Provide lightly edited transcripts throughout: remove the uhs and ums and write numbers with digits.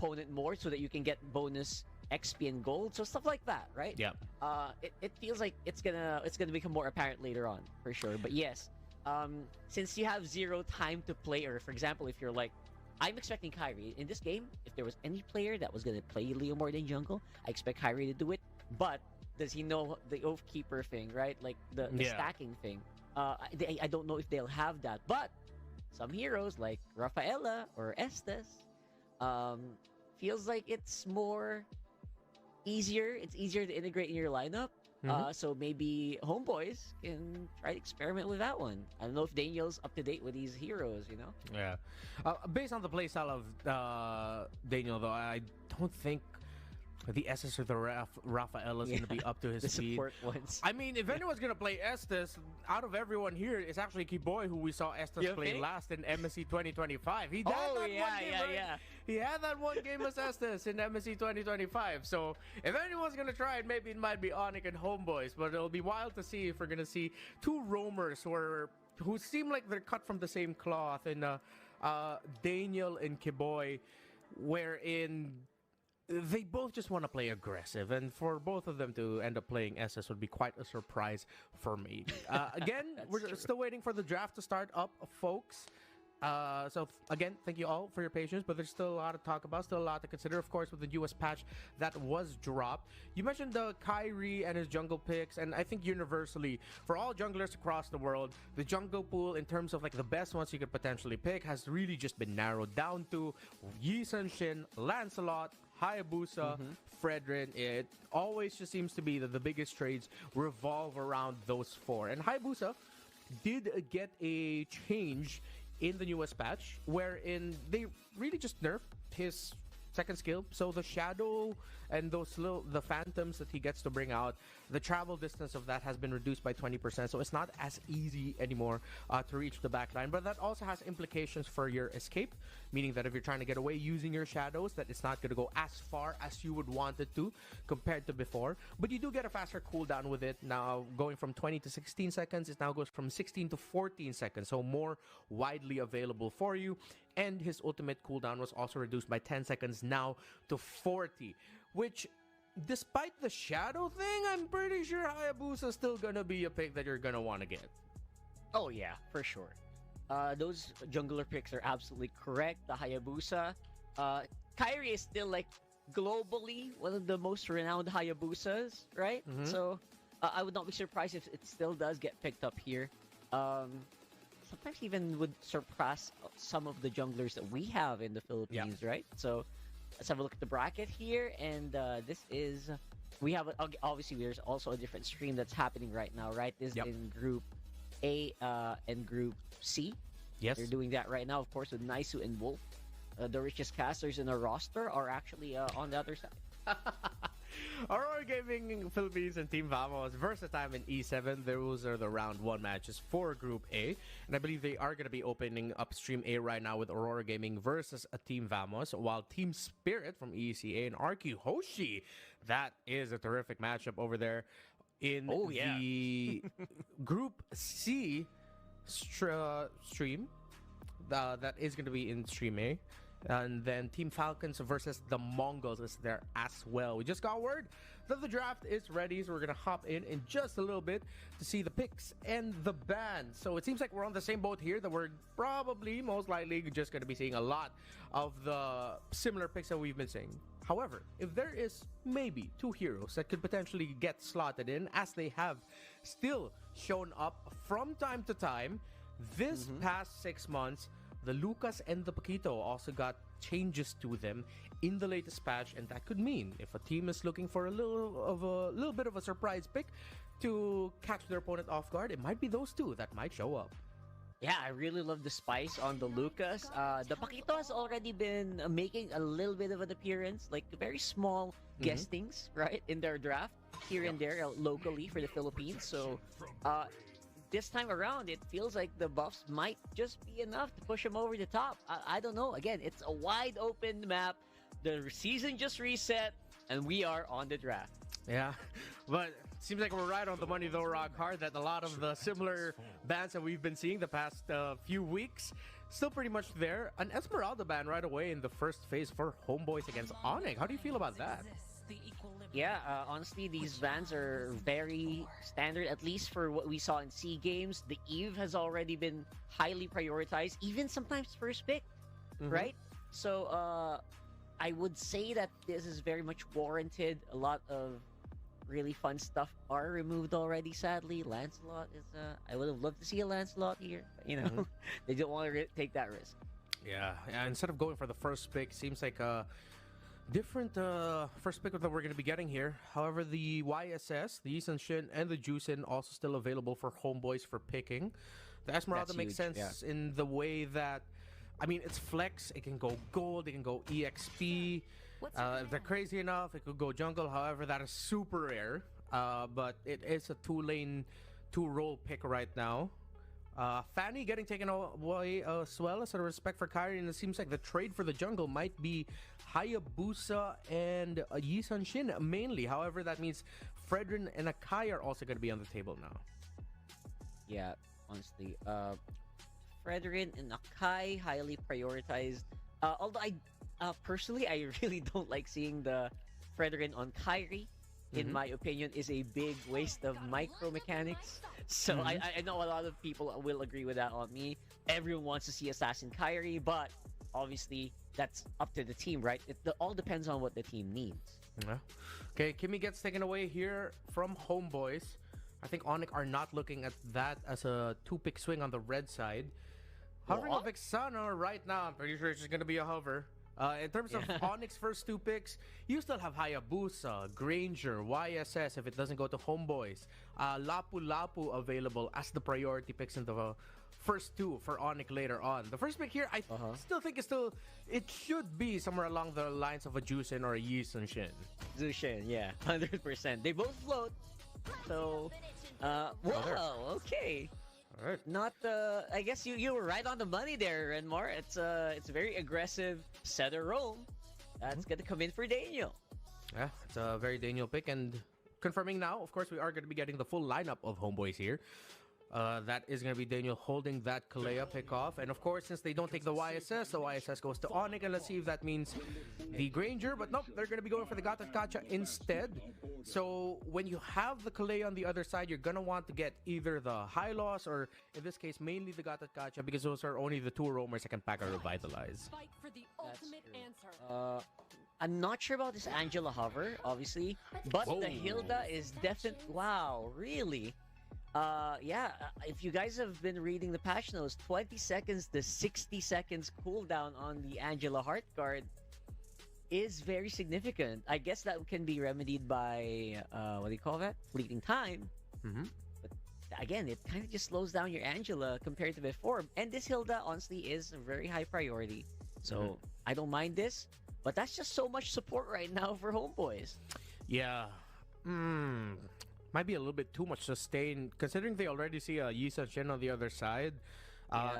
opponent more so that you can get bonus XP and gold, so stuff like that, right? Yeah. It feels like it's gonna become more apparent later on for sure. But yes, since you have zero time to play, or for example, if you're like, I'm expecting Kyrie in this game. If there was any player that was gonna play Leo more than jungle, I expect Kyrie to do it. But does he know the Oath Keeper thing, right? Like the stacking thing. I don't know if they'll have that, but some heroes like Rafaela or Estes, feels like it's more easier. It's easier to integrate in your lineup. So maybe homeboys can try to experiment with that one. I don't know if Daniel's up to date with these heroes, you know? Yeah. Based on the playstyle of Daniel, though, I don't think the Estes or the Rafael is going to be up to his the speed. Support ones. I mean, if anyone's going to play Estes, out of everyone here, it's actually Kiboy who we saw Estes play last in MSC 2025. He He had that one game as Estes in MSC 2025. So if anyone's going to try it, maybe it might be Onic and Homeboys. But it'll be wild to see if we're going to see two roamers who seem like they're cut from the same cloth in Daniel and Kiboy, wherein they both just want to play aggressive, and for both of them to end up playing SS would be quite a surprise for me. Again, we're still waiting for the draft to start up, folks. So again, thank you all for your patience, but there's still a lot to talk about, still a lot to consider, of course, with the US patch that was dropped. You mentioned the Kyrie and his jungle picks, and I think universally, for all junglers across the world, the jungle pool, in terms of like the best ones you could potentially pick, has really just been narrowed down to Yi Sun-shin, Lancelot, Hayabusa, Fredrin. It always just seems to be that the biggest trades revolve around those four. And Hayabusa did get a change in the newest patch, wherein they really just nerfed his second skill. So the shadow and the phantoms that he gets to bring out, the travel distance of that has been reduced by 20%. So it's not as easy anymore to reach the backline. But that also has implications for your escape, meaning that if you're trying to get away using your shadows, that it's not going to go as far as you would want it to compared to before. But you do get a faster cooldown with it. Now going from 20 to 16 seconds, it now goes from 16 to 14 seconds. So more widely available for you. And his ultimate cooldown was also reduced by 10 seconds now to 40. Which, despite the shadow thing, I'm pretty sure Hayabusa is still going to be a pick that you're going to want to get. Oh yeah, for sure. Those jungler picks are absolutely correct. The Hayabusa. Kyrie is still like globally one of the most renowned Hayabusas, right? So I would not be surprised if it still does get picked up here. Sometimes even would surpass some of the junglers that we have in the Philippines, right? So let's have a look at the bracket here, and this is, we have obviously there's also a different stream that's happening right now, right? This is in Group A and Group C. Yes, they're doing that right now, of course, with Naisu and Wolf. The richest casters in the roster are actually on the other side. Aurora Gaming Philippines and Team Vamos versus time in E7. Those are the round 1 matches for Group A. And I believe they are going to be opening up Stream A right now with Aurora Gaming versus a Team Vamos, while Team Spirit from ECA and RQ Hoshi. That is a terrific matchup over there in the Group C stream. That is going to be in Stream A. And then Team Falcons versus the Mongols is there as well. We just got word that the draft is ready, so we're going to hop in just a little bit to see the picks and the bans. So it seems like we're on the same boat here, that we're probably, most likely, just going to be seeing a lot of the similar picks that we've been seeing. However, if there is maybe 2 heroes that could potentially get slotted in, as they have still shown up from time to time, this past 6 months, the Lucas and the Paquito also got changes to them in the latest patch, and that could mean if a team is looking for a little bit of a surprise pick to catch their opponent off guard, it might be those two that might show up. Yeah, I really love the spice on the Lucas. The Paquito has already been making a little bit of an appearance, like very small guestings, right, in their draft here and there locally for the Philippines. So this time around, it feels like the buffs might just be enough to push them over the top. I don't know. Again, it's a wide open map. The season just reset, and we are on the draft. Yeah, but it seems like we're right on the money though, Rock Hard, that a lot of the similar bans that we've been seeing the past few weeks still pretty much there. An Esmeralda ban right away in the first phase for Homeboys against Onic. How do you feel about that? Yeah, honestly, these bans are very standard, at least for what we saw in C games. The Eve has already been highly prioritized, even sometimes first pick, right? So I would say that this is very much warranted. A lot of really fun stuff are removed already, sadly. Lancelot is I would have loved to see a Lancelot here, but, you know, they don't want to take that risk. Yeah, instead of going for the first pick, seems like a different first pick that we're going to be getting here. However, the YSS, the Yisun Shin, and the Juicin also still available for Homeboys for picking. The Esmeralda makes sense in the way that, I mean, it's flex. It can go gold. It can go EXP. If they're crazy enough, it could go jungle. However, that is super rare. But it is a two-lane, two-role pick right now. Fanny getting taken away as well as a respect for Kairi, and it seems like the trade for the jungle might be Hayabusa and Yisun Shin mainly. However, that means Fredrin and AKAI are also going to be on the table now. Yeah, honestly. Fredrin and AKAI highly prioritized. Although personally, I really don't like seeing the Fredrin on Kairi. In my opinion, is a big waste of micro mechanics. So I know a lot of people will agree with that on me. Everyone wants to see Assassin Kairi, but obviously that's up to the team, right? It all depends on what the team needs. Yeah. Okay, Kimmy gets taken away here from Homeboys. I think Onic are not looking at that as a two-pick swing on the red side. Hovering of VEXANA right now, I'm pretty sure it's just going to be a hover. In terms of Onic's first two picks, you still have Hayabusa, Granger, YSS if it doesn't go to Homeboys. Lapu Lapu available as the priority picks in the first two for Onic later on. The first pick here, I still think it should be somewhere along the lines of a Juicin or a Yisun Shin. Zushin, yeah, 100%. They both float. So, whoa, okay. All right. Not I guess you were right on the money there, Renmar. It's a very aggressive setter roam. That's gonna come in for Daniel. Yeah, it's a very Daniel pick, and confirming now, of course, we are gonna be getting the full lineup of Homeboys here. That is going to be Daniel holding that Kalea pick off. And of course, since they don't take the YSS, the YSS goes to Onic. And let's see if that means the Granger. But nope, they're going to be going for the Gatot Kacha instead. So when you have the Kalea on the other side, you're going to want to get either the High Loss or, in this case, mainly the Gatot Kacha, because those are only the two roamers that can pack a Revitalize. I'm not sure about this Angela Hover, obviously. But the Hilda is definitely... Wow, really? Yeah, if you guys have been reading the patch notes, 20 seconds to 60 seconds cooldown on the Angela Heart card is very significant. I guess that can be remedied by, what do you call that? Fleeting time. But again, it kind of just slows down your Angela compared to before. And this Hilda, honestly, is a very high priority. So, I don't mind this. But that's just so much support right now for Homeboys. Yeah. Might be a little bit too much sustain, considering they already see a Yisun Shin on the other side.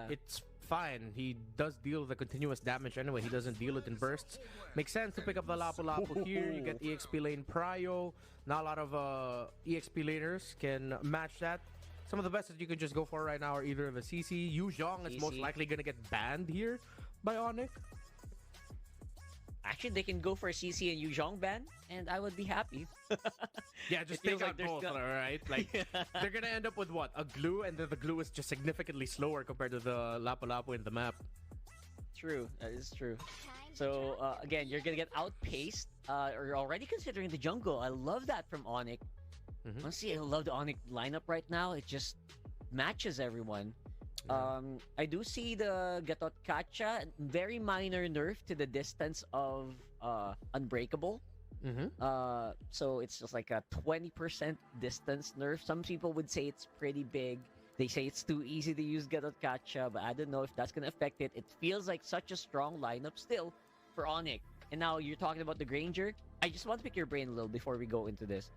It's fine. He does deal the continuous damage anyway. He doesn't deal it in bursts. Makes sense to pick up the Lapu Lapu here. You get EXP lane Prio. Not a lot of EXP laners can match that. Some of the best that you can just go for right now are either the CC. Yu Zhong is most likely going to get banned here by Onic. Actually, they can go for a CC and Yu Zhong ban, and I would be happy. Yeah, just take out both, alright? Like, they're gonna end up with what? A glue, and then the glue is just significantly slower compared to the Lapu Lapu in the map. True, that is true. So, again, you're gonna get outpaced. You're already considering the jungle. I love that from Onic. Honestly, I love the Onic lineup right now. It just matches everyone. I do see the Gatot Kacha, very minor nerf to the distance of Unbreakable. So it's just like a 20% distance nerf. Some people would say it's pretty big. They say it's too easy to use Gatot Kacha, but I don't know if that's going to affect it. It feels like such a strong lineup still for Onic. And now you're talking about the Granger. I just want to pick your brain a little before we go into this.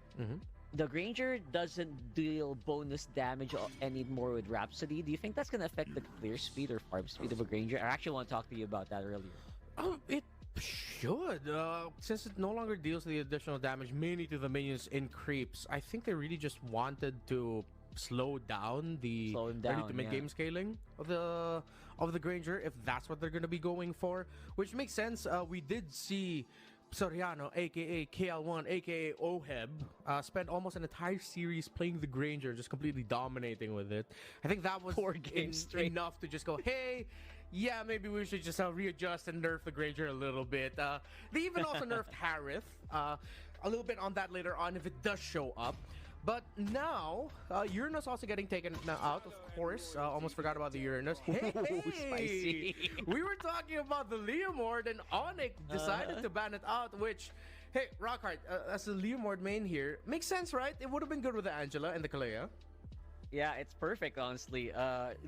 The Granger doesn't deal bonus damage anymore with Rhapsody. Do you think that's going to affect the clear speed or farm speed of a Granger? I actually want to talk to you about that earlier. It should. Since it no longer deals the additional damage mainly to the minions in creeps, I think they really just wanted to slow down the ready to make game scaling of the Granger, if that's what they're going to be going for, which makes sense. We did see Soriano, aka KL1, aka Oheb, spent almost an entire series playing the Granger, just completely dominating with it. I think that was enough to just go, hey, yeah, maybe we should just readjust and nerf the Granger a little bit. They even also nerfed Harith. A little bit on that later on if it does show up. But now, Uranus also getting taken out, of course. Almost forgot about the Uranus. Hey, spicy. We were talking about the Leomord, and Onic decided to ban it out, which, hey, Rockhard, as the Leomord main here, makes sense, right? It would have been good with the Angela and the Kalea. Yeah, it's perfect, honestly.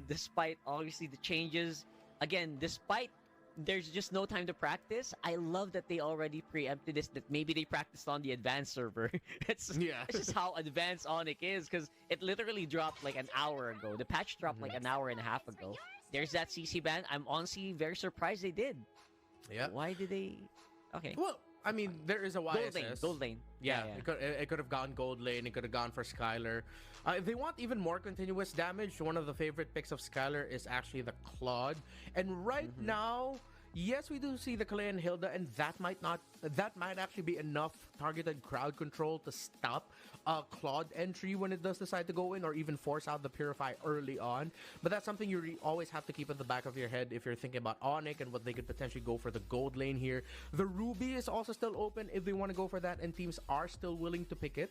Despite, obviously, the changes. Again, despite there's just no time to practice, I love that they already preempted this, that maybe they practiced on the advanced server. It's just how advanced Onic is, because it literally dropped like an hour ago. The patch dropped like an hour and a half ago. There's that CC ban. I'm honestly very surprised they did. Yeah. Why did they? Okay. Well, I mean, there is a YSS. Gold lane. Yeah. It could have gone gold lane. It could have gone for Skylar. If they want even more continuous damage, one of the favorite picks of Skylar is actually the Claude. And right now, yes, we do see the Kalea and Hilda, and that might actually be enough targeted crowd control to stop Claude entry when it does decide to go in, or even force out the Purify early on. But that's something you always have to keep at the back of your head if you're thinking about Onic and what they could potentially go for the gold lane here. The Ruby is also still open if they want to go for that, and teams are still willing to pick it.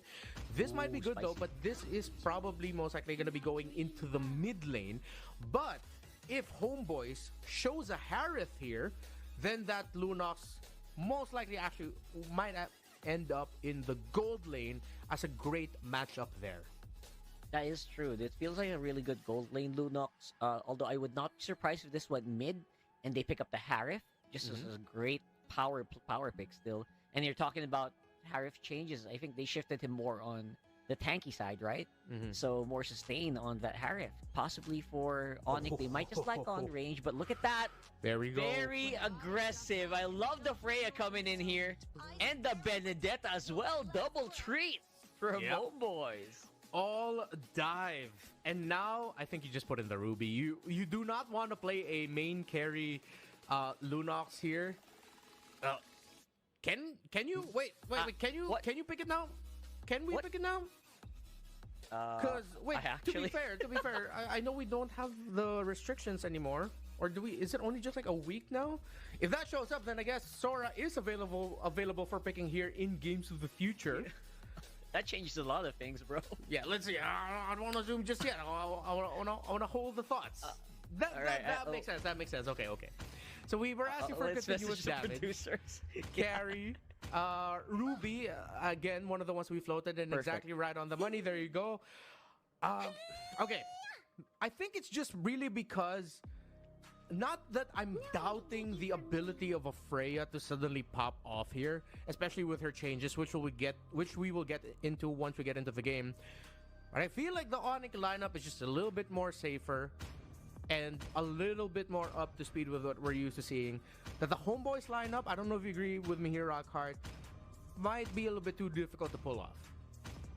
This might be good though, but this is probably most likely going to be going into the mid lane. But if Homeboys shows a Harith here, then that Lunox most likely actually might end up in the gold lane as a great matchup there. That is true. It feels like a really good gold lane Lunox. Although I would not be surprised if this went mid and they pick up the Harith, just as a great power pick still. And you're talking about Harith changes. I think they shifted him more on the tanky side, right? So more sustain on that Harith. Possibly for Onic, they might just lack on range, but look at that. There we go. Very aggressive. I love the Freya coming in here. And the Benedetta as well. Double treat from Homeboys. All dive. And now, I think you just put in the Ruby. You do not want to play a main carry Lunox here. Can you? Wait. Can you pick it now? Can we pick it now? Because to be fair, I know we don't have the restrictions anymore, or do we? Is it only just like a week now? If that shows up, then I guess Sora is available for picking here in Games of the Future. That changes a lot of things, bro. Yeah, let's see. I don't want to zoom just yet. I want to hold the thoughts. That makes sense. That makes sense. Okay. So we were asking for continuous damage. Carry. Ruby, again, one of the ones we floated, and exactly right on the money. There you go. Okay. I think it's just really because, not that I'm doubting the ability of a Freya to suddenly pop off here, especially with her changes, which we will get into once we get into the game. But I feel like the Onic lineup is just a little bit more safer and a little bit more up to speed with what we're used to seeing. That the Homeboys lineup, I don't know if you agree with me here, Rockhard, might be a little bit too difficult to pull off.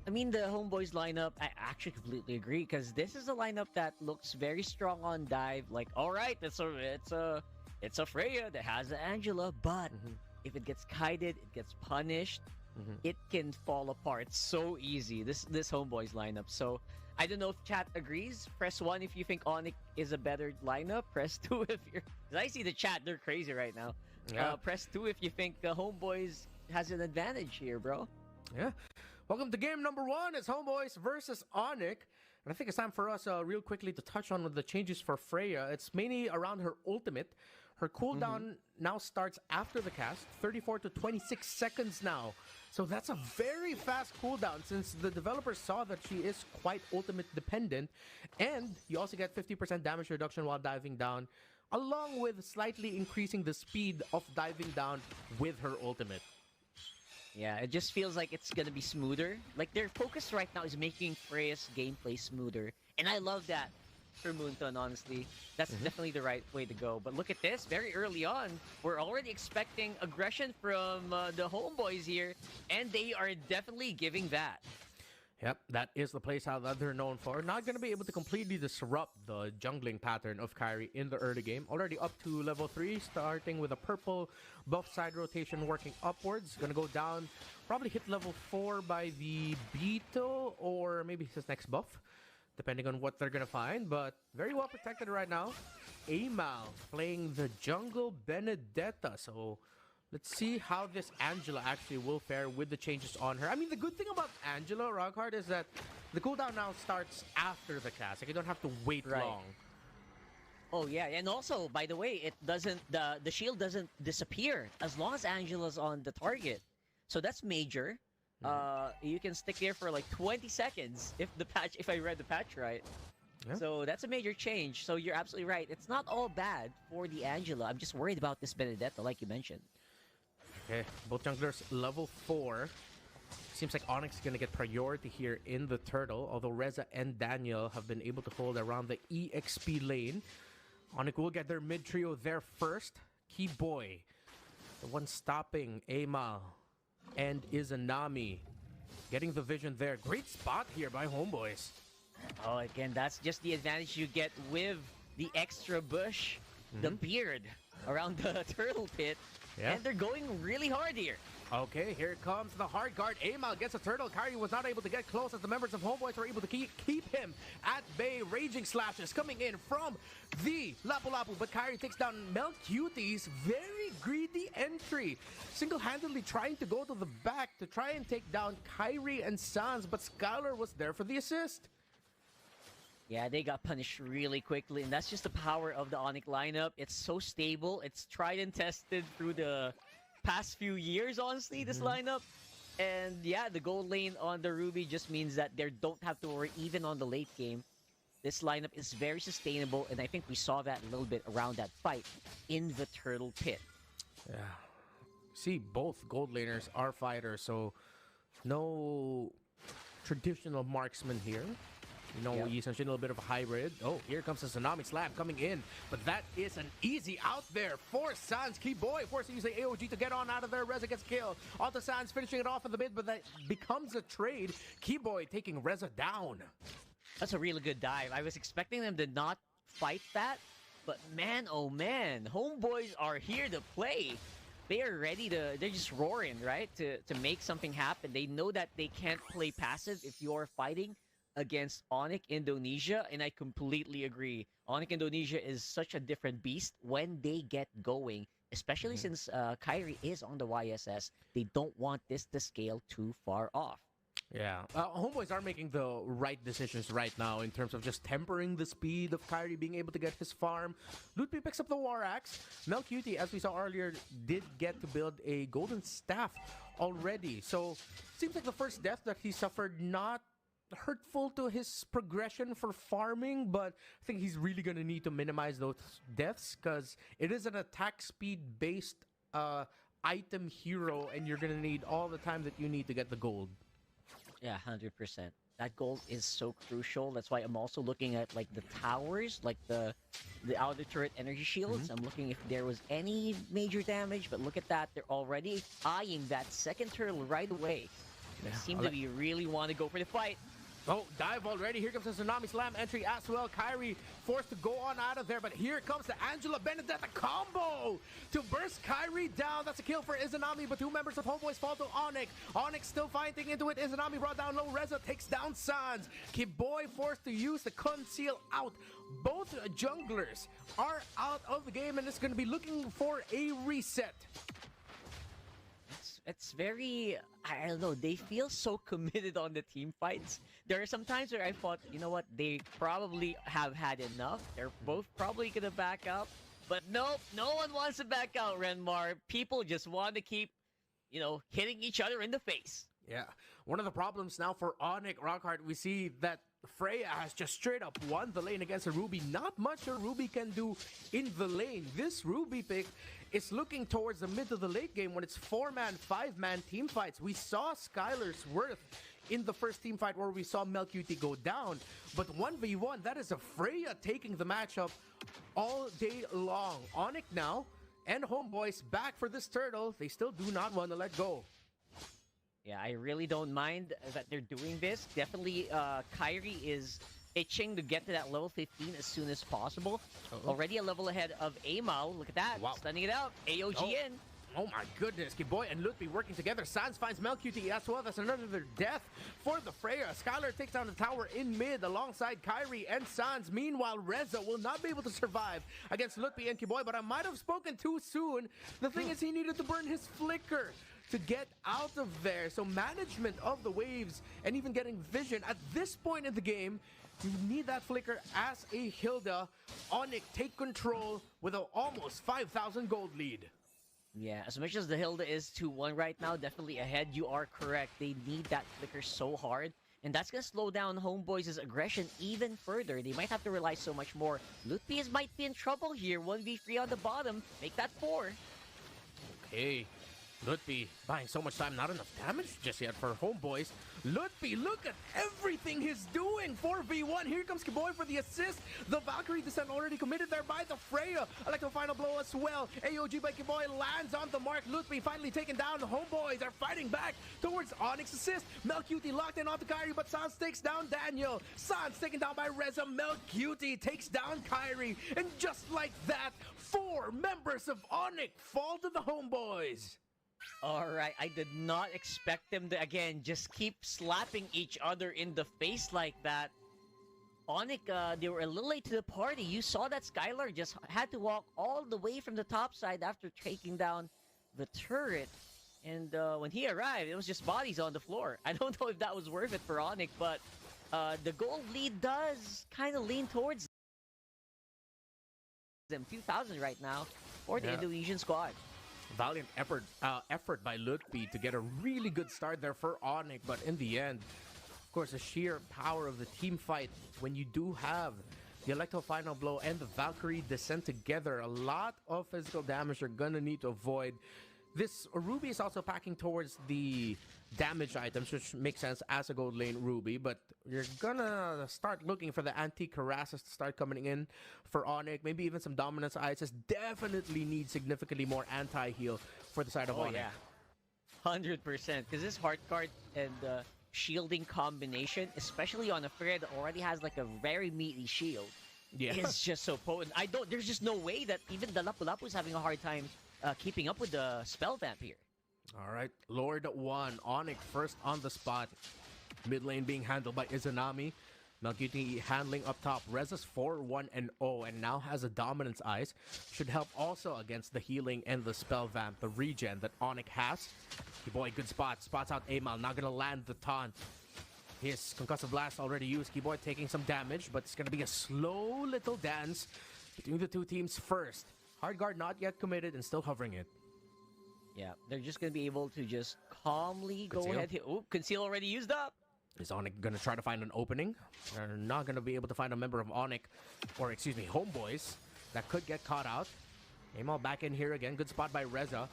I mean, the Homeboys lineup, I actually completely agree, because this is a lineup that looks very strong on dive. Like, all right, it's a Freya that has an Angela, but if it gets kited, it gets punished, it can fall apart so easy, this Homeboys lineup. So I don't know if chat agrees. Press 1 if you think Onic is a better lineup. Press 2 if you're... Because I see the chat, they're crazy right now. Yeah. Press 2 if you think Homeboys has an advantage here, bro. Yeah. Welcome to game number 1. It's Homeboys versus Onic. And I think it's time for us real quickly to touch on the changes for Freya. It's mainly around her ultimate. Her cooldown now starts after the cast, 34 to 26 seconds now. So that's a very fast cooldown, since the developers saw that she is quite ultimate dependent. And you also get 50% damage reduction while diving down, along with slightly increasing the speed of diving down with her ultimate. Yeah, it just feels like it's gonna be smoother. Like, their focus right now is making Freya's gameplay smoother. And I love that for Moonton, honestly. That's definitely the right way to go. But look at this, very early on, we're already expecting aggression from the Homeboys here, and they are definitely giving that. Yep, that is the playstyle that they're known for. Not going to be able to completely disrupt the jungling pattern of Kairi in the early game. Already up to level 3, starting with a purple buff side rotation working upwards. Going to go down, probably hit level 4 by the Beetle or maybe his next buff, depending on what they're going to find. But very well protected right now. Amal playing the jungle Benedetta. So let's see how this Angela actually will fare with the changes on her. I mean, the good thing about Angela, Rockhard, is that the cooldown now starts after the cast. Like, you don't have to wait long. Oh, yeah. And also, by the way, it doesn't, the shield doesn't disappear as long as Angela's on the target. So that's major. You can stick there for like 20 seconds if I read the patch right. Yeah. So that's a major change. So you're absolutely right. It's not all bad for the Angela. I'm just worried about this Benedetta, like you mentioned. Okay, both junglers level 4. Seems like Onic is going to get priority here in the turtle, although Reza and Daniel have been able to hold around the EXP lane. Onic will get their mid trio there first. Key Boy, the one stopping Amal and Izanami. Getting the vision there. Great spot here by Homeboys. Oh, again, that's just the advantage you get with the extra bush, the beard around the turtle pit. Yeah. And they're going really hard here. Okay, here comes the hard guard. Amal gets a turtle. Kairi was not able to get close as the members of Homeboys were able to keep him at bay. Raging slashes coming in from the Lapu Lapu, but Kairi takes down Melcutie's very greedy entry. Single-handedly trying to go to the back to try and take down Kairi and Sans, but Skylar was there for the assist. Yeah, they got punished really quickly, and that's just the power of the Onic lineup. It's so stable. It's tried and tested through the past few years, honestly, this lineup. And yeah, the gold lane on the Ruby just means that they don't have to worry even on the late game. This lineup is very sustainable, and I think we saw that a little bit around that fight in the turtle pit. Yeah. See, both gold laners are fighters, so no traditional marksman here. You know, essentially a little bit of a hybrid. Oh, here comes the Tsunami Slam coming in. But that is an easy out there for Sans. Key Boy forced to use the AOG to get on out of there. Reza gets killed. Onto Sans, finishing it off in the mid, but that becomes a trade. Key Boy taking Reza down. That's a really good dive. I was expecting them to not fight that, but man, oh man, Homeboys are here to play. They are ready to, they're just roaring, right? To make something happen. They know that they can't play passive if you're fighting against Onic Indonesia, and I completely agree. Onic Indonesia is such a different beast when they get going, especially since Kairi is on the YSS. They don't want this to scale too far off. Yeah, Homeboys are making the right decisions right now in terms of just tempering the speed of Kairi being able to get his farm. Lutpi picks up the War Axe. Melcutie, as we saw earlier, did get to build a golden staff already. So, seems like the first death that he suffered not hurtful to his progression for farming, but I think he's really going to need to minimize those deaths because it is an attack speed based item hero, and you're going to need all the time that you need to get the gold. Yeah, 100%. That gold is so crucial. That's why I'm also looking at like the towers, like the outer turret energy shields. I'm looking if there was any major damage, but look at that. They're already eyeing that second turtle right away. They seem to be really want to go for the fight. Oh, dive already. Here comes the Tsunami Slam entry as well. Kairi forced to go on out of there, but here comes the Angela Benedetta combo to burst Kairi down. That's a kill for Izanami, but two members of Homeboys fall to Onic. Onic still fighting into it. Izanami brought down low. Reza takes down Sans. Kiboy forced to use the conceal out. Both junglers are out of the game, and it's going to be looking for a reset. It's very, I don't know, they feel so committed on the team fights. There are some times where I thought, you know what, they probably have had enough. They're both probably going to back out. But nope, no one wants to back out, Renmar. People just want to keep, you know, hitting each other in the face. Yeah. One of the problems now for Onic, Rockhard, we see that Freya has just straight up won the lane against a Ruby. Not much a Ruby can do in the lane. This Ruby pick is looking towards the mid to the late game when it's 4-man, 5-man team fights. We saw Skylar's worth in the first team fight where we saw Melcutie go down. But 1v1, that is a Freya taking the matchup all day long. Onic now and Homeboys back for this turtle. They still do not want to let go. Yeah, I really don't mind that they're doing this. Definitely, Kyrie is itching to get to that level 15 as soon as possible. Already a level ahead of AMAL. Look at that. Wow. Stunning it out. AOG in. Oh my goodness, Kiboy and Lutby working together. Sans finds MLQT as well. That's another death for the Freya. Skylar takes down the tower in mid alongside Kyrie and Sans. Meanwhile, Reza will not be able to survive against Lutby and Kiboy, but I might have spoken too soon. The thing is, he needed to burn his flicker to get out of there. So management of the waves and even getting vision at this point in the game, you need that flicker as a Hilda. Onic take control with an almost 5,000 gold lead. Yeah, as much as the Hilda is 2-1 right now, definitely ahead. You are correct. They need that flicker so hard. And that's going to slow down Homeboys' aggression even further. They might have to rely so much more. Lutpi might be in trouble here. 1v3 on the bottom. Make that 4. Okay. Lutby buying so much time, not enough damage just yet for Homeboys. Lutby, look at everything he's doing. 4v1, here comes Kiboy for the assist. The Valkyrie descent already committed there by the Freya. Electro final blow as well. AOG by Kiboy lands on the mark. Lutby finally taken down. The Homeboys are fighting back towards Onyx assist. Melcutie locked in onto Kyrie, but Sans takes down Daniel. Sans taken down by Reza. Melcutie takes down Kyrie. And just like that, 4 members of Onyx fall to the Homeboys. Alright, I did not expect them to, again, just keep slapping each other in the face like that. Onic, they were a little late to the party. You saw that Skylar just had to walk all the way from the top side after taking down the turret. And when he arrived, it was just bodies on the floor. I don't know if that was worth it for Onic, but the gold lead does kind of lean towards them. 2,000 right now for the Indonesian squad. Valiant effort by Lutby to get a really good start there for Onic, but in the end, of course, the sheer power of the team fight, when you do have the Electro Final Blow and the Valkyrie descent together, a lot of physical damage you're gonna need to avoid. This Ruby is also packing towards the damage items, which makes sense as a gold lane Ruby, but you're gonna start looking for the anti-Karasas to start coming in for Onic. Maybe even some dominance ices. Definitely need significantly more anti-heal for the side of Onic. Yeah, 100%. Because this hard card and shielding combination, especially on a Freya that already has like a very meaty shield, is just so potent. There's just no way that even the Lapu-Lapu is having a hard time keeping up with the spell vamp here. All right, Lord 1, Onic first on the spot. Mid lane being handled by Izanami. Melcutie handling up top. Reza's 4-1-0 and now has a dominance ice. Should help also against the healing and the spell vamp, the regen that Onic has. Kiboy, good spot. Spots out Amal. Not gonna land the taunt. His concussive blast already used. Kiboy taking some damage, but it's gonna be a slow little dance between the two teams first. Hard guard not yet committed and still hovering it. Yeah, they're just going to be able to just calmly go ahead here. Oh, Conceal already used up. Is Onic going to try to find an opening? They're not going to be able to find a member of Onic, or excuse me, Homeboys, that could get caught out. Amal back in here again. Good spot by Reza.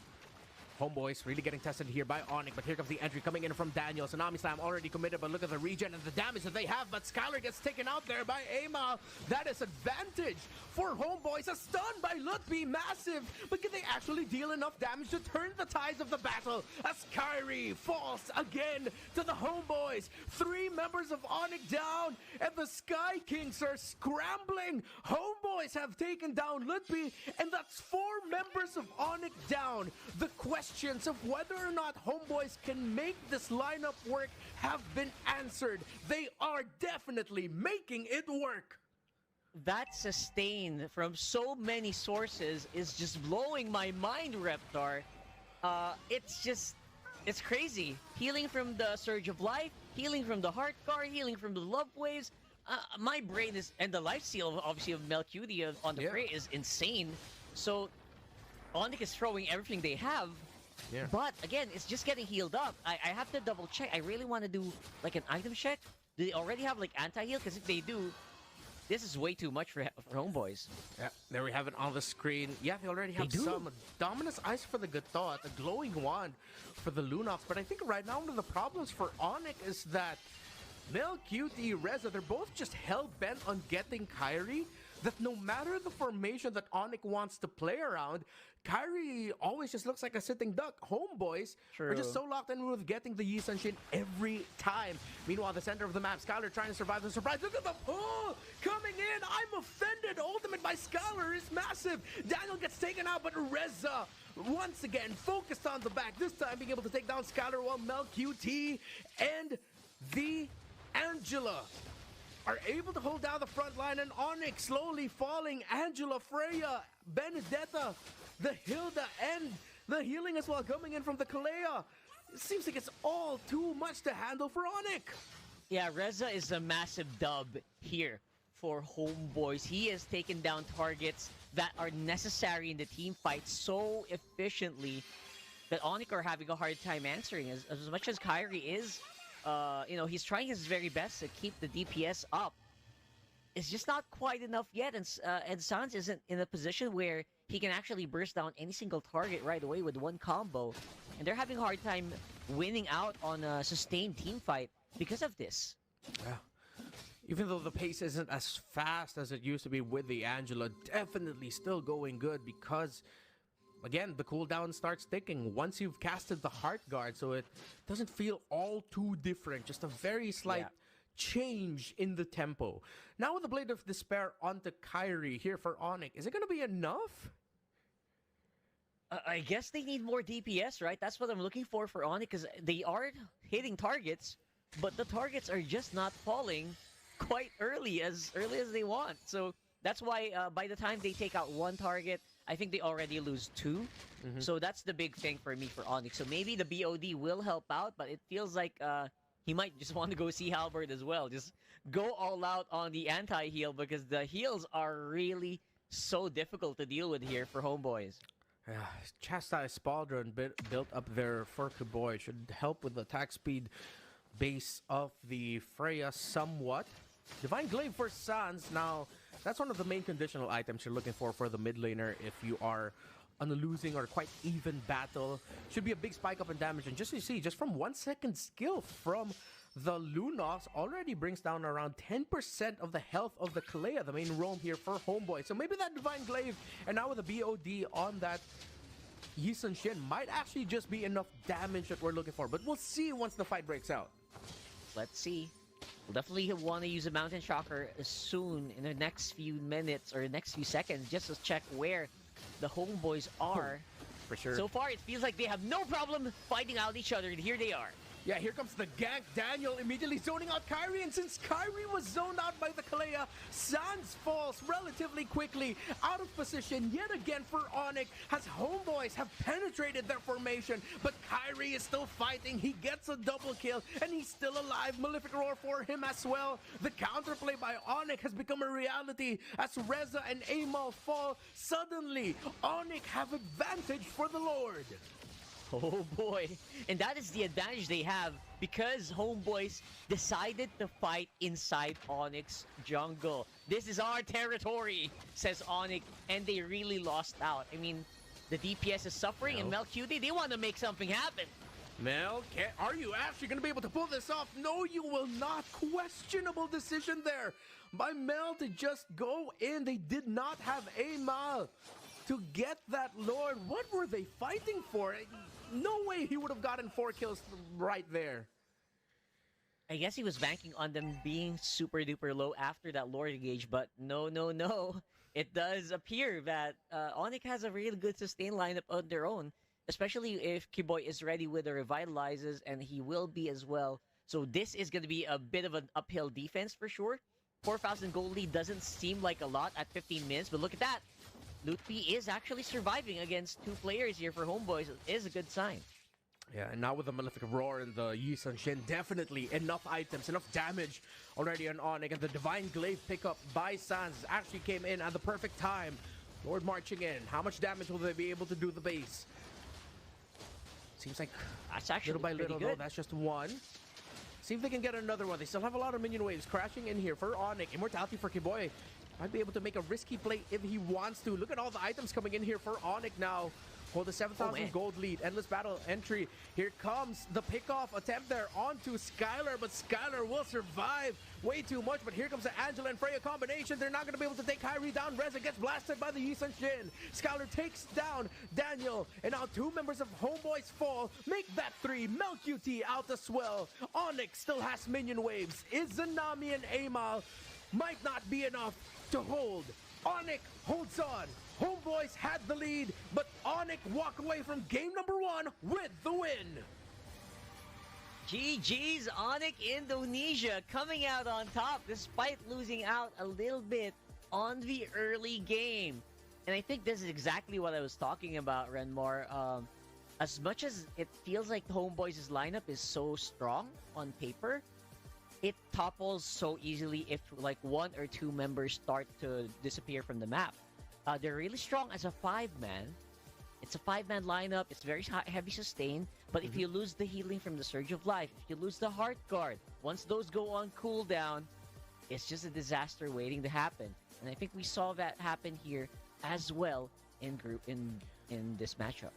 Homeboys really getting tested here by Onic, but here comes the entry coming in from Daniel. Tsunami Slam already committed, but look at the regen and the damage that they have. But Skylar gets taken out there by Amal. That is advantage for Homeboys. A stun by Lutby, massive. But can they actually deal enough damage to turn the tides of the battle? As Kyrie falls again to the Homeboys. 3 members of Onic down, and the Sky Kings are scrambling. Homeboys have taken down Lutby, and that's 4 members of Onic down. The questions of whether or not Homeboys can make this lineup work have been answered. They are definitely making it work. That sustain from so many sources is just blowing my mind, Reptar. It's crazy. Healing from the Surge of Life, healing from the Heart Guard, healing from the Love Waves. My brain is, and the Life Seal, obviously, of Melcutie on the Prey is insane. So, Onic is throwing everything they have. Yeah. But again, it's just getting healed up. I have to double check. I really want to do like an item check. Do they already have like anti-heal? Because if they do, this is way too much for Homeboys. Yeah, there we have it on the screen. Yeah, they already have some Dominus Ice for the Good Thought, a Glowing Wand for the Lunox. But I think right now one of the problems for Onic is that Melcutie, Reza, they're both just hell-bent on getting Kyrie. that no matter the formation that Onic wants to play around, Kyrie always just looks like a sitting duck. Homeboys are just so locked in with getting the Yi Sun-shin every time. Meanwhile, the center of the map, Skylar trying to survive the surprise. Look at the pull coming in. I'm offended. Ultimate by Skylar is massive. Daniel gets taken out, but Reza once again focused on the back. This time being able to take down Skylar while Mel QT and the Angela are able to hold down the front line, and Onic slowly falling. Angela, Freya, Benedetta, the Hilda, and the healing as well coming in from the Kalea. It seems like it's all too much to handle for Onic. Yeah, Reza is a massive dub here for Homeboys. He has taken down targets that are necessary in the team fight so efficiently that Onic are having a hard time answering. As much as Kyrie is, you know, he's trying his very best to keep the DPS up. It's just not quite enough yet, and Sans isn't in a position where he can actually burst down any single target right away with one combo. And they're having a hard time winning out on a sustained team fight because of this. Yeah. Even though the pace isn't as fast as it used to be with the Angela, definitely still going good because, again, the cooldown starts ticking once you've casted the Heart Guard, so it doesn't feel all too different. Just a very slight change in the tempo. Now with the Blade of Despair onto Kyrie here for Onic, is it going to be enough? I guess they need more DPS, right? That's what I'm looking for Onic, because they are hitting targets, but the targets are just not falling quite early as they want. So that's why by the time they take out one target, I think they already lose two. So that's the big thing for me for Onic. So maybe the BOD will help out, but it feels like he might just want to go see Halberd as well. Just go all out on the anti-heal because the heals are really so difficult to deal with here for Homeboys. Chastise Spaldron built up there for Kiboy. Should help with the attack speed base of the Freya somewhat. Divine Glaive for Sans. Now, that's one of the main conditional items you're looking for the mid laner if you are on a losing or quite even battle. Should be a big spike up in damage. And just you see, just from 1 second skill from the Lunox already brings down around 10% of the health of the Kalea, the main roam here for Homeboy. So maybe that Divine Glaive, and now with the BOD on that Yi Sun-shin, might actually just be enough damage that we're looking for. But we'll see once the fight breaks out. Let's see. We'll definitely want to use a Mountain Shocker soon in the next few minutes or next few seconds just to check where the Homeboys are. For sure. So far, it feels like they have no problem fighting out each other. Here they are. Yeah, here comes the gank. Daniel immediately zoning out Kyrie, and since Kyrie was zoned out by the Kalea, Sans falls relatively quickly out of position yet again for Onic, as Homeboys have penetrated their formation, but Kyrie is still fighting. He gets a double kill, and he's still alive. Malefic Roar for him as well. The counterplay by Onic has become a reality as Reza and Amal fall. Suddenly, Onic have advantage for the Lord. Oh boy, and that is the advantage they have because Homeboys decided to fight inside Onyx jungle. This is our territory, says Onyx, and they really lost out. I mean, the DPS is suffering, and Mel QD, they want to make something happen. Mel, are you actually going to be able to pull this off? No, you will not. Questionable decision there by Mel to just go in. They did not have Amal to get that Lord. What were they fighting for? No way he would have gotten 4 kills right there. I guess he was banking on them being super duper low after that Lord engage, but no. It does appear that Onic has a really good sustain lineup on their own, especially if Kiboy is ready with the revitalizes, and he will be as well. So this is going to be a bit of an uphill defense for sure. 4,000 gold lead doesn't seem like a lot at 15 minutes, but look at that. Lutfi is actually surviving against 2 players here for Homeboys. It is a good sign. Yeah, and now with the Malefic Roar and the Yi Sun-shin, definitely enough items, enough damage already on Onic. And the Divine Glaive pickup by Sans actually came in at the perfect time. Lord marching in. How much damage will they be able to do the base? Seems like that's actually little by little, good. Though, that's just one. See if they can get another one. They still have a lot of minion waves crashing in here for Onic. Immortality for Kiboy. Might be able to make a risky play if he wants to. Look at all the items coming in here for Onic now. hold a 7,000 gold lead. Endless battle entry. Here comes the pickoff attempt there onto Skylar, but Skylar will survive way too much. But here comes the Angela and Freya combination. They're not going to be able to take Kyrie down. Reza gets blasted by the Yisun Shin. Skylar takes down Daniel, and now 2 members of Homeboys fall. Make that 3. Mel QT out as well. Onic still has minion waves. Izanami and Amal might not be enough to hold. Onic holds on. Homeboys had the lead, but Onic walk away from game number 1 with the win. GG's Onic Indonesia coming out on top despite losing out a little bit on the early game. And I think this is exactly what I was talking about, Renmore. As much as it feels like the Homeboys' lineup is so strong on paper, it topples so easily if like 1 or 2 members start to disappear from the map. They're really strong as a 5-man. It's a 5-man lineup. It's very heavy sustain. But if you lose the healing from the Surge of Life, if you lose the Heart Guard, once those go on cooldown, it's just a disaster waiting to happen. And I think we saw that happen here as well in this matchup.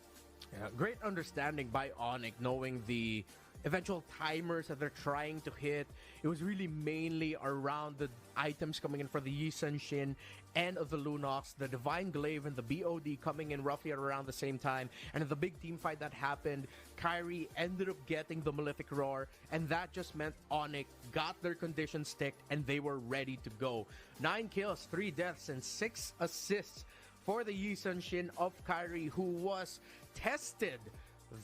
Yeah, great understanding by Onic, knowing the eventual timers that they're trying to hit. It was really mainly around the items coming in for the Yisun Shin and of the Lunox, the Divine Glaive and the BOD coming in roughly at around the same time. And in the big team fight that happened, Kyrie ended up getting the Malefic Roar, and that just meant Onic got their conditions ticked and they were ready to go. 9 kills, 3 deaths, and 6 assists for the Yisun Shin of Kyrie, who was tested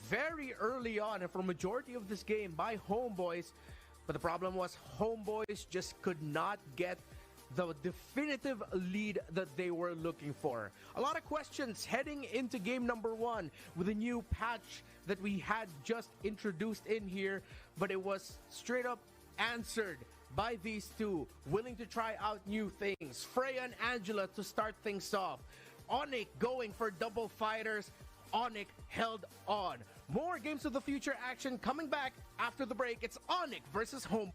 very early on and for majority of this game by Homeboys. But the problem was Homeboys just could not get the definitive lead that they were looking for. A lot of questions heading into game number 1 with a new patch that we had just introduced in here, but it was straight up answered by these 2, willing to try out new things. Freya and Angela to start things off. Onic going for double fighters. Onic held on. More Games of the Future action coming back after the break. It's Onic versus Home.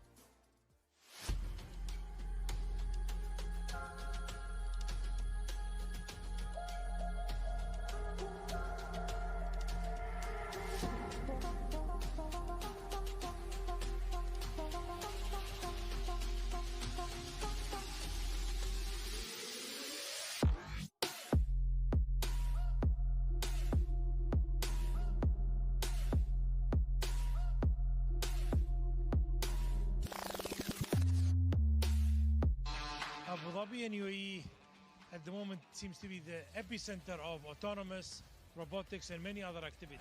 Abu Dhabi and UAE at the moment seems to be the epicenter of autonomous robotics and many other activities.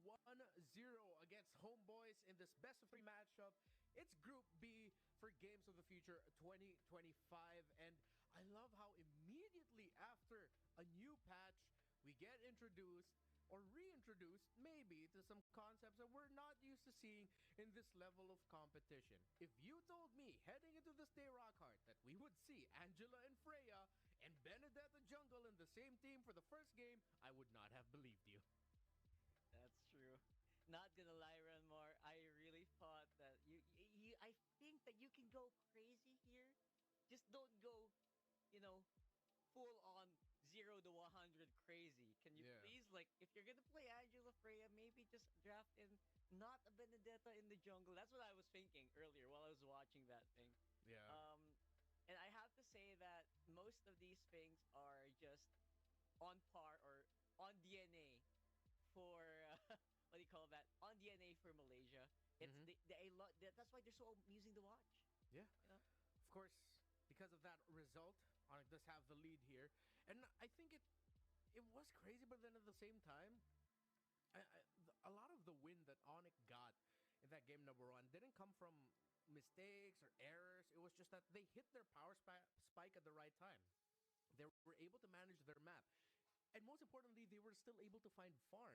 1-0 against Homeboys in this best-of-3 matchup. It's Group B for Games of the Future 2025. And I love how immediately after a new patch, we get introduced or reintroduced maybe to some concepts that we're not used to seeing in this level of competition. If you told me heading into this day rock hard that we would see Angela and Freya and Benedetta Jungle in the same team for the first game, I would not have believed you. That's true. Not gonna lie, Renmar, I really thought that I think that you can go crazy here. Just don't go, full on 0 to 100 crazy. Can you please, if you're gonna play Angela Freya, maybe just draft in not a Benedetta in the jungle. That's what I was thinking earlier while I was watching that thing. Yeah. And I have to say that most of these things are just on par or on DNA for what do you call that? On DNA for Malaysia. It's that's why they're so amusing to watch. Yeah. Of course, because of that result, Onic does have the lead here, and I think it was crazy, but then at the same time, a lot of the win that Onic got in that game number 1 didn't come from mistakes or errors. It was just that they hit their power spike at the right time. They were able to manage their map. And most importantly, they were still able to find farm.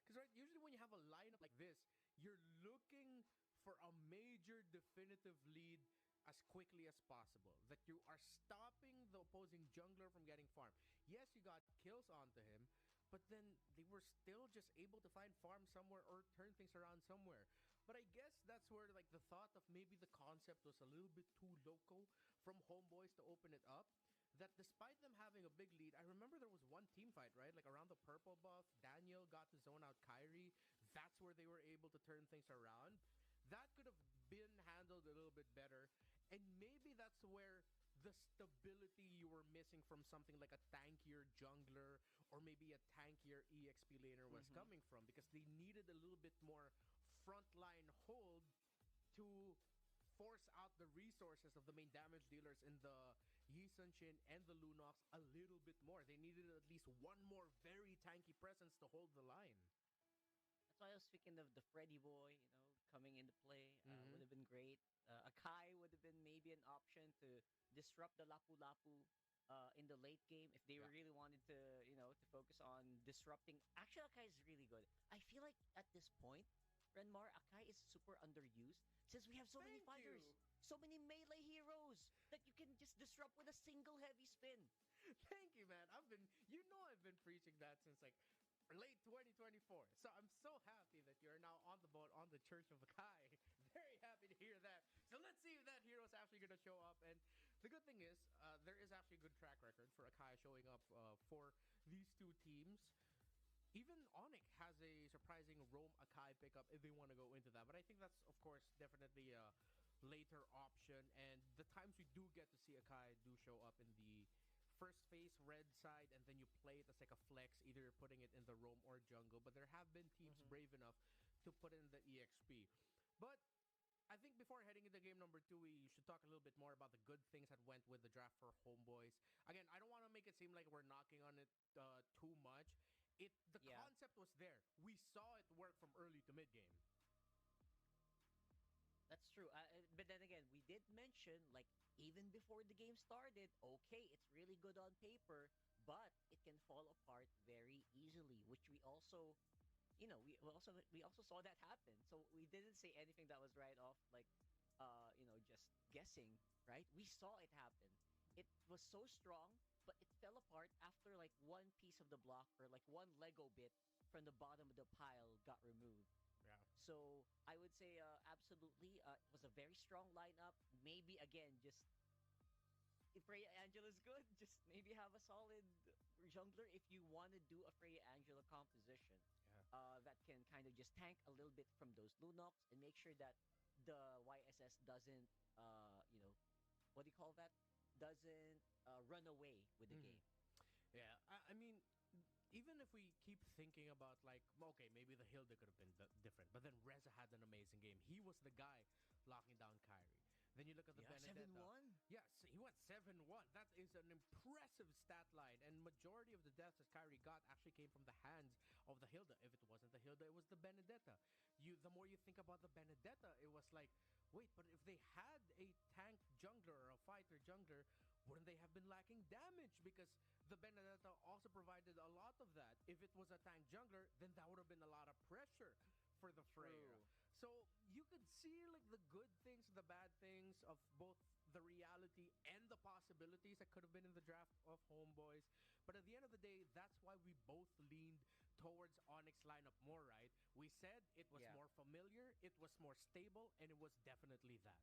Because usually when you have a lineup like this, you're looking for a major definitive lead as quickly as possible. That you are stopping the opposing jungler from getting farm. Yes, you got kills onto him, but then they were still just able to find farm somewhere or turn things around somewhere. But I guess that's where the thought of maybe the concept was a little bit too local from Homeboys to open it up. That despite them having a big lead, I remember there was one team fight, right? Around the purple buff, Daniel got to zone out Kyrie. That's where they were able to turn things around. That could have been handled a little bit better. And maybe that's where the stability you were missing from something like a tankier jungler or maybe a tankier EXP laner was coming from. Because they needed a little bit more frontline hold to force out the resources of the main damage dealers in the Yi Sun-Shin and the Lunox a little bit more. They needed at least one more very tanky presence to hold the line. That's why I was thinking of the Freddy boy, coming into play. Would have been great. AKAI would have been maybe an option to disrupt the Lapu Lapu in the late game if they really wanted to, to focus on disrupting. Actually, AKAI is really good. I feel like at this point, Renmar, AKAI is super underused since we have so many fighters, so many melee heroes that you can just disrupt with a single heavy spin. Thank you, man. I've been preaching that since late 2024. So I'm so happy that you're now on the boat on the Church of AKAI. Very happy to hear that. So let's see if that hero is actually going to show up. And the good thing is, there is actually a good track record for AKAI showing up for these two teams. Even Onic has a surprising roam AKAI pickup if they want to go into that. But I think that's, of course, definitely a later option. And the times we do get to see AKAI do show up in the first phase red side, and then you play it as a flex, either putting it in the roam or jungle. But there have been teams brave enough to put in the EXP. But I think before heading into game number 2, we should talk a little bit more about the good things that went with the draft for Homeboys. Again, I don't want to make it seem like we're knocking on it too much. The concept was there. We saw it work from early to mid game. That's true. But then again, we did mention, even before the game started, okay, it's really good on paper, but it can fall apart very easily, which we also, we also saw that happen. So we didn't say anything that was right off, just guessing, right? We saw it happen. It was so strong, but it fell apart after one piece of the block or one Lego bit from the bottom of the pile got removed. Yeah. So I would say absolutely, it was a very strong lineup. Maybe again, just if Freya Angela's good, just maybe have a solid jungler if you want to do a Freya Angela composition. Yeah. That can kind of just tank a little bit from those Lunox and make sure that the YSS doesn't, what do you call that? Doesn't run away with the game. Yeah, I mean, even if we keep thinking about okay, maybe the Hilda could have been different, but then Reza had an amazing game. He was the guy locking down Kyrie. Then you look at the Benedetta. 7-1? Yes, he went 7-1. That is an impressive stat line, and majority of the deaths that Kyrie got actually came from the hands of the Hilda. If it wasn't the Hilda, it was the Benedetta. The more you think about the Benedetta, it was like, wait, but if they had a tank jungler or a fighter jungler, wouldn't they have been lacking damage? Because the Benedetta also provided a lot of that. If it was a tank jungler, then that would have been a lot of pressure for the Freya. So you could see like the good things, the bad things of both the reality and the possibilities that could have been in the draft of Homeboys. But at the end of the day, that's why we both leaned towards Onyx lineup more, right? We said it was more familiar, it was more stable, and it was definitely that.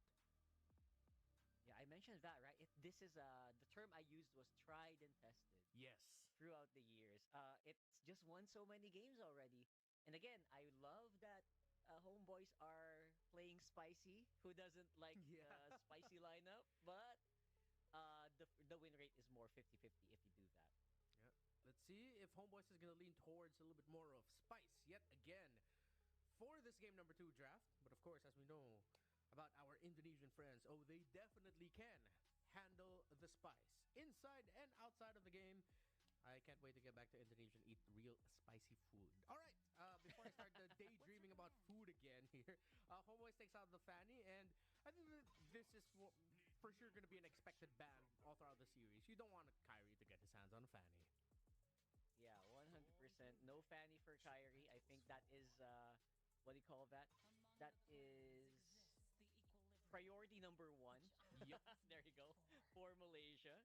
Yeah, I mentioned that, right? This is the term I used was tried and tested. Yes. Throughout the years. It's just won so many games already. And again, I love that Homeboys are playing spicy. Who doesn't like spicy lineup? But the win rate is more 50-50 if you do that. Yeah. Let's see if Homeboys is going to lean towards a little bit more of spice yet again for this game number 2 draft. But of course, as we know about our Indonesian friends, they definitely can handle the spice inside and outside of the game. I can't wait to get back to Indonesia and eat real spicy food. All right, before I start the daydreaming about food again here, Homeboys takes out the Fanny, and I think that this is for sure going to be an expected ban all throughout the series. You don't want Kyrie to get his hands on a Fanny. Yeah, 100%. No Fanny for Kyrie. I think that is, what do you call that? That is priority number 1. Yep. There you go. For Malaysia.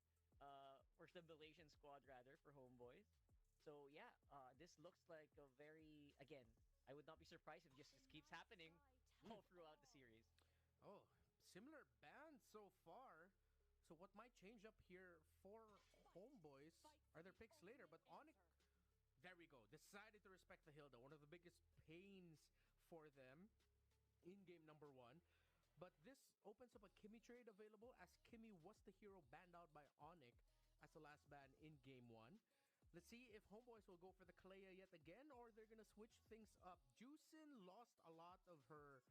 Or the Malaysian squad rather, for Homeboys. So yeah, this looks like a very, again, I would not be surprised if this just keeps happening all throughout the series. Oh, similar bans so far. So what might change up here for Homeboys are their picks later, but Onic, there we go, decided to respect the Hilda, one of the biggest pains for them in game number 1. But this opens up a Kimmy trade available, as Kimmy was the hero banned out by Onic as the last ban in game 1. Let's see if Homeboys will go for the Kalea yet again, or they're gonna switch things up. Juicin lost a lot of her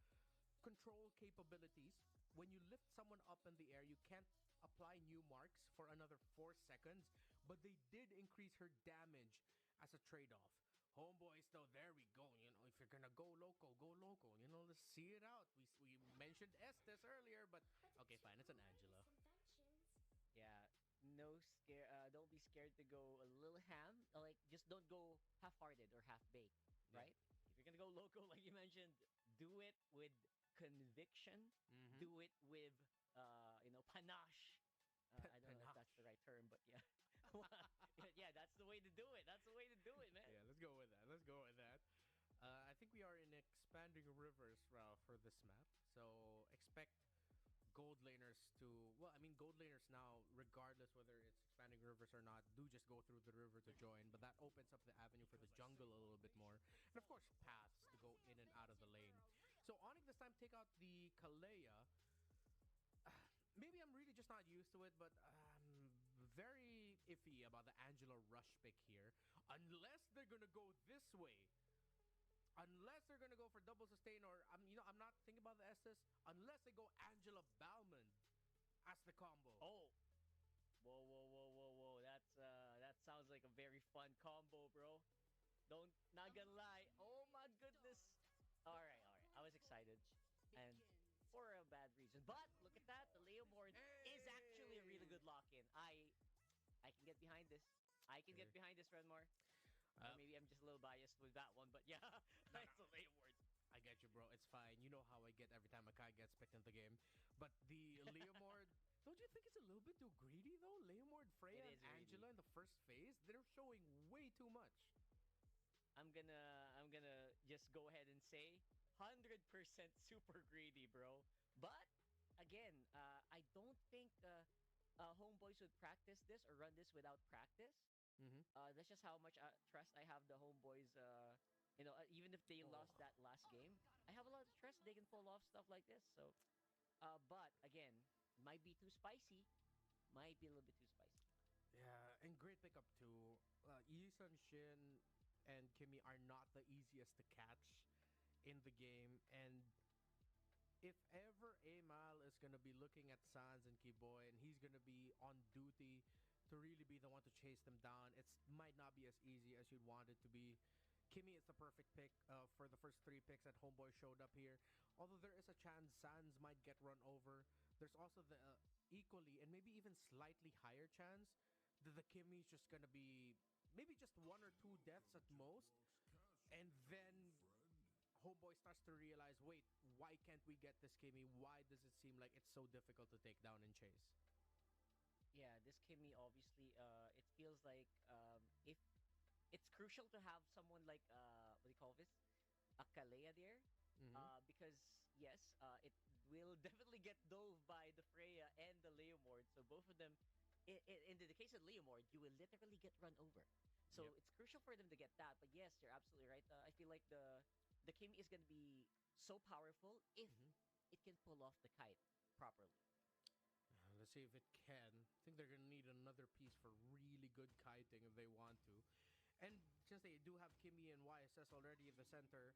control capabilities. When you lift someone up in the air, you can't apply new marks for another 4 seconds, but they did increase her damage as a trade-off. Homeboys, though, there we go. You know, if you're gonna go local, go local. You know, let's see it out. We mentioned Estes earlier, but okay, fine, it's an Angela. Yeah, no scare. Don't be scared to go a little ham. Like, just don't go half-hearted or half-baked, right? If you're gonna go local, like you mentioned, do it with conviction. Do it with, panache. I don't know if that's the right term, but yeah. Yeah, that's the way to do it. That's the way to do it, man. Yeah, let's go with that. Let's go with that. I think we are in expanding rivers for this map. So expect gold laners to... Well, I mean, gold laners now, regardless whether it's expanding rivers or not, do just go through the river to join. But that opens up the avenue for the jungle a little bit more. And of course, paths to go in and out of the lane. So Onic this time take out the Kalea. Maybe I'm really just not used to it, but I'm very iffy about the Angela rush pick here. Unless they're gonna go this way. Unless they're gonna go for double sustain, or I'm not thinking about the Estes. Unless they go Angela Bauman as the combo. Oh, whoa! That sounds like a very fun combo, bro. Not gonna lie. Oh my goodness. All right. I was excited, and for a bad reason. But look at that, the Leomord is actually a really good lock-in. I can get behind this. I can get behind this, Renmar. Or maybe I'm just a little biased with that one, but yeah, it's a Leomord. I get you, bro. It's fine. You know how I get every time AKAI gets picked in the game. But the Leomord, don't you think it's a little bit too greedy, though? Leomord, Freya, and Angela in the first phase, they're showing way too much. I'm gonna just go ahead and say 100% super greedy, bro. But again, I don't think Homeboys would practice this or run this without practice. That's just how much trust I have the Homeboys. Even if they lost that last game, I have a lot of trust they can pull off stuff like this. So, but again, might be too spicy. Might be a little bit too spicy. Yeah, and great pickup too. Yisun, Shin, and Kimmy are not the easiest to catch in the game, and if ever Amal is gonna be looking at Sans and Kiboy and he's gonna be on duty to really be the one to chase them down, it might not be as easy as you'd want it to be. Kimmy is the perfect pick for the first 3 picks that Homeboy showed up here. Although there is a chance Sans might get run over, there's also the equally and maybe even slightly higher chance that the Kimmy is just gonna be maybe just 1 or 2 deaths at most, and then Homeboy starts to realize, wait, why can't we get this Kimmy? Why does it seem like it's so difficult to take down and chase? Yeah, this Kimmy obviously, it feels like if it's crucial to have someone like what do you call this, a Kalea there, because yes, it will definitely get dove by the Freya and the Leomord. So both of them, in the case of Leomord, you will literally get run over. So it's crucial for them to get that. But yes, you're absolutely right. I feel like the Kimmy is gonna be so powerful if it can pull off the kite properly. Let's see if it can. I think they're gonna need another piece for really good kiting if they want to. And since they do have Kimmy and YSS already in the center,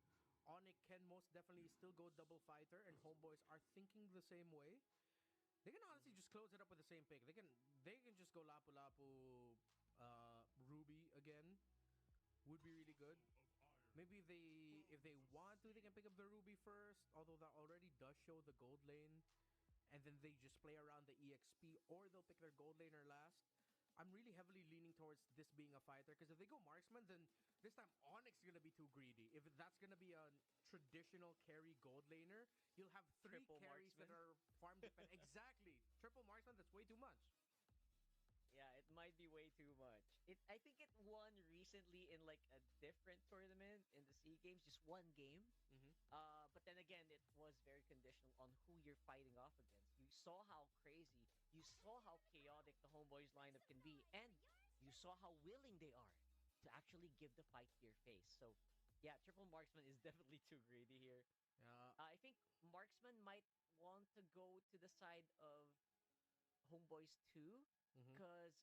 Onic can most definitely still go double fighter, and Homeboys are thinking the same way. They can honestly just close it up with the same pick. They can just go Lapu Lapu Ruby again. Would be really good. Maybe if they want to, they can pick up the Ruby first, although that already does show the gold lane. And then they just play around the EXP, or they'll pick their gold laner last. I'm really heavily leaning towards this being a fighter, because if they go marksman, then this time Onyx is going to be too greedy. If that's going to be a traditional carry gold laner, you'll have 3 Triple carries marksman. that are farm dependent. Exactly. Triple marksman, that's way too much. Yeah, it might be way too much. I think it won recently in like a different tournament in the SEA Games, just 1 game. But then again, it was very conditional on who you're fighting off against. You saw how crazy, you saw how chaotic the Homeboys lineup can be, and you saw how willing they are to actually give the fight to your face. So, yeah, triple marksman is definitely too greedy here. I think marksman might want to go to the side of Homeboys too. Because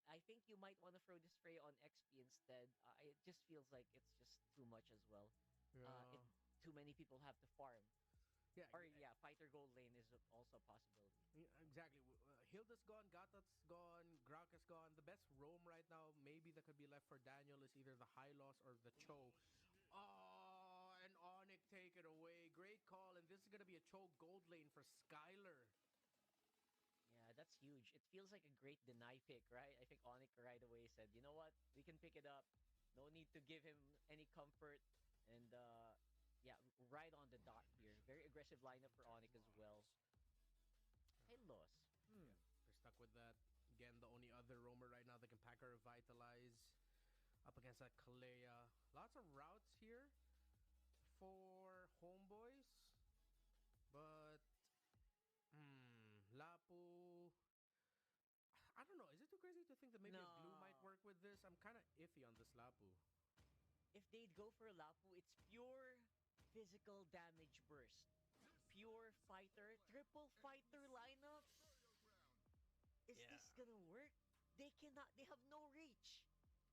I think you might want to throw this Freya on XP instead. It just feels like it's just too much as well. Too many people have to farm. Yeah, Or yeah, fighter gold lane is also a possibility. Yeah, exactly. Hilda's gone, Gatat's gone, GROCK is gone. The best roam right now, maybe that could be left for Daniel, is either the High Loss or the CHOU. Oh, and Onic take it away. Great call, and this is going to be a CHOU gold lane for Skylar. Yeah, that's huge. It feels like a great deny pick, right? I think Onic right away said, you know what? We can pick it up. No need to give him any comfort. And yeah, right on the dot here. Very aggressive lineup for Onic as well. Hey, loss. Yeah, they're stuck with that. Again, the only other roamer right now that can pack a Revitalize up against that Kalea. Lots of routes here for Homeboys. But Lapu, I don't know. Is it too crazy to think that maybe a glue might work with this? I'm kind of iffy on this Lapu. If they'd go for a Lapu, it's pure physical damage burst. Pure fighter, triple fighter lineup. Is this gonna work? They cannot. They have no reach.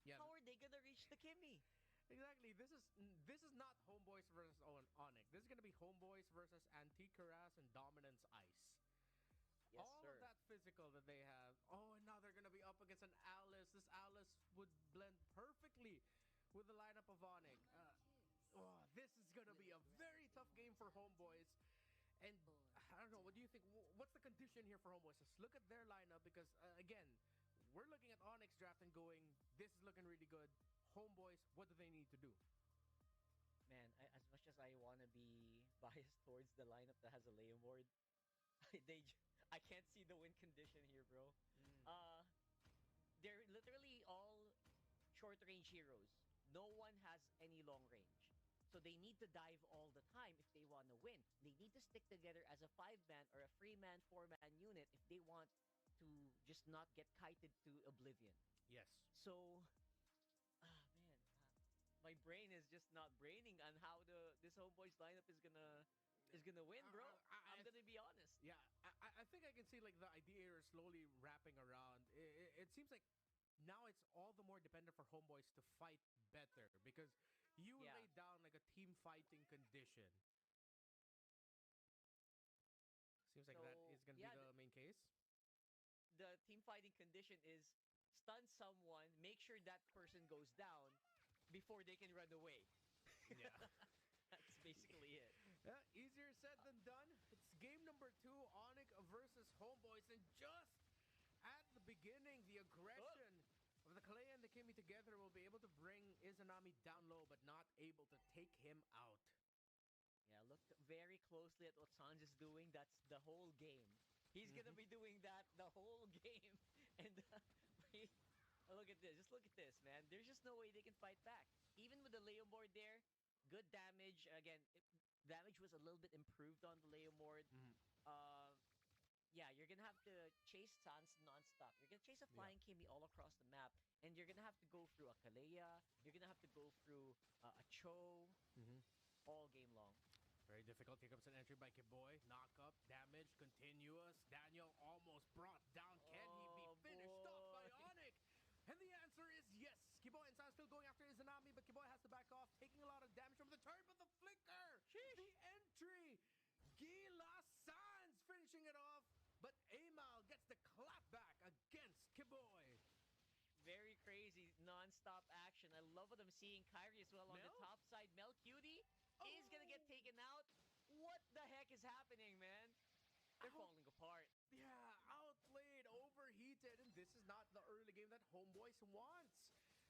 Yeah. How are they gonna reach the Kimmy? Exactly. This is not Homeboys versus Onic. This is gonna be Homeboys versus Antique Harass and Dominance Ice. Yes, all sir. of that physical that they have. Oh, and now they're gonna be up against an Alice. This Alice would blend perfectly with the lineup of Onic. This is gonna be a very tough game for Homeboys. And I don't know, what do you think? What's the condition here for Homeboys? Just look at their lineup, because again, we're looking at Onyx draft and going, this is looking really good. Homeboys, what do they need to do? Man, as much as I want to be biased towards the lineup that has a Leomord, I can't see the win condition here, bro. They're literally all short-range heroes. No one has any long range. So they need to dive all the time if they want to win. They need to stick together as a 5-man or a 3-man, 4-man unit if they want to just not get kited to oblivion. Yes. So, man, my brain is just not braining on how this Homeboys lineup is gonna win, bro. I'm gonna be honest. Yeah, I think I can see like the idea is slowly wrapping around. It seems like now it's all the more dependent for Homeboys to fight better, because you lay down like a team fighting condition. Seems like that is gonna be the main case. The team fighting condition is stun someone, make sure that person goes down, before they can run away. Yeah. That's basically it. Yeah, easier said than done. It's game number 2, Onic versus Homeboys, and just at the beginning, the aggression of the Clay and the Kimi together will be able to bring Izanami down low, but not able to take him out. Yeah, look very closely at what Sans is doing. That's the whole game. He's gonna be doing that the whole game. And look at this. Just look at this, man. There's just no way they can fight back. Even with the Leo board there, good damage. Again, damage was a little bit improved on the Leo board. Yeah, you're gonna have to chase Sans non-stop. You're gonna chase a flying Kimi all across the map, and you're gonna have to go through a Kalea. You're gonna have to go through a CHOU all game long. Very difficult. Here comes an entry by Kiboy. Knock up, damage, continuous. Daniel almost brought down. Can he be finished off by Onic? And the answer is yes. Kiboy and Sans still going after Izanami, but Kiboy has to back off, taking a lot of damage from the turn, but the flicker! Sheesh. The entry! Gila Sans finishing it off, but Amal gets the clap back against Kiboy. Very crazy non-stop action. I love what I'm seeing. Kyrie as well on the top side. Mel Cutie is gonna get taken out. What the heck is happening, man? They're falling apart. Yeah, outplayed, overheated, and this is not the early game that Homeboys wants.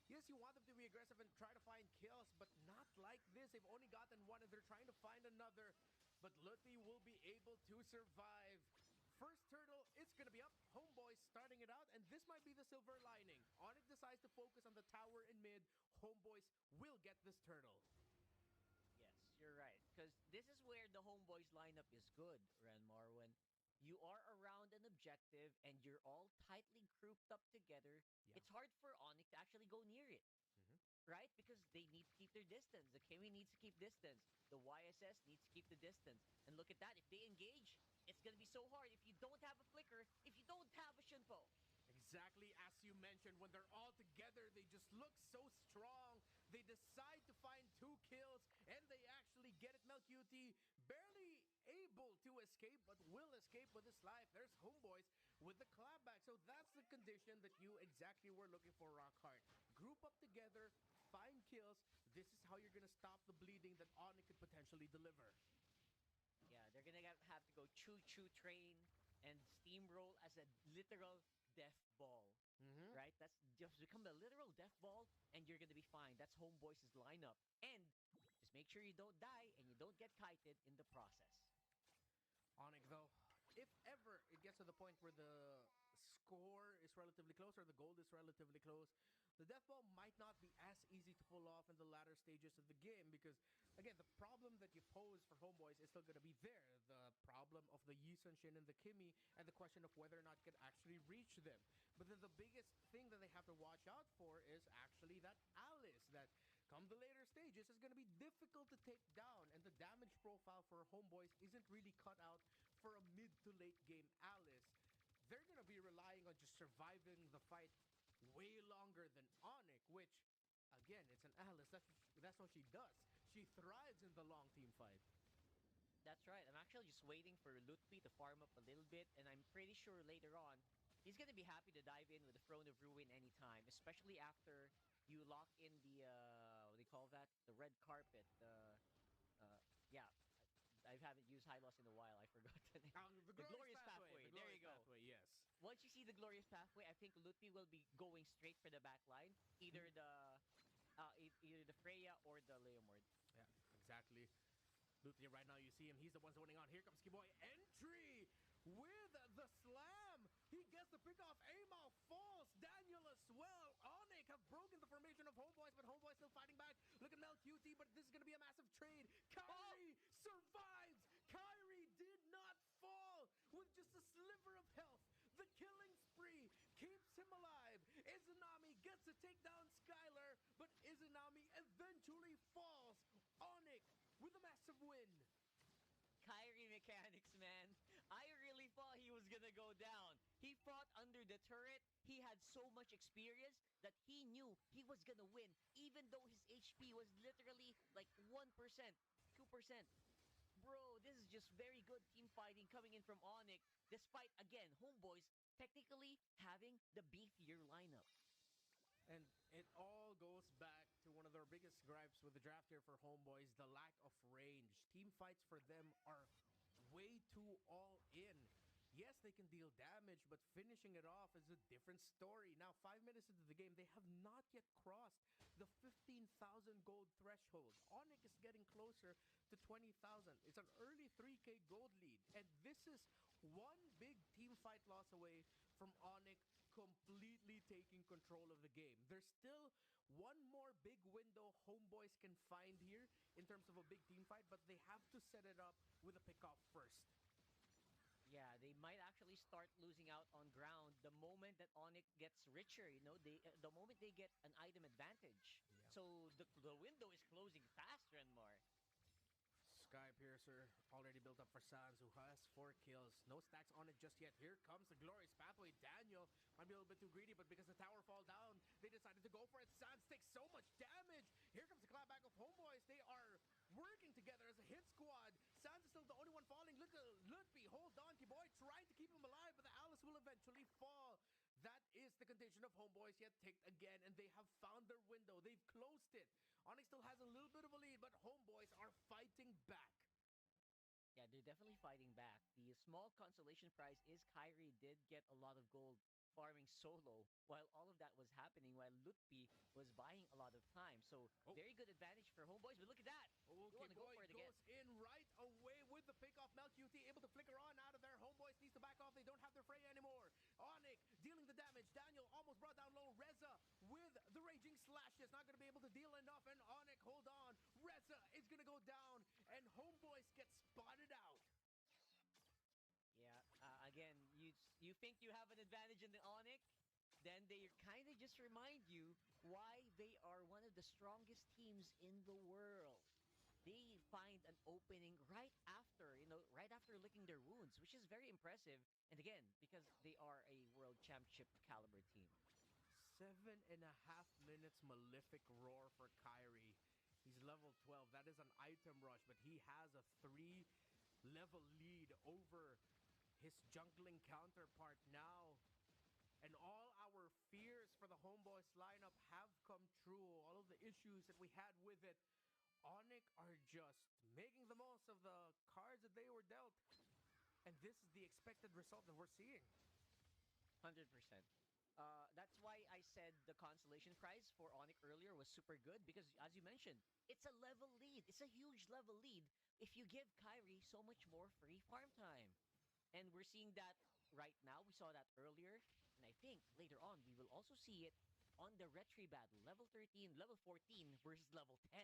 Yes, you want them to be aggressive and try to find kills, but not like this. They've only gotten one and they're trying to find another. But Luthi will be able to survive. First turtle, it's going to be up. Homeboys starting it out, and this might be the silver lining. Onic decides to focus on the tower in mid. Homeboys will get this turtle. Yes, you're right. Because this is where the Homeboys lineup is good, Ranmar. When you are around an objective and you're all tightly grouped up together, it's hard for Onic to actually go near it. Right? Because they need to keep their distance. The Kimi needs to keep distance. The YSS needs to keep the distance. And look at that. If they engage, it's going to be so hard if you don't have a flicker, if you don't have a Shinpo. Exactly as you mentioned, when they're all together, they just look so strong. They decide to find 2 kills, and they actually get it. Melcuti barely able to escape, but will escape with his life. There's Homeboys with the clapback. So that's the condition that you exactly were looking for, Rockhart. Group up together, find kills. This is how you're going to stop the bleeding that Onic could potentially deliver. Yeah, they're going to have to go choo-choo train and steamroll as a literal death ball, right? That's just become a literal death ball, and you're gonna be fine. That's Homeboys' lineup, and just make sure you don't die and you don't get kited in the process. Onic, though, if ever it gets to the point where the score is relatively close or the goal is relatively close, the death ball might not be as easy to pull off in the latter stages of the game because, again, the problem that you pose for Homeboys is still going to be there. The problem of the Yi Sun-shin and the Kimi, and the question of whether or not you can actually reach them. But then the biggest thing that they have to watch out for is actually that Alice, that come the later stages is going to be difficult to take down, and the damage profile for Homeboys isn't really cut out for a mid to late game Alice. They're going to be relying on just surviving the fight way longer than Onic, which, again, it's an Alice. That's what she does. She thrives in the long team fight. That's right. I'm actually just waiting for Lutfi to farm up a little bit, and I'm pretty sure later on, he's going to be happy to dive in with the Throne of Ruin anytime, especially after you lock in the, what do you call that? The red carpet. Yeah. I haven't used High Loss in a while. I forgot the name. The Glorious Pathway. There you go. Pathway, yes. Once you see the Glorious Pathway, I think Lutfi will be going straight for the back line. Either the Freya or the Leomord. Yeah, exactly. Lutfi right now, you see him. He's the one zoning on. Here comes Kiboy. Entry with the slam. He gets the pick off. Amal falls. Daniel as well. Onic have broken the formation of Homeboys, but Homeboys still fighting back. Look at Mel QT, but this is going to be a massive trade. Kyrie survives. Kyrie did not fall with just a sliver of health. The killing spree keeps him alive. Izanami gets to take down Skylar, but Izanami eventually falls. Onic with a massive win. Kyrie mechanics, man. I really thought he was gonna go down. He fought under the turret. He had so much experience that he knew he was gonna win, even though his HP was literally like 1%, 2%. Bro, this is just very good team fighting coming in from Onic, despite, again, Homeboys technically having the beefier lineup. And it all goes back to one of their biggest biggest gripes with the draft here for Homeboys, the lack of range. Team fights for them are way too all in. Yes, they can deal damage, but finishing it off is a different story. Now, 5 minutes into the game, they have not yet crossed the 15,000 gold threshold. Onic is getting closer to 20,000. It's an early 3K gold lead, and this is one big team fight loss away from Onic completely taking control of the game. There's still one more big window Homeboys can find here in terms of a big team fight, but they have to set it up with a pickoff first. Yeah, they might actually start losing out on ground the moment that Onic gets richer, you know, the moment they get an item advantage. Yeah. So the window is closing faster and more. Sky Piercer already built up for Sans, who has 4 kills. No stacks on it just yet. Here comes the glorious pathway. Daniel might be a little bit too greedy, but because the tower fall down, they decided to go for it. Sans takes so much damage. Here comes the clapback of Homeboys. They are working together as a hit squad. Sans is still the only one falling. Look at Ludby, hold on, Kiboy, trying to keep him alive, but the Alice will eventually fall. That is the condition of Homeboys yet ticked again, and they have found their window. They've closed it. Onyx still has a little bit of a lead, but Homeboys are fighting back. Yeah, they're definitely fighting back. The small consolation prize is Kyrie did get a lot of gold farming solo while all of that was happening, while Lutpi was buying a lot of time. So very good advantage for Homeboys, but look at that. Okay, go for it goes again. In right away with the pick off. MelQT able to flicker on out of there. Homeboys needs to back off. They don't have their Freya anymore. Onic dealing the damage. Daniel almost brought down low. Reza with the raging slashes. Not going to be able to deal enough. And Onic, hold on. Reza is going to go down. And Homeboys get spotted out. Yeah, again, you think you have an advantage in the Onic, then they kind of just remind you why they are one of the strongest teams in the world. They find an opening right after, right after licking their wounds, which is very impressive. And again, because they are a world championship caliber team. 7.5 minutes Malefic Roar for Kyrie. He's level 12. That is an item rush, but he has a 3-level lead over his jungling counterpart now. And all our fears for the Homeboys lineup have come true. All of the issues that we had with it, Onic are just making the most of the cards that they were dealt. And this is the expected result that we're seeing. 100%. That's why I said the consolation prize for Onic earlier was super good, because as you mentioned, it's a level lead. It's a huge level lead if you give Kyrie so much more free farm time. And we're seeing that right now. We saw that earlier. And I think later on, we will also see it on the Retri battle. Level 13, level 14 versus level 10.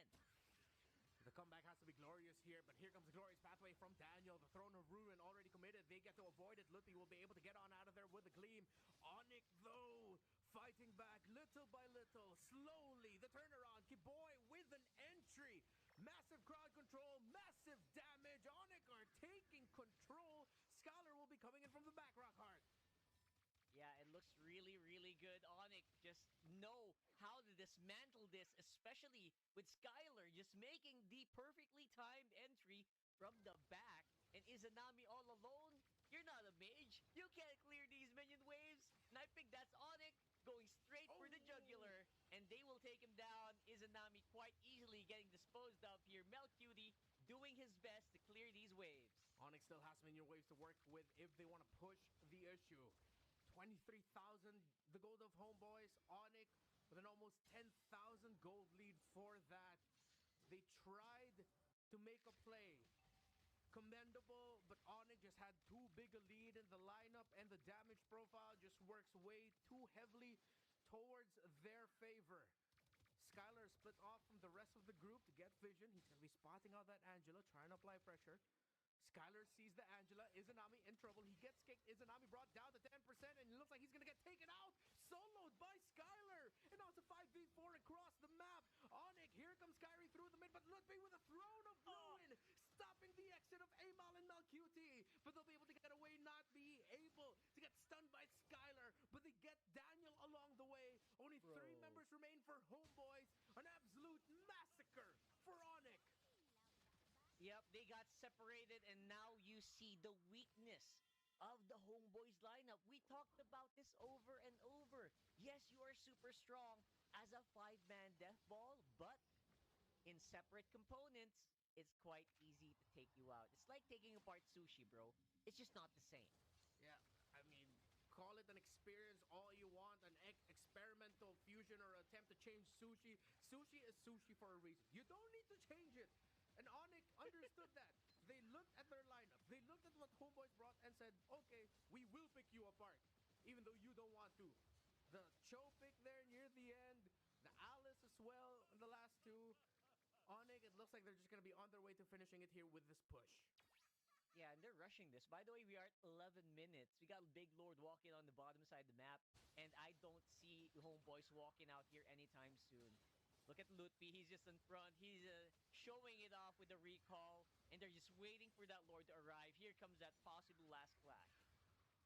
The comeback has to be glorious here, but here comes the glorious pathway from Daniel. The Throne of Ruin already committed. They get to avoid it. Luthi will be able to get on out of there with a gleam. Onic, though, fighting back little by little. Slowly, the turnaround. Kiboy with an entry. Massive crowd control, massive damage. Onic are taking control. Scholar will be coming in from the back, Rockhart. Yeah, it looks really, really good. Onic just know how to dismantle this, especially with Skylar just making the perfectly timed entry from the back. And Izanami all alone? You're not a mage. You can't clear these minion waves. And I think that's Onic going straight for the jugular. And they will take him down. Izanami quite easily getting disposed of here. MelQT doing his best to clear these waves. Onic still has minion waves to work with if they want to push the issue. 23,000, the gold of Homeboys. Onic with an almost 10,000 gold lead for that. They tried to make a play. Commendable, but Onic just had too big a lead in the lineup, and the damage profile just works way too heavily towards their favor. Skylar split off from the rest of the group to get vision. He's going to be spotting out that Angela, trying to apply pressure. Skylar sees the Angela. Izanami in trouble. He gets kicked. Izanami brought down to 10%, and it looks like he's going to get taken out. Soloed by Skylar. And now it's a 5v4 across the map. Onic, here comes Kyrie through the mid, but Ludwig with a Throne of Ruin, stopping the exit of Amal and MelQT. But they'll be able to get away, not be able to get stunned by Skylar. But they get Daniel along the way. Only 3 members remain for Homeboys. An absolute massacre for Onic. Yep, they got separated, and now you see the weakness of the Homeboys lineup. We talked about this over and over. Yes, you are super strong as a 5-man death ball, but separate components, it's quite easy to take you out. It's like taking apart sushi, bro. It's just not the same. Yeah, I mean, call it an experience all you want, an experimental fusion or attempt to change sushi. Sushi is sushi for a reason. You don't need to change it. And Onic understood that. They looked at their lineup. They looked at what Homeboys brought and said, okay, we will pick you apart, even though you don't want to. The CHOU pick there near the end, the Alice as well in the last two. Onic, it looks like they're just going to be on their way to finishing it here with this push. Yeah, and they're rushing this. By the way, we are at 11 minutes. We got Big Lord walking on the bottom side of the map, and I don't see Homeboys walking out here anytime soon. Look at Lutfi. He's just in front. He's showing it off with the recall, and they're just waiting for that Lord to arrive. Here comes that possible last clash.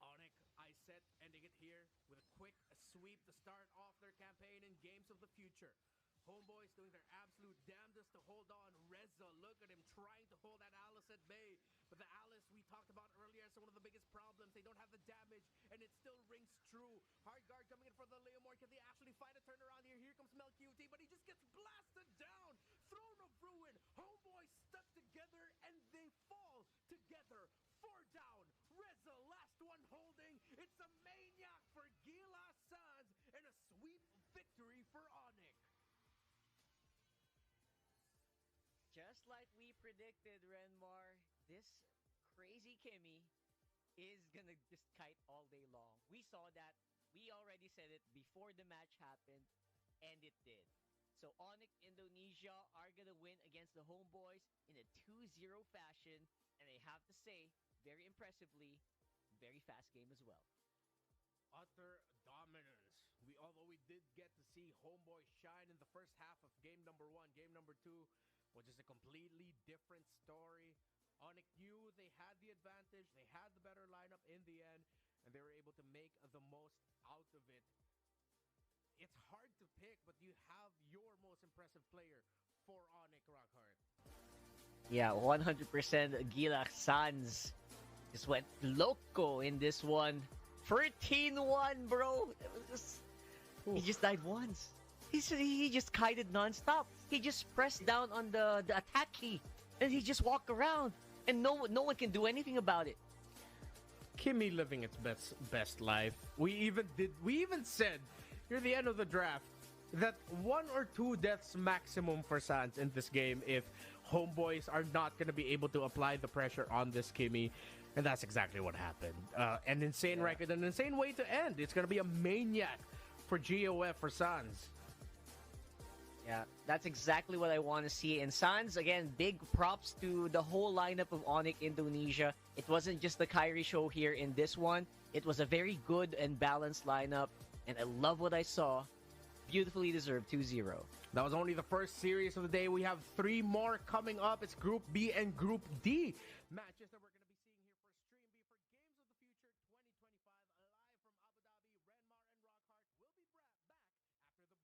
Onic, I said, ending it here with a quick sweep to start off their campaign in Games of the Future. Homeboys doing their absolute damnedest to hold on. Reza, look at him trying to hold that Alice at bay. But the Alice we talked about earlier is one of the biggest problems. They don't have the damage, and it still rings true. Hard guard coming in for the Leomore. Can they actually find a turnaround here? Here comes MLBB, but he just gets blasted down. Throne of Ruin. Homeboys stuck together, and they fall together. 4 down. Reza, last one holding. It's a maniac for Gila Sans, and a sweep victory for Onic. Just like we predicted, Renmar, this crazy Kimmy is gonna just kite all day long. We saw that. We already said it before the match happened, and it did. So Onic Indonesia are gonna win against the Homeboys in a 2-0 fashion, and I have to say, very impressively, very fast game as well. Utter dominance. Although we did get to see Homeboys shine in the first half of game number 1, game number 2 was just a completely different story. Onic knew they had the advantage, they had the better lineup in the end, and they were able to make the most out of it. It's hard to pick, but you have your most impressive player for Onic, Rockhart. Yeah, 100% Gila Sans just went loco in this one. 13-1, bro. It was just, he just died once. He just kited non-stop. He just pressed down on the attack key, and he just walked around, and no one can do anything about it. Kimmy living its best life. We even said near the end of the draft that 1 or 2 deaths maximum for Sans in this game if Homeboys are not going to be able to apply the pressure on this Kimmy. And that's exactly what happened. An insane record, an insane way to end. It's going to be a maniac for GOF for Sans. Yeah, that's exactly what I want to see. And Sans, again, big props to the whole lineup of Onic Indonesia. It wasn't just the Kyrie show here in this one. It was a very good and balanced lineup. And I love what I saw. Beautifully deserved 2-0. That was only the first series of the day. We have 3 more coming up. It's Group B and Group D matches that we're going to be seeing here for Stream B for Games of the Future 2025. Live from Abu Dhabi, Renmar and Rockhart will be back after the break.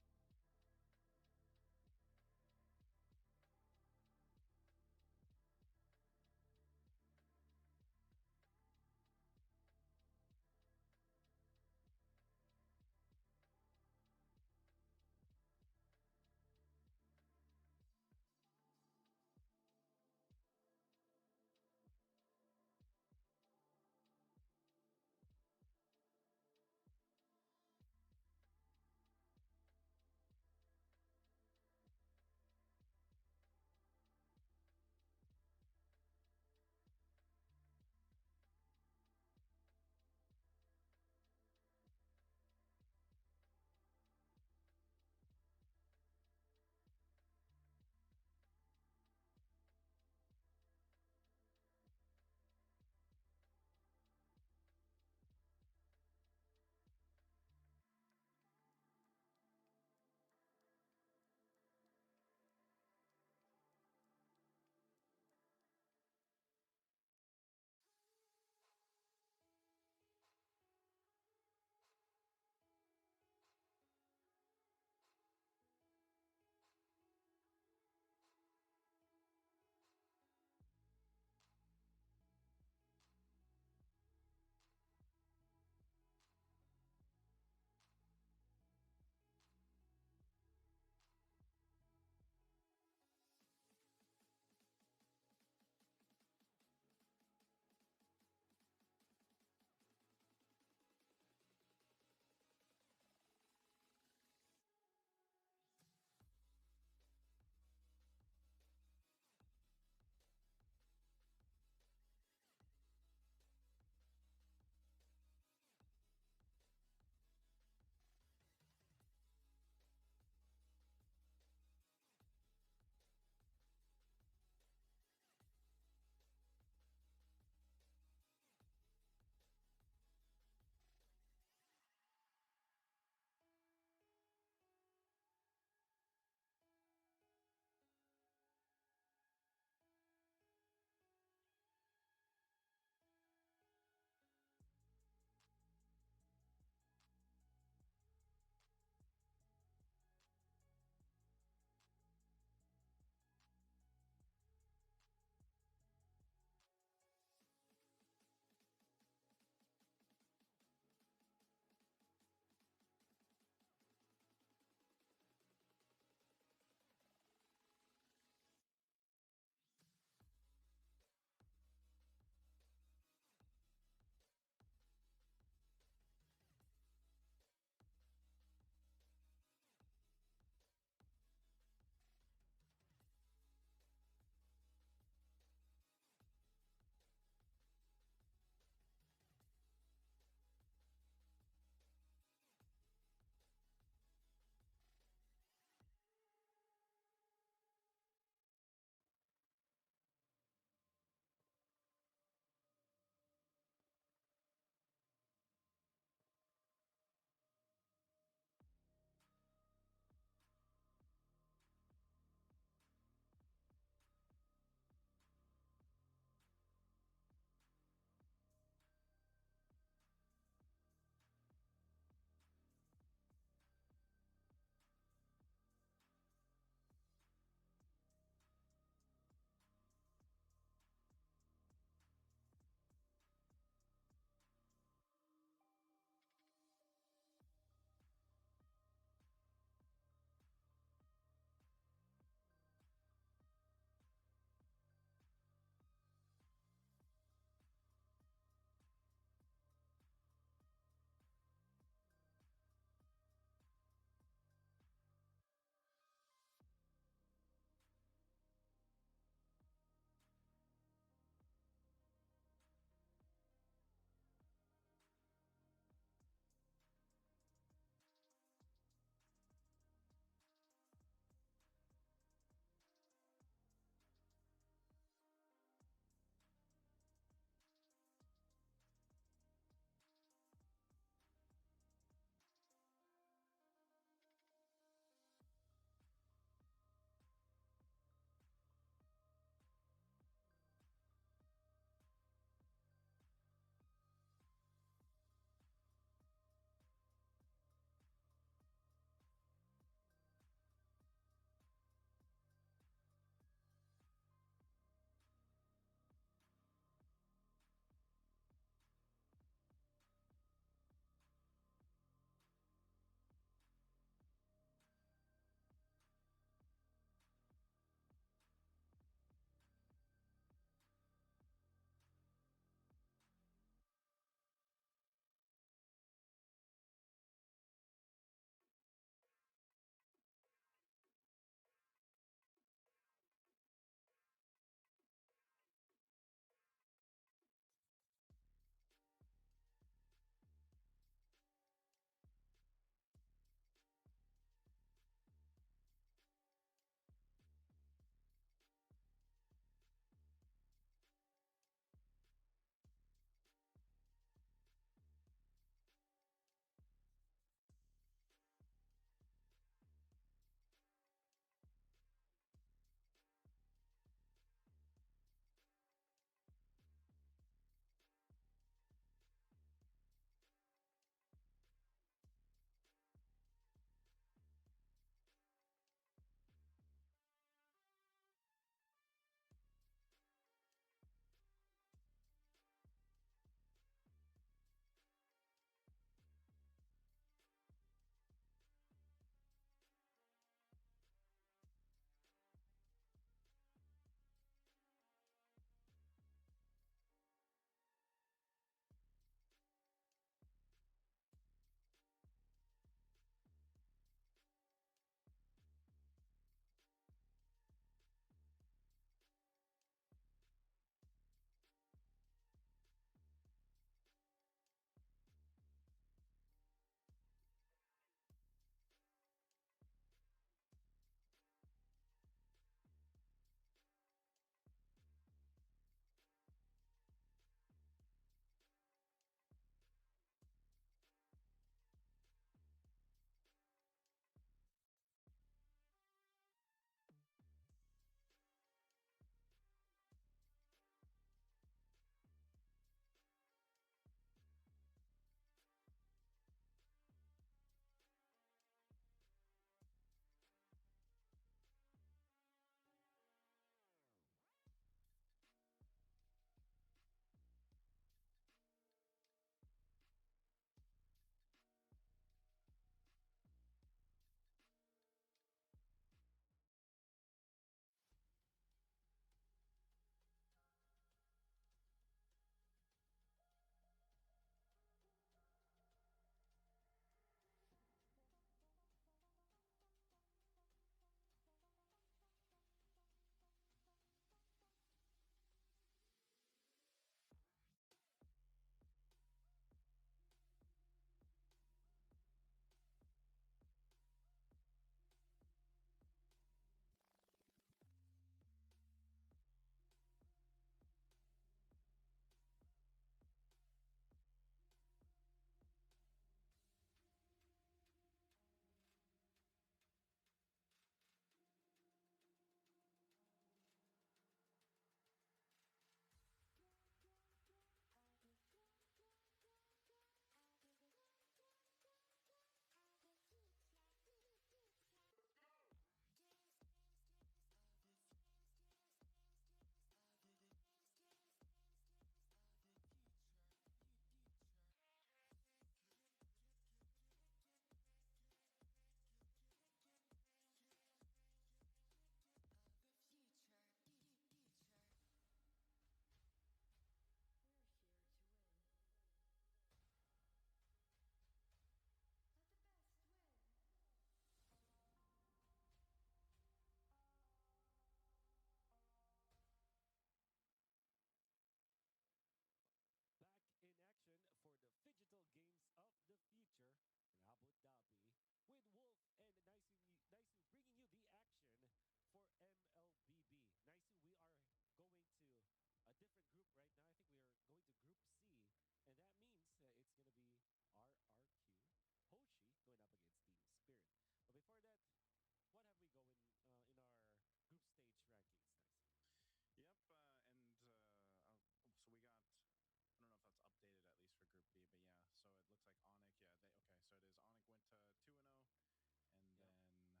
2-0. And then we'll still have to find out about the remaining matches, of course. But yeah, now that we go over here to Team Spirit and RQ Hoshi, man, I don't know about this one because it's, you know, with Team Spirit, they've been obviously the strongest force over there in the EECA region. Off of their recent tournaments, I believe, if I recall, they swept their grand final as well. And that's one thing that we've been talking about, how Team Spirit just is, you know, for a lot of people, a lot of the international viewers out there, like, this is a team that they're going to be very familiar with. This is a team that stands out for a lot of people. And like I was saying earlier on, I was like, you know, this is a very a strong team that ends up on a lot of people's tier lists when you go into these major tournaments and big international events. And for good reason. And for RQ Hoshi, again, a team from Indonesia that has probably the biggest fan base, like, I would say. I don't know if there's a team out there that has a bigger fan base, or, you know, what's the closest to that? Legends. Yeah, for MLBB. I will say this, though, like, RQ Hoshi in, you know, their recent regional professional league, they definitely didn't perform the way that a lot of people are used to seeing for RQ Hoshi. You know, I think they struggled here and there. And if I remember right, they didn't make the playoffs, right? They didn't make their playoffs. And so I'm wondering, again, anytime you have a team like that and you're considering, you know, just the history. Again, the history behind RQ Hoshi is massive. Like, it goes so far into the history of MLBB. And I'm wondering how much they've been able to improve from their recent regional professional league into this. Because going against Team Spirit, as we see the lineup here, again, players we're all familiar with: Sunset Lover, One Shot, Hiko, Sawo, Kid Bomba. I honestly feel like for RQ Hoshi, this is going to be a big test for them. You know, Team Spirit is, like I said, they're mechanically gifted across the board. Again, Hiko, one of the youngest players in the competitive scene. You know, I think he made a name for himself alone when he got like a Savage, one of the first Savages in M6, if I remember right. M6, yeah. And you know, just in general, there's a lot of good talent here individually that makes Team Spirit such a solid lineup, a solid team. And you know, even veterancy, man, with like Sawa and Sunset Lover here. I think it's also the chemistry that they have built all throughout these years. I think so far they have been together for 2 years now, most of them at least. And even before M5, which happened 2023, December 2023, which was the big breakout league or tournament for Kid Bomba, he has already played with Sawa for a long time. So there's a lot of chemistry going on in there. While for RQ Hoshi, this team has been successful before. They have not yet gotten a championship as these five, but they were able to represent Indonesia just a year ago. So that's Rins, Dyron, Setsujin, Toy, and Edok. Now it is true, they have not made it to the playoffs of their league, of the Indonesian MPL League. Just recently. And that is the first time, the very first time that this organization wasn't able to get into the playoffs. If there's one thing that we can say about this team is that they are strong. They have just struggled. But right now, they have a new leader in town. I believe that Coach Pao from the Philippines, who used to coach RRQ Kaito from the Philippines, is now part of the coaching staff. He's not the head coach just yet, but definitely there's a lot of impact in there. So we'll see if this changes, because I think as far as changes goes, that is the only big change that RQ Hoshi has undergone in the past few months. So maybe this is something that can make the RQ Hoshi fans rejoice a little. Yeah, I'm wondering what the effect of having Coach Pao, excuse me, having Coach Pao in the lineup is going to have. I know, you know, he's been in you could call it the RQ ecosystem. He's been in the kingdom for a while, man. Like, working with the MDL team, of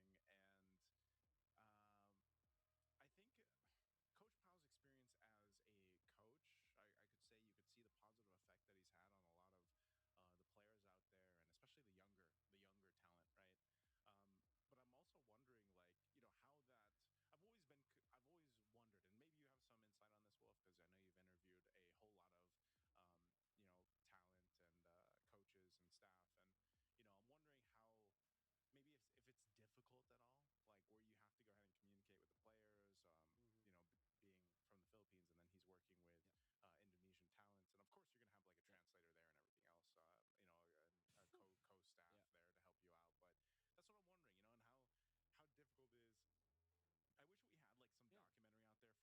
course, RQ Kaido and everything. And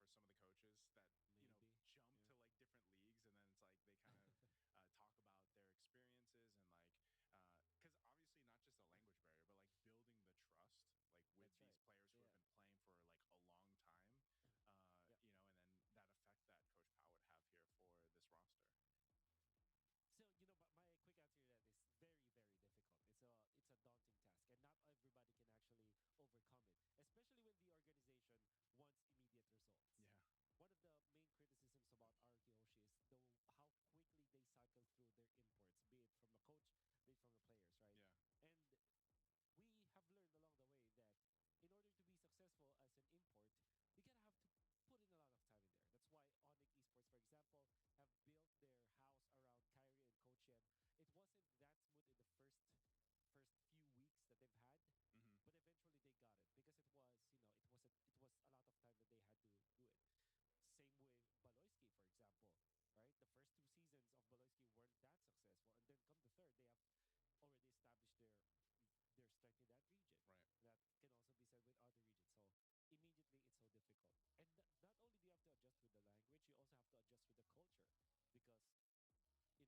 for some of the coaches that Maybe. jump Yeah. to like different leagues, and then it's like they kind of talk about their experiences and like because obviously not just a language barrier, but like building the trust like with That's these right. players who have Yeah. been playing for like a long time, Yep. and then that effect that Coach Pau would have here for this roster. So but my quick answer to that is very, very difficult. It's a daunting task, and not everybody can actually overcome it. Especially when the organization wants immediate results. Yeah. One of the main criticisms about RTOshi is how quickly they cycle through their imports, be it from the coach, be it from the players, right? Yeah. And we have learned along the way that in order to be successful as an import, you gotta have to put in a lot of time in there. That's why Onic Esports, for example, have built their house around Kyrie and Coach Yeb. It wasn't that smooth in the first few weeks that they've had, Mm-hmm. but eventually they got it because it was a lot of time that they had to do it. Same with Baloyski, for example, right? The first two seasons of Baloyski weren't that successful, and then come the third, they have already established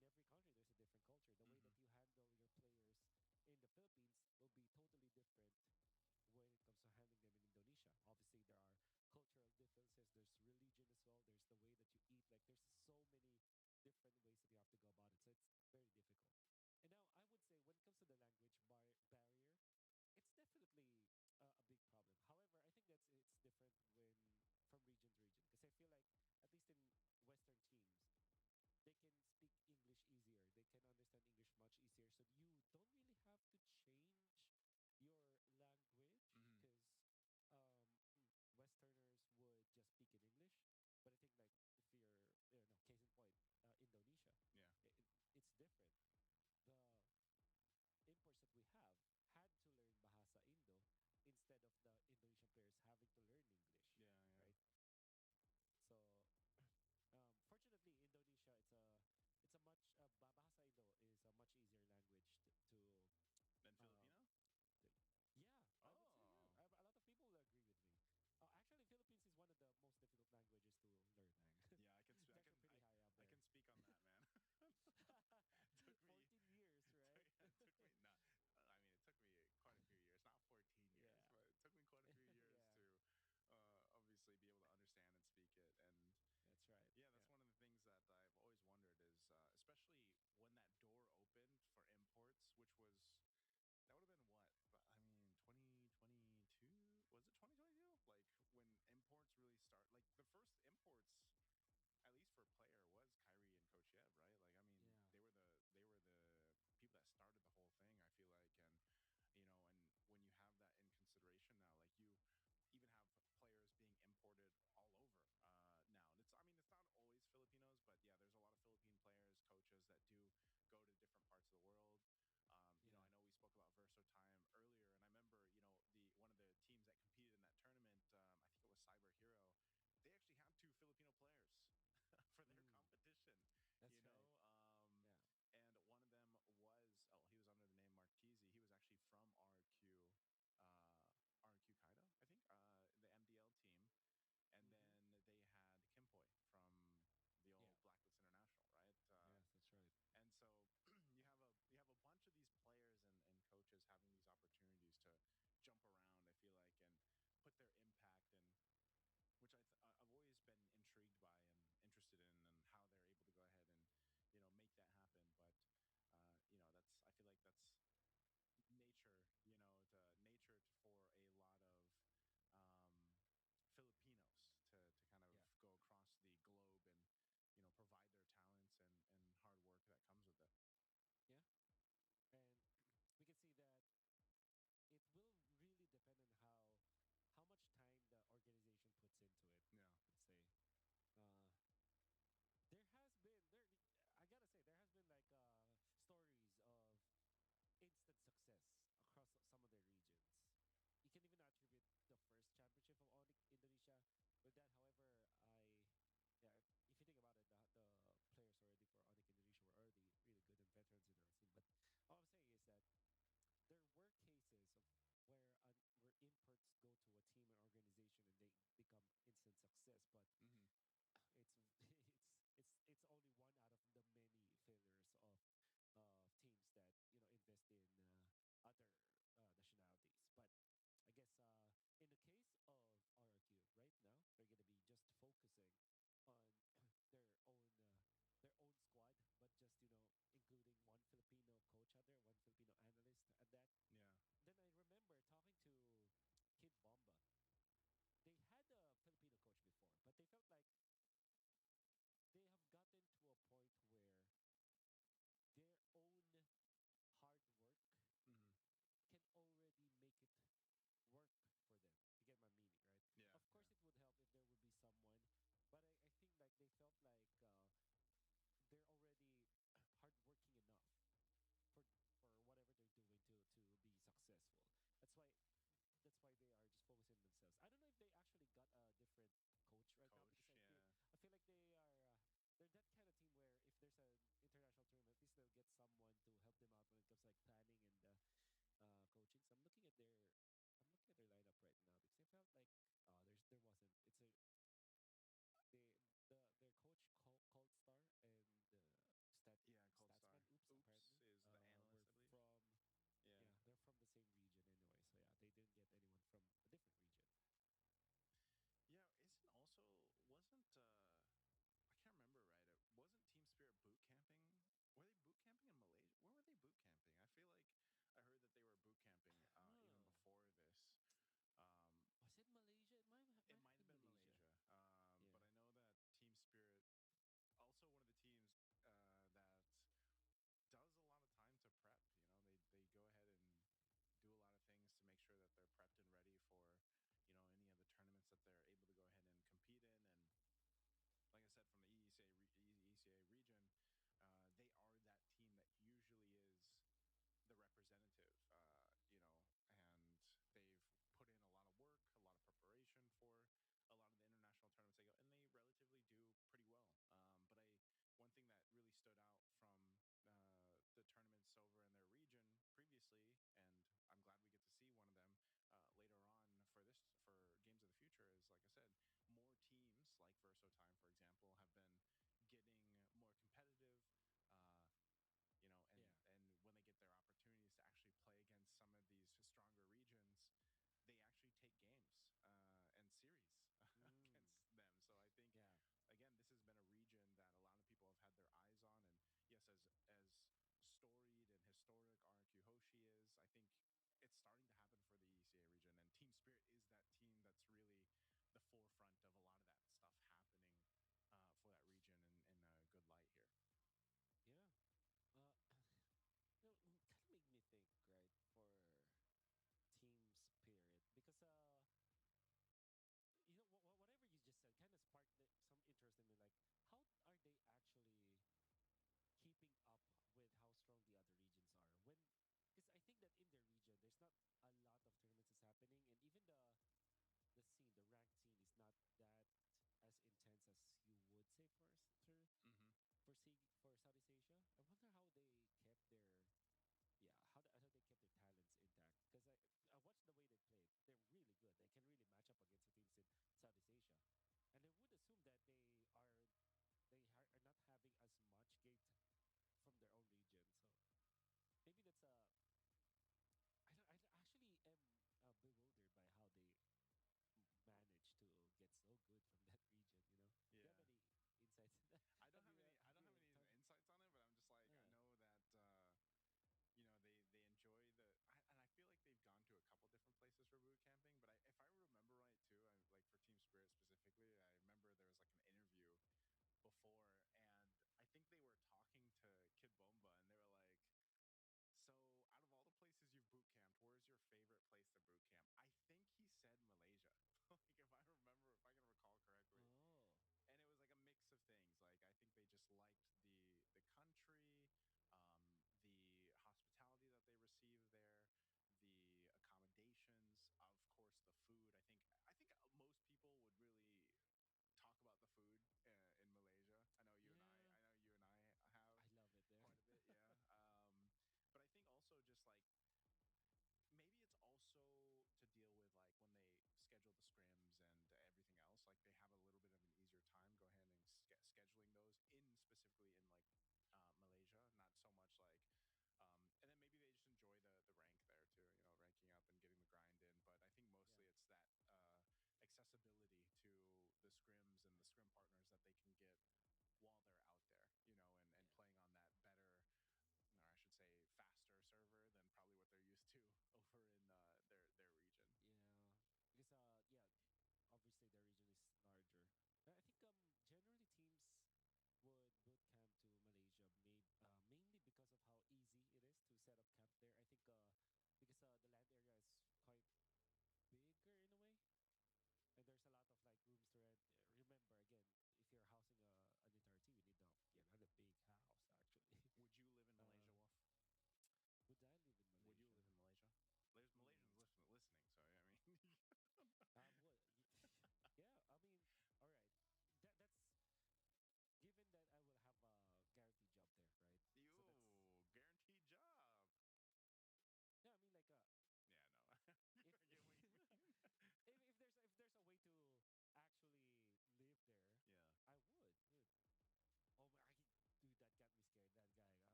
their strength in that region. Right. That can also be said with other regions. So immediately, it's so difficult. And not only do you have to adjust with the language, you also have to adjust with the culture, because in every country there's a different culture. The way Mm-hmm. that you handle your players in the Philippines will be totally different when it comes to handling them in Indonesia. Obviously, there are cultural differences. There's religion as well. There's the way that you eat. Like, there's so many different ways that you have to go about it. So it's very difficult. And now, I would say when it comes to the language barrier, it's definitely a big problem. However, I think it's different from region to region, because I feel like at least in Western teams, they can speak English easier. They can understand English much easier. So you don't really have to change your language, Mm-hmm. because Westerners would just speak in English. But I think, like, if case in point, Indonesia, Yeah. it's different. The imports that we have had to learn Bahasa Indo instead of the Indonesian players having to learn English, Yeah. Yeah. right? So fortunately, Indonesia, it's a much Bahasa Indo is a much easier language to Then um, Filipino. yeah, I would say, Oh. yeah. A lot of people will agree with me. Actually, Philippines is one of the most difficult languages to learn. Yeah, I can. It's actually pretty high up I there. can speak on that, man. Took me 14 years, right? it took me not. I mean, it took me quite a few years, not 14 years, Yeah. but it took me quite a few years Yeah. to obviously be able to understand and speak it. And That's right. yeah, that's one of the things that I've always wondered is, especially when that door opened for imports, which was that would have been what? I mean, 2022? Was it 2022? Like when imports really start, like the first imports, at least for a player, was Kyrie and Coach Yeb, right? Like, I mean, Yeah. they were the people that started the whole thing, I feel like. And and when you have that in consideration now, like you even have players being imported all over now. And I mean, it's not always Filipinos, but yeah, there's a lot of Philippine players, coaches that do go to different parts of the world. I know we spoke about Verso Time earlier, and I remember, the one of the teams that competed in that tournament, I think it was Cyber Hero. They actually had two Filipino players for their competition. That's right. Yeah. And one of them was, he was under the name Marquise. He was actually from RQ Kaido, I think, the MDL team. And then they had Kimpoy from the old Blacklist International, right? Yes, that's right. And so you have a bunch of these players and coaches having these opportunities to jump around, I feel like, and put their impact in, which I've always been intrigued by and interested in, and how they're able to go ahead and make that happen. But I feel like that's nature, for a lot of Filipinos to kind of Yeah. go across the globe and provide their talents and hard work that comes with it. Yeah. And we can see that it will really depend on how they're gonna be just focusing on their own squad, but just including one Filipino coach out there, one Filipino analyst at that. Yeah. Then I remember talking to Kid Bomba. They had a Filipino coach before, but they felt like they have gotten to a point where their own hard work Mm-hmm. can already make it work for them. You get my meaning, right? Yeah. Of course, it would help if there would be someone, but I think like they felt like they're already hardworking enough for whatever they're doing to be successful. That's why they are just focusing on themselves. I don't know if they actually got a different coach right now, because Yeah. I feel like they are they're that kind of team where if there's an international tournament, at least they'll get someone to help them out when it comes to like planning and coaching. So I'm looking at their lineup right now because I felt like there wasn't. It's a they their coach called Star and Yeah, Cold Star. Statsman. Oops, Oops apparently is the were analyst, I believe. from Yeah. they're from the same region anyway. So yeah, they didn't get anyone from a different region. Yeah, wasn't I can't remember right. It wasn't Team Spirit boot camping. Were they boot camping in Malaysia? Where were they boot camping? I feel like I heard that they were boot camping even Huh. before this. Was it Malaysia? It might might have have been Malaysia. Malaysia, Yeah. but I know that Team Spirit, also one of the teams that does a lot of time to prep. They go ahead and do a lot of things to make sure that they're prepped and ready for any of the tournaments that they're able to go ahead and compete in. And like I said, from the ECA region, they are that team that usually is the representative, and they've put in a lot of work, a lot of preparation for a lot of the international tournaments they go, and they relatively do pretty well. But one thing that really stood out from the tournaments over in their region previously, and I'm glad we get to see one of them later on for Games of the Future, is like I said, more teams like Versotime, for example, have been getting more competitive. And when they get their opportunities to actually play against some of these stronger regions, they actually take games and series against them. So I think, Yeah. again, this has been a region that a lot of people have had their eyes on. And yes, as storied and historic RQ Hoshi is, I think it's starting to happen for the ECA region. And Team Spirit is that team that's really the forefront of a lot of that stuff happening for that region in a good light here. Yeah. Kind of made me think, right, for Team Spirit, because whatever you just said kind of sparked some interest in me. Like, how are they actually keeping up with how strong the other regions are? Because I think that in their region, there's not a lot of tournaments that's happening, and even the ranked scene is not that as intense as you would say Mm-hmm. for Southeast Asia. I wonder how they kept their how they kept their talents intact, because I watched the way they played. They're really good. They can really match up against the teams in Southeast Asia, and I would assume that they are not having as much gate from their own region. So maybe that's a I actually am bewildered by how they managed to get so good from that region. Do you have Yeah. any insights in that? I don't have Have you any talked? insights on it, but I'm just like, I know that they enjoy and I feel like they've gone to a couple different places for boot camping. But if I remember right too, like for Team Spirit specifically, I remember there was like an interview before, and I think they were talking to Kid Bomba, and they were like, "So, out of all the places you've boot camped, where's your favorite place to boot camp?" I think he said Malaysia. Like, if I can recall correctly. Oh, And it was like a mix of things. Like, I think they just liked the country, the hospitality that they received there, the accommodations, of course, the food. I think most people would really talk about the food in Malaysia. I know yeah. I know you and I have I love it there. quite a bit, yeah. But I think also just like maybe it's also to deal with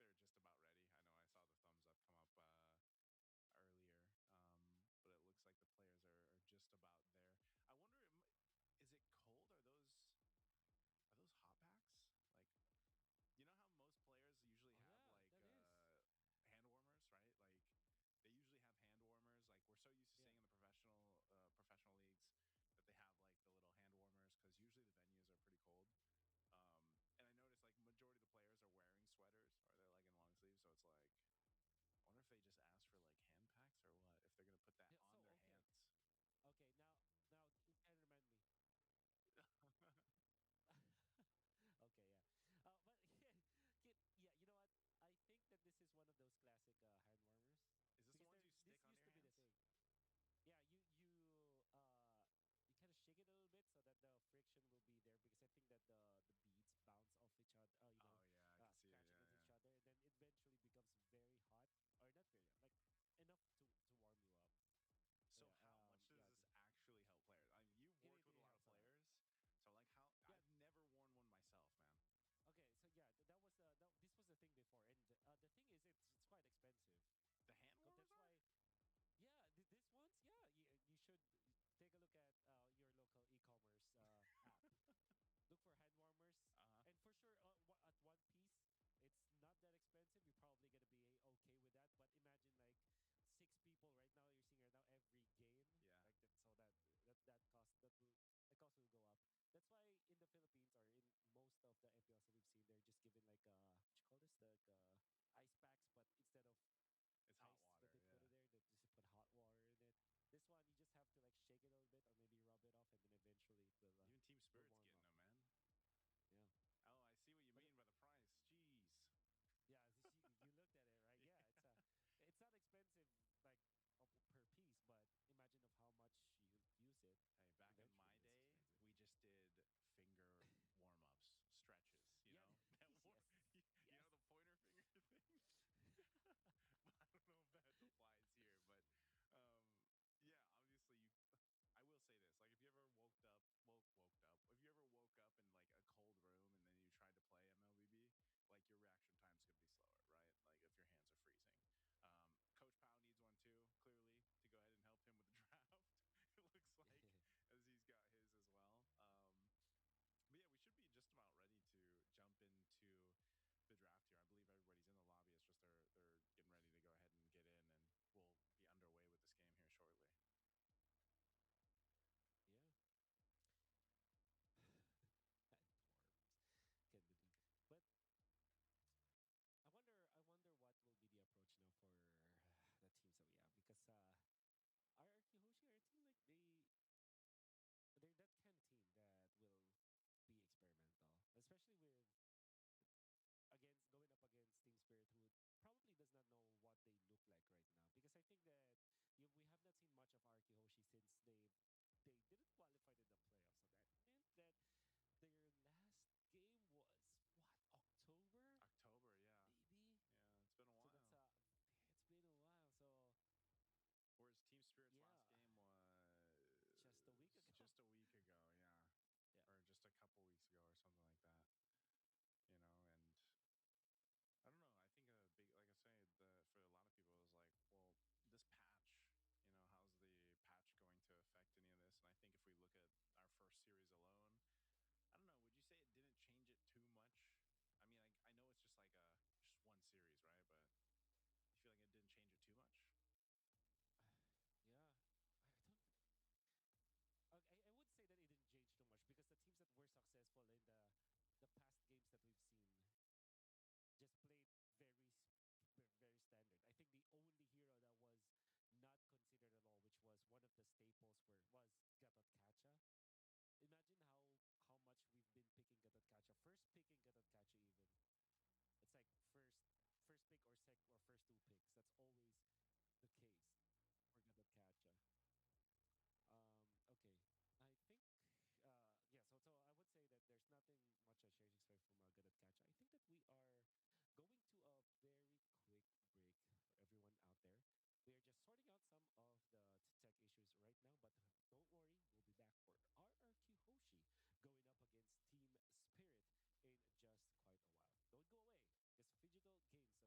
they're just about ready. I know I saw the thumbs up come up earlier, but it looks like the players are just about there. I wonder, is it cold? Are those hot packs? Like, you know how most players usually have like hand warmers, right? Like they usually have hand warmers. Like we're so used to seeing in the professional leagues that they have like the little hand warmers because usually the venues are pretty cold. And I noticed like majority of the players are wearing sweaters or they're like in long sleeves. So it's like, I wonder if they just ask for like hand packs or what, if they're going to put that on their hands. Okay, now you can remind me. Okay, yeah. But yeah, you know what? I think that this is one of those classic hand warmers. Is this the ones you stick on your hands? This used to be the thing. Yeah, you kind of shake it a little bit so that the friction will be there because I think that the beads bounce off each other. I can see it. Against each other, and then it eventually becomes very hot, or not very hot, like enough to warm you up. So how much does this actually help players? I mean, you've worked with a lot of players, so like how I've never worn one myself, man. Okay, so yeah, this was the thing before, and the thing is, it's quite expensive. The hand warmers that's why. Yeah, this one's you should take a look at your local e-commerce app. Look for hand warmers, and for sure at one piece, it's not that expensive. You're probably gonna be okay with that. But imagine like 6 people right now. You're seeing right now every game. Yeah. Like that, so that cost will go up. That's why in the Philippines or in most of the MPLs that we've seen, they're just given like what you call this, like ice packs, but instead of it's hot water. That they put it there, they just put hot water in it. This one, you just have to like shake it a little bit or maybe rub it off, and then eventually it will. Even Team Spirit's getting them, man. Yeah. Oh, I see what you mean by the price. Jeez. Yeah, you looked at it, right? Yeah, it's not expensive like per piece, but imagine of how much you use it. Hey, back in my day, we just did finger warm-ups, stretches. You know, you know the pointer finger thing. I don't know if that applies here, but yeah, obviously I will say this: like, if you ever woke up, if you ever woke up in like a cold room and then you tried to play MLBB, like your reaction time's gonna be slower, right? Like if your hands are freezing. Coach Pau needs one too, clearly, to go ahead and help him with the draft. It looks like as he's got his as well. But yeah, we should be just about ready to jump into the draft here. I believe everybody's in the lobby. It's just they're getting ready to go ahead and get in, and we'll be underway with this game here shortly. Yeah. Platforms. Can't believe. But I wonder what will be the approach now for the teams that we have, because our Kihoshi are a team like they're that kind of team that will be experimental, especially with going up against Team Spirit, who probably does not know what they look like right now. Because I think that we have not seen much of our Kihoshi since they didn't qualify to the playoffs. So that meant that their last game was what, October? October, yeah. Maybe. Yeah, it's been a while. So it's been a while. So whereas Team Spirit's last game was just a week ago. Just a week ago, yeah. Or just a couple weeks ago or something like that. You know, and I don't know. I think a big, like I say, for a lot of people, it was like, well, this patch, you know, how's the patch going to affect any of this? And I think if we look at our first series alone, I don't know. Would you say it didn't change it too much? I mean, I know it's just like just one series, right? But you feel like it didn't change it too much? Yeah, I don't. I would say that it didn't change too much because the teams that were successful in the past games that we've seen just played very standard. I think the only hero that was not considered at all, which was one of the staples, was Gatotkacha. Imagine how much we've been picking Gatotkacha. First picking Gatotkacha even. It's like first pick or first 2 picks. That's always the case for Gatotkacha. Okay. I think so I would say that there's nothing much I should expect from Gatotkacha. I think that we are going to a very quick break for everyone out there. We are just sorting out some of the tech issues right now, but don't worry, we'll be back for RRQ Hoshi going up against Team Spirit in just quite a while. Don't go away, because Phygital Games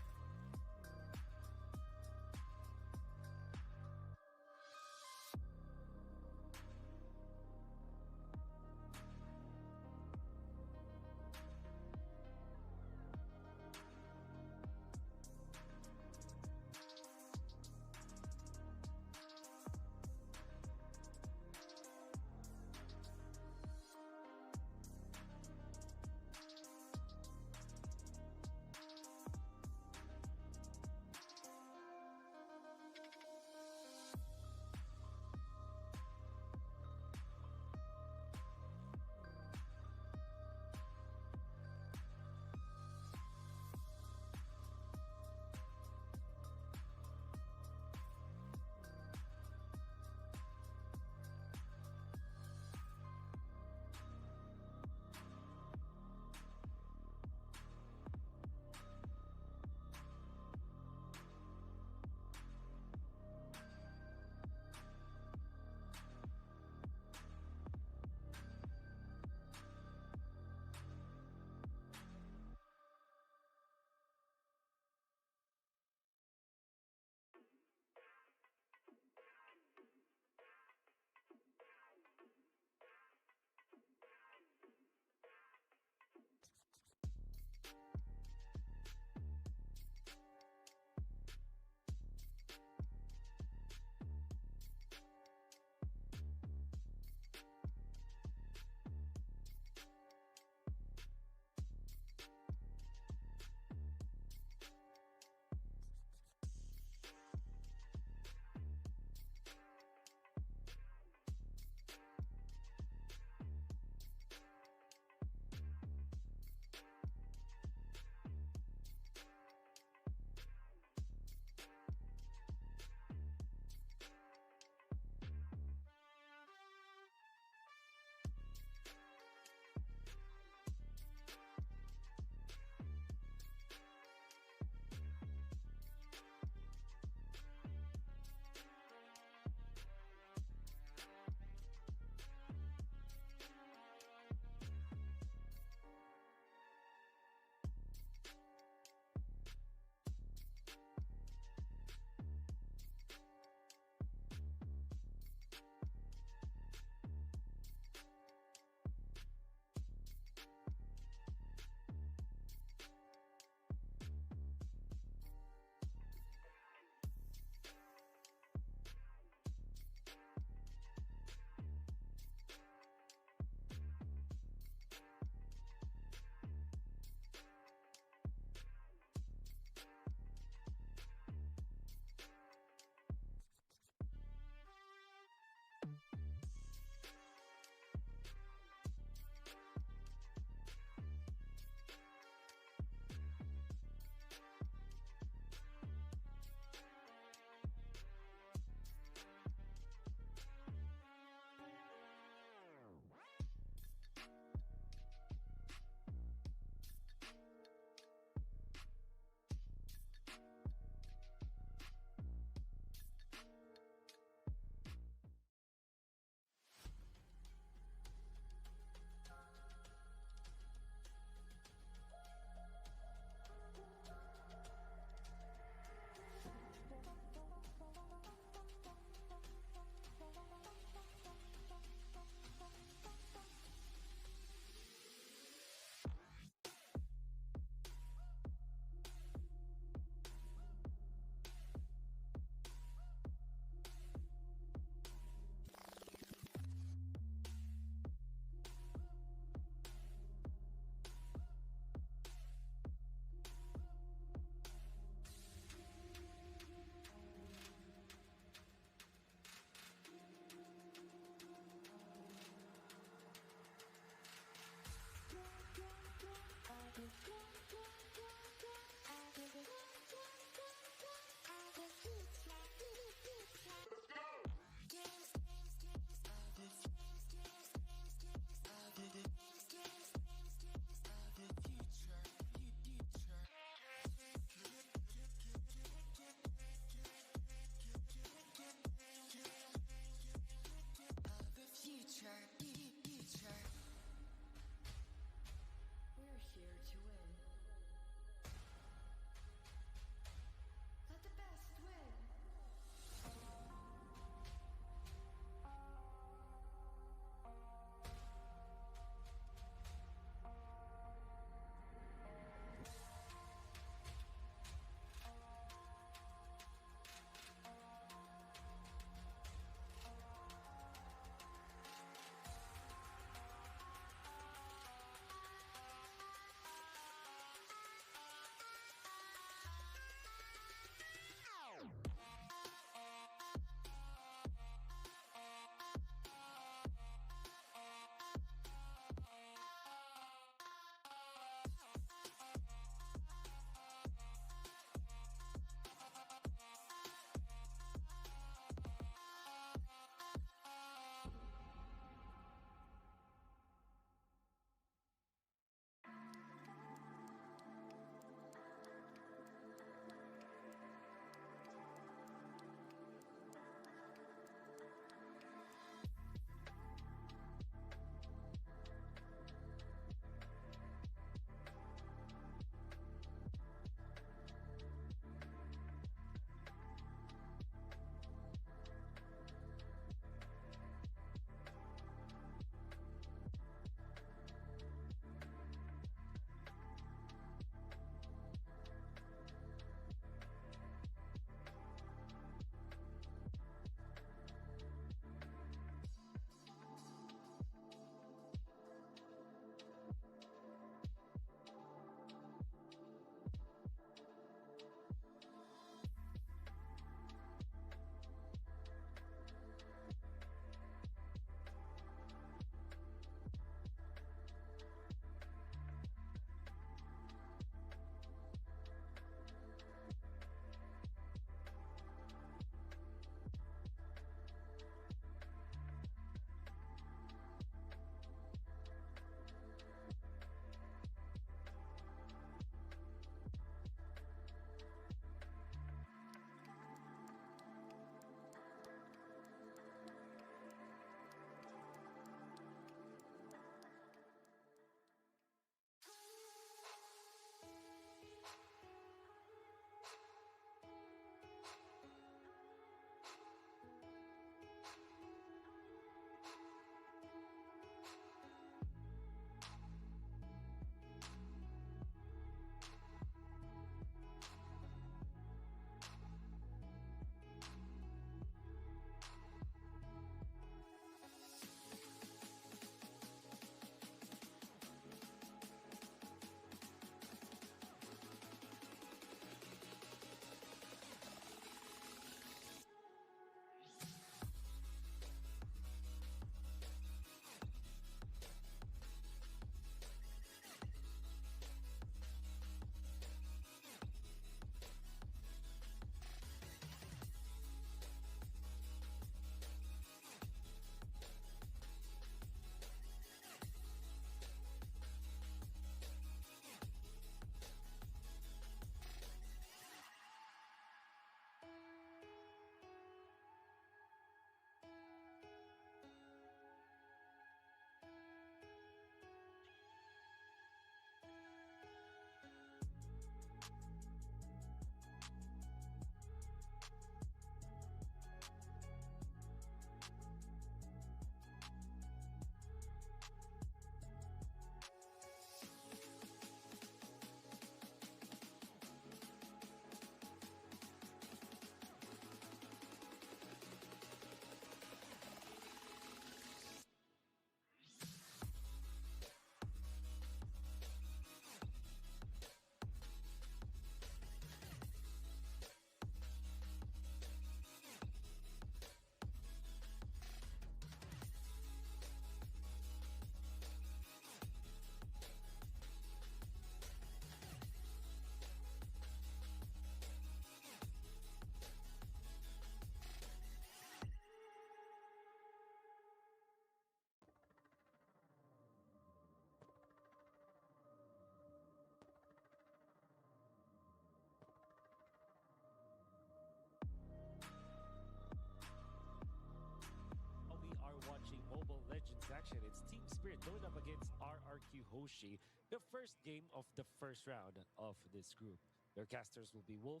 Spirit going up against RRQ Hoshi, the first game of the first round of this group. Their casters will be Wolf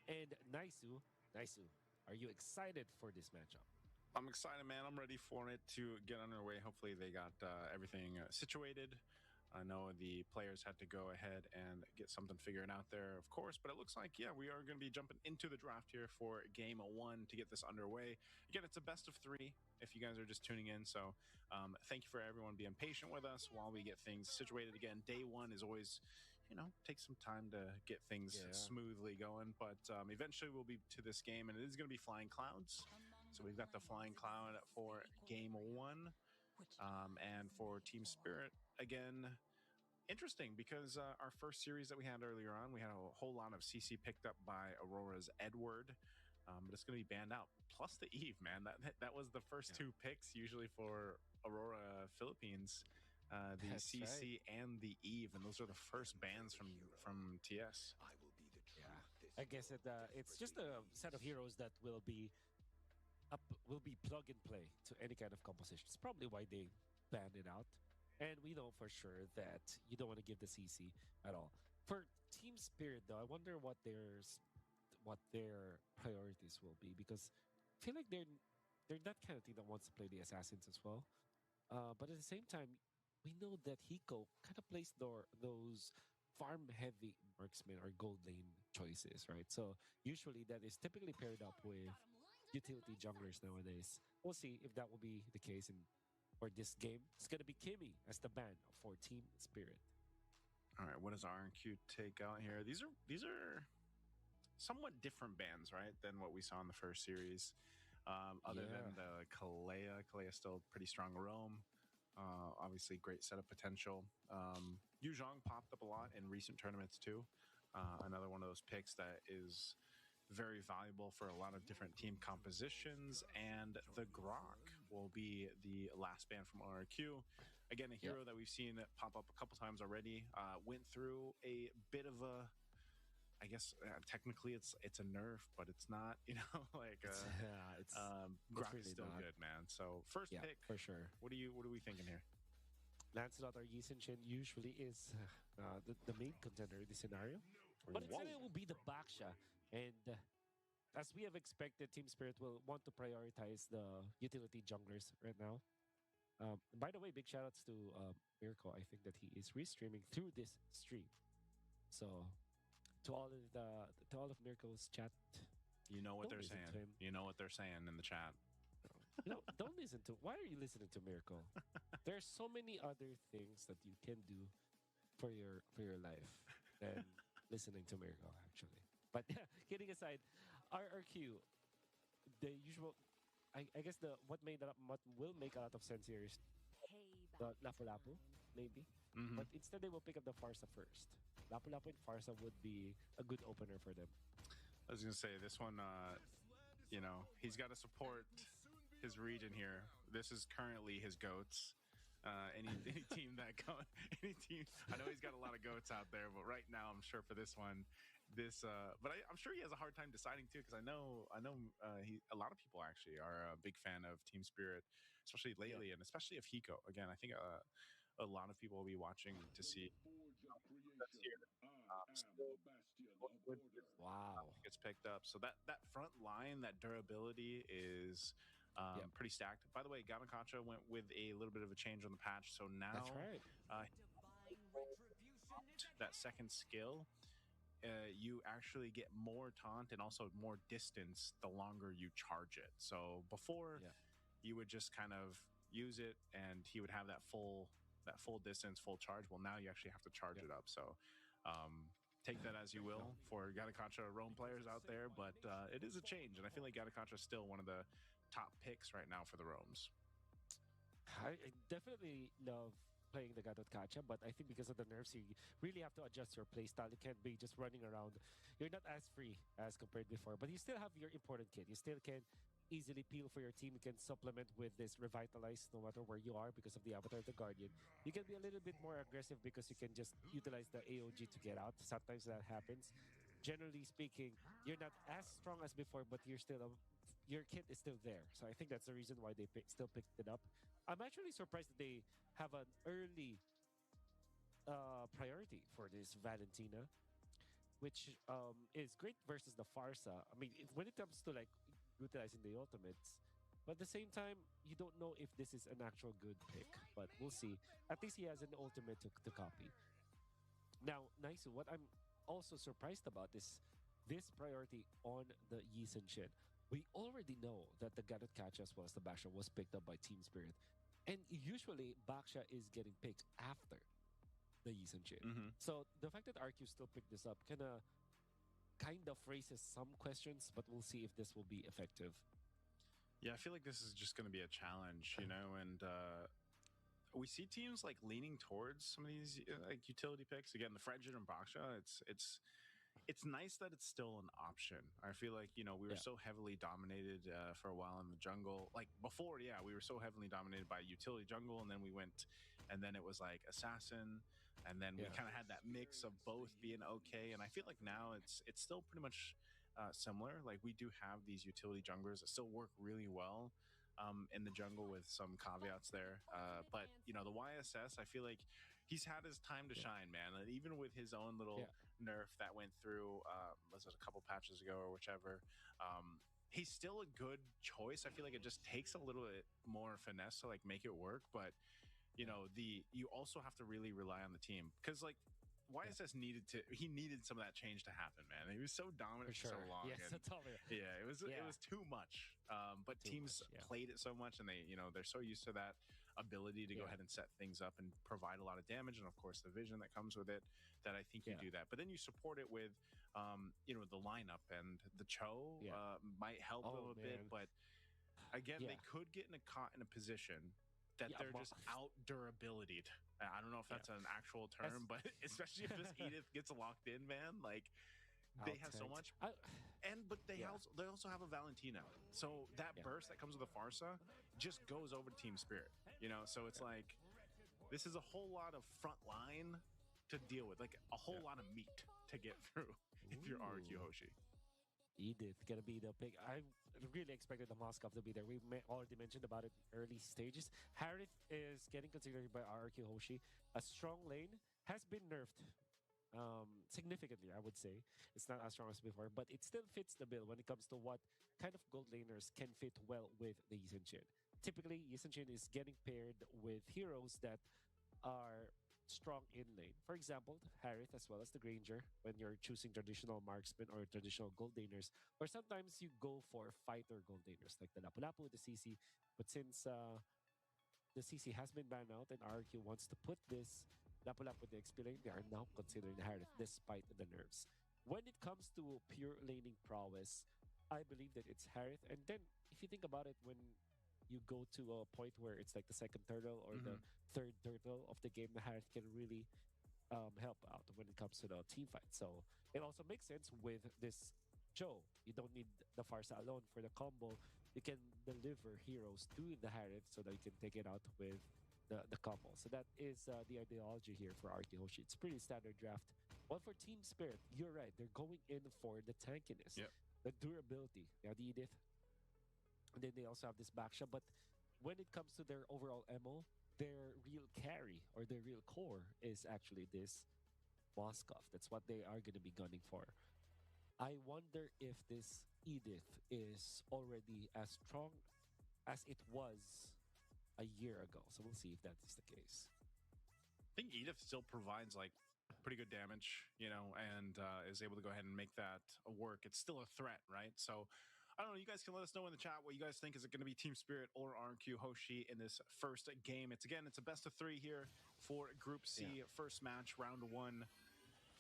and Naisu. Naisu, are you excited for this matchup? I'm excited, man. I'm ready for it to get underway. Hopefully they got everything situated. I know the players had to go ahead and get something figured out there, of course, but it looks like, yeah, we are going to be jumping into the draft here for game 1 to get this underway. Again, it's a best of 3 if you guys are just tuning in. So thank you for everyone being patient with us while we get things situated. Again, day 1 is always, you know, takes some time to get things smoothly going, but eventually we'll be to this game, and it is going to be Flying Clouds. So we've got the Flying Cloud for game 1, and for Team Spirit, again, interesting because our first series that we had earlier on, we had a whole lot of CC picked up by Aurora's Edward, but it's going to be banned out. Plus the Eve, man. That was the first 2 picks usually for Aurora Philippines, the That's CC and the Eve, and those are the first bans from TS. Yeah, I guess it's just a set of heroes that will be plug and play to any kind of composition. It's probably why they banned it out. And we know for sure that you don't want to give the CC at all. For Team Spirit, though, I wonder what their priorities will be, because I feel like they're that kind of team that wants to play the assassins as well. But at the same time, we know that Hiko kind of plays those farm-heavy marksman or gold lane choices, right? So usually that is typically paired up with utility junglers nowadays. We'll see if that will be the case for this game. It's going to be Kimmy as the ban for Team Spirit. All right, what does R&Q take out here? These are somewhat different bans, right, than what we saw in the first series. Other than the Kalea. Kalea still pretty strong roam. Obviously, great setup potential. Yu Zhong popped up a lot in recent tournaments too. Another one of those picks that is very valuable for a lot of different team compositions. And the GROCK will be the last ban from RRQ. Again, a hero that we've seen pop up a couple times already. Went through a bit of a, I guess technically it's a nerf, but it's not, you know, like GROCK is still good, man. So first pick for sure. What are we thinking here? Lancelot or Yi Chen usually is the main contender in this scenario, but instead it will be the Baksha. And as we have expected, Team Spirit will want to prioritize the utility junglers right now. By the way, big shoutouts to Mirko. I think that he is restreaming through this stream. So to all of Mirko's chat, you know what they're saying. You know what they're saying in the chat. No, don't listen to. Why are you listening to Mirko? There's so many other things that you can do for your life than listening to Mirko, actually. But kidding aside, RRQ, the usual, I guess what will make a lot of sense here is the Lapu-Lapu, maybe. Mm-hmm. But instead they will pick up the Farsa first. Lapu-Lapu and Farsa would be a good opener for them. I was going to say, this one, you know, he's got to support his region here. This is currently his GOATs. Any team that any team. I know he's got a lot of GOATs out there, but right now I'm sure for this one, but I'm sure he has a hard time deciding too, because I know a lot of people actually are a big fan of Team Spirit, especially lately, and especially of Hiko. Again, I think a lot of people will be watching to see that's here. Wow, gets picked up. So that front line, that durability is pretty stacked. By the way, Gattacacha went with a little bit of a change on the patch, so now that's right. That second skill, you actually get more taunt and also more distance the longer you charge it. So before, you would just kind of use it and he would have that full distance, full charge. Well, now you actually have to charge it up. So take that as you will for Gattacacha roam players out there, but it is a change, and I feel like Gattacacha is still one of the top picks right now for the roams. I definitely love playing the Gattacacha, but I think because of the nerfs, you really have to adjust your playstyle. You can't be just running around. You're not as free as compared before, but you still have your important kit. You still can easily peel for your team. You can supplement with this Revitalize no matter where you are because of the Avatar of the Guardian. You can be a little bit more aggressive because you can just utilize the AOG to get out. Sometimes that happens. Generally speaking, you're not as strong as before, but you're still your kit is still there. So I think that's the reason why they still picked it up. I'm actually surprised that they have an early priority for this Valentina, which is great versus the Farsa. I mean, when it comes to like utilizing the ultimates, but at the same time, you don't know if this is an actual good pick. But we'll see. At least he has an ultimate to copy. Now, Naisu, what I'm also surprised about is this priority on the Yi Sun Shin. We already know that the Ganot Catch as well as the Baksha was picked up by Team Spirit. And usually, Baksha is getting picked after the Yi Sun Shin. So the fact that RQ still picked this up kind of raises some questions, but we'll see if this will be effective. Yeah, I feel like this is just going to be a challenge, you know, and we see teams like leaning towards some of these like utility picks. Again, the Fredjit and Baksha, it's nice that it's still an option. I feel like, you know, we were so heavily dominated for a while in the jungle. Like before, we were so heavily dominated by utility jungle, and then we went, and then it was like assassin, and then we kind of had that mix of both being okay. And I feel like now it's still pretty much similar. Like we do have these utility junglers that still work really well in the jungle with some caveats there. But, you know, the YSS, I feel like he's had his time to shine, man. And even with his own little nerf that went through, was it a couple patches ago or whichever, he's still a good choice. I feel like it just takes a little bit more finesse to like make it work. But, you know, you also have to really rely on the team, because like YSS needed some of that change to happen, man. He was so dominant for so long. Yes, and, it was too much. But teams played it so much, and they're so used to that ability to go ahead and set things up and provide a lot of damage, and of course the vision that comes with it, that I think you do that. But then you support it with the lineup, and the CHOU might help a little bit, but again, they could get caught in a position that they're just out durability. I don't know if that's an actual term, but especially if this Edith gets locked in, man, like they have so much. But they also have a Valentina. So that burst that comes with the Farsa just goes over to Team Spirit, you know? So it's like, this is a whole lot of front line to deal with, like a whole lot of meat to get through if you're RQ Hoshi. Edith gonna be the pick. I really expected the Moskov to be there. We already mentioned about it early stages. Harith is getting considered by RQ Hoshi. A strong lane has been nerfed significantly, I would say. It's not as strong as before, but it still fits the bill when it comes to what kind of gold laners can fit well with the Yi Sun Shin. Typically, Yi Sun Shin is getting paired with heroes that are strong in lane. For example, Harith as well as the Granger when you're choosing traditional marksman or traditional gold laners, or sometimes you go for fighter gold laners like the Lapu-Lapu, the CC. But since the CC has been banned out and RQ wants to put this Lapu-Lapu with the XP lane, they are now considering Harith despite the nerfs. When it comes to pure laning prowess, I believe that it's Harith. And then if you think about it, when you go to a point where it's like the second turtle or the third turtle of the game, the Harith can really help out when it comes to the team fight. So it also makes sense with this CHOU. You don't need the Farsa alone for the combo. You can deliver heroes to the Harith so that you can take it out with the combo. So that is the ideology here for RQ Hoshi. It's pretty standard draft. Well, for Team Spirit, you're right. They're going in for the tankiness, the durability. They have the Edith. And then they also have this Baksha. But when it comes to their overall MO, their real carry or their real core is actually this Moskov. That's what they are going to be gunning for. I wonder if this Edith is already as strong as it was a year ago. So we'll see if that is the case. I think Edith still provides like pretty good damage, you know, and is able to go ahead and make that work. It's still a threat, right? So I don't know. You guys can let us know in the chat what you guys think. Is it going to be Team Spirit or RQ Hoshi in this first game? It's a best of 3 here for Group C. First match, round 1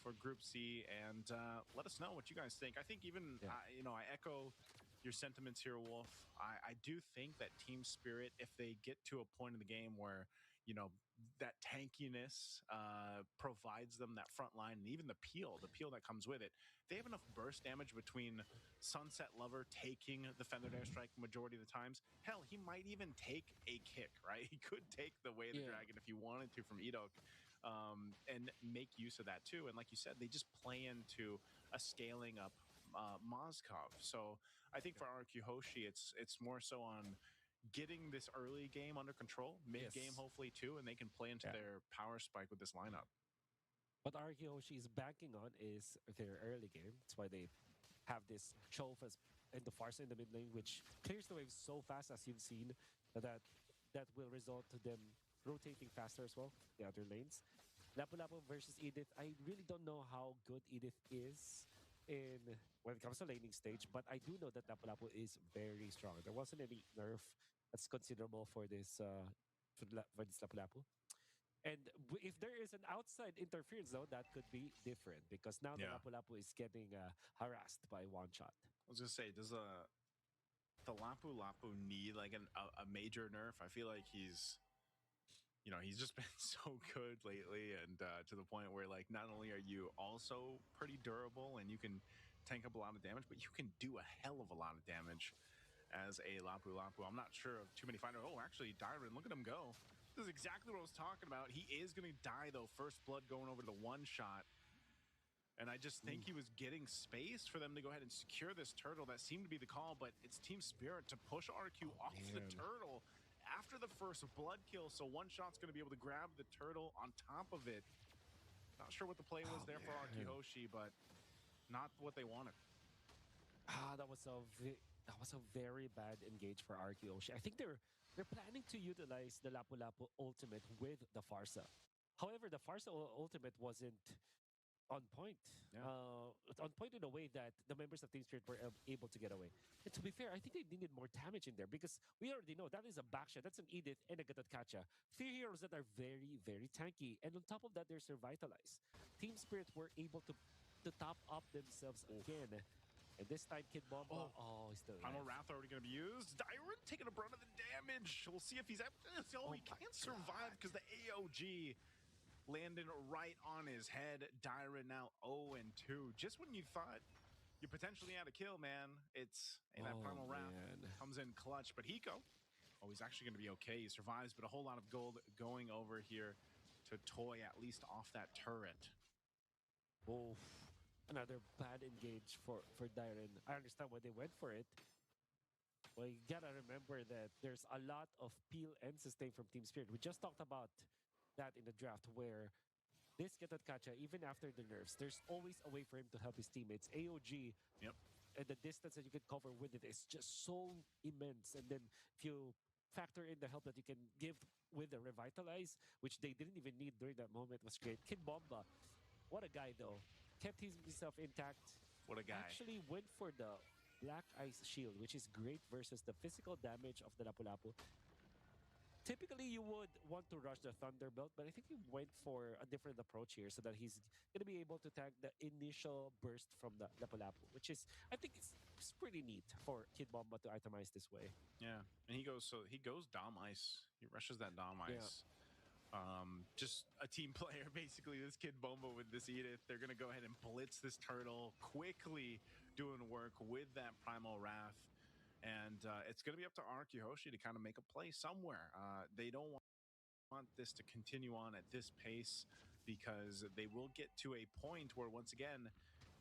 for Group C, and let us know what you guys think. I think even I echo your sentiments here, Wolf. I do think that Team Spirit, if they get to a point in the game where that tankiness provides them that front line, and even the peel that comes with it. They have enough burst damage between Sunset Lover taking the Feathered Airstrike majority of the times. Hell, he might even take a kick, right? He could take the Way of the Dragon if he wanted to from Edok, and make use of that too. And like you said, they just play into a scaling up Moskov. So I think for RQ Hoshi, it's more so on getting this early game under control, mid-game hopefully too, and they can play into their power spike with this lineup. What Arkiyoshi is banking on is their early game. That's why they have this CHOU in the far side in the mid lane, which clears the waves so fast, as you've seen, that will result to them rotating faster as well, the other lanes. Lapu-Lapu versus Edith. I really don't know how good Edith is when it comes to laning stage, but I do know that Lapu-Lapu is very strong. There wasn't any nerf that's considerable for this Lapu-Lapu. And if there is an outside interference, though, that could be different, because now the Lapu-Lapu is getting harassed by one shot. I was gonna say, does the Lapu-Lapu need like a major nerf? I feel like he's just been so good lately, and to the point where, like, not only are you also pretty durable and you can tank up a lot of damage, but you can do a hell of a lot of damage as a Lapu-Lapu. I'm not sure of too many fighters. Oh, actually, Dyron, look at him go. This is exactly what I was talking about. He is going to die, though. First blood going over to the one shot. And I just think he was getting space for them to go ahead and secure this turtle. That seemed to be the call, but it's Team Spirit to push RQ off the turtle after the first blood kill. So one shot's going to be able to grab the turtle on top of it. Not sure what the play was there for RQ Hoshi, but not what they wanted. That was a very bad engage for RQ Hoshi. I think they're planning to utilize the Lapu-Lapu ultimate with the Farsa. However, the Farsa ultimate wasn't on point. On point in a way that the members of Team Spirit were able to get away. And to be fair, I think they needed more damage in there, because we already know that is a backshot. That's an Edith and a Gatatkacha. Three heroes that are very, very tanky. And on top of that, they're survitalized. Team Spirit were able to top up themselves again. And this time, Kid Bomba, he's still alive. Primal Wrath already going to be used. Dyron taking a brunt of the damage. We'll see if he's he can't survive because the AOG landed right on his head. Dyron now 0-2. Just when you thought you potentially had a kill, man, it's that Primal Wrath comes in clutch. But Hiko, he's actually going to be okay. He survives, but a whole lot of gold going over here to Toy, at least off that turret. Another bad engage for Dyron. I understand why they went for it. Well, you gotta remember that there's a lot of peel and sustain from Team Spirit. We just talked about that in the draft, where this Gatatkacha, even after the nerfs, there's always a way for him to help his teammates. AOG, and the distance that you can cover with it is just so immense. And then if you factor in the help that you can give with the Revitalize, which they didn't even need during that moment, was great. Kid Bomba, what a guy, though. Kept himself intact. What a guy. Actually went for the Black Ice Shield, which is great versus the physical damage of the Lapu-Lapu. Typically, you would want to rush the Thunderbolt, but I think he went for a different approach here so that he's going to be able to tank the initial burst from the Lapu-Lapu, which is, I think it's pretty neat for Kid Bomba to itemize this way. Yeah, and he goes Dom Ice. He rushes that Dom Ice. Just a team player, basically. This Kid Bomba with this Edith, they're going to go ahead and blitz this turtle, quickly doing work with that Primal Wrath. And it's going to be up to RQ Hoshi to kind of make a play somewhere. They don't want this to continue on at this pace, because they will get to a point where, once again,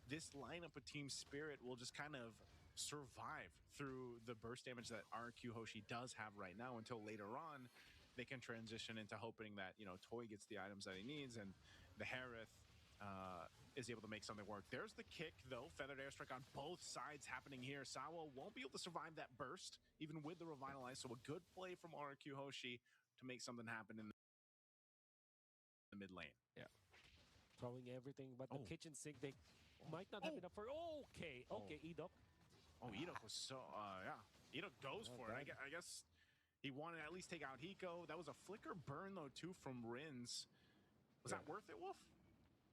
this lineup of Team Spirit will just kind of survive through the burst damage that RQ Hoshi does have right now, until later on they can transition into hoping that, Toy gets the items that he needs, and the Harith is able to make something work. There's the kick, though. Feathered Airstrike on both sides happening here. Sawa won't be able to survive that burst, even with the Revitalize, so a good play from RQ Hoshi to make something happen in the mid lane. Yeah. Throwing everything, but the kitchen sink, they might not have enough for... Okay, Edok. Edok was so... Edok goes for it. I guess... He wanted to at least take out Hiko. That was a flicker burn, though, too, from Rins. Was that worth it, Wolf?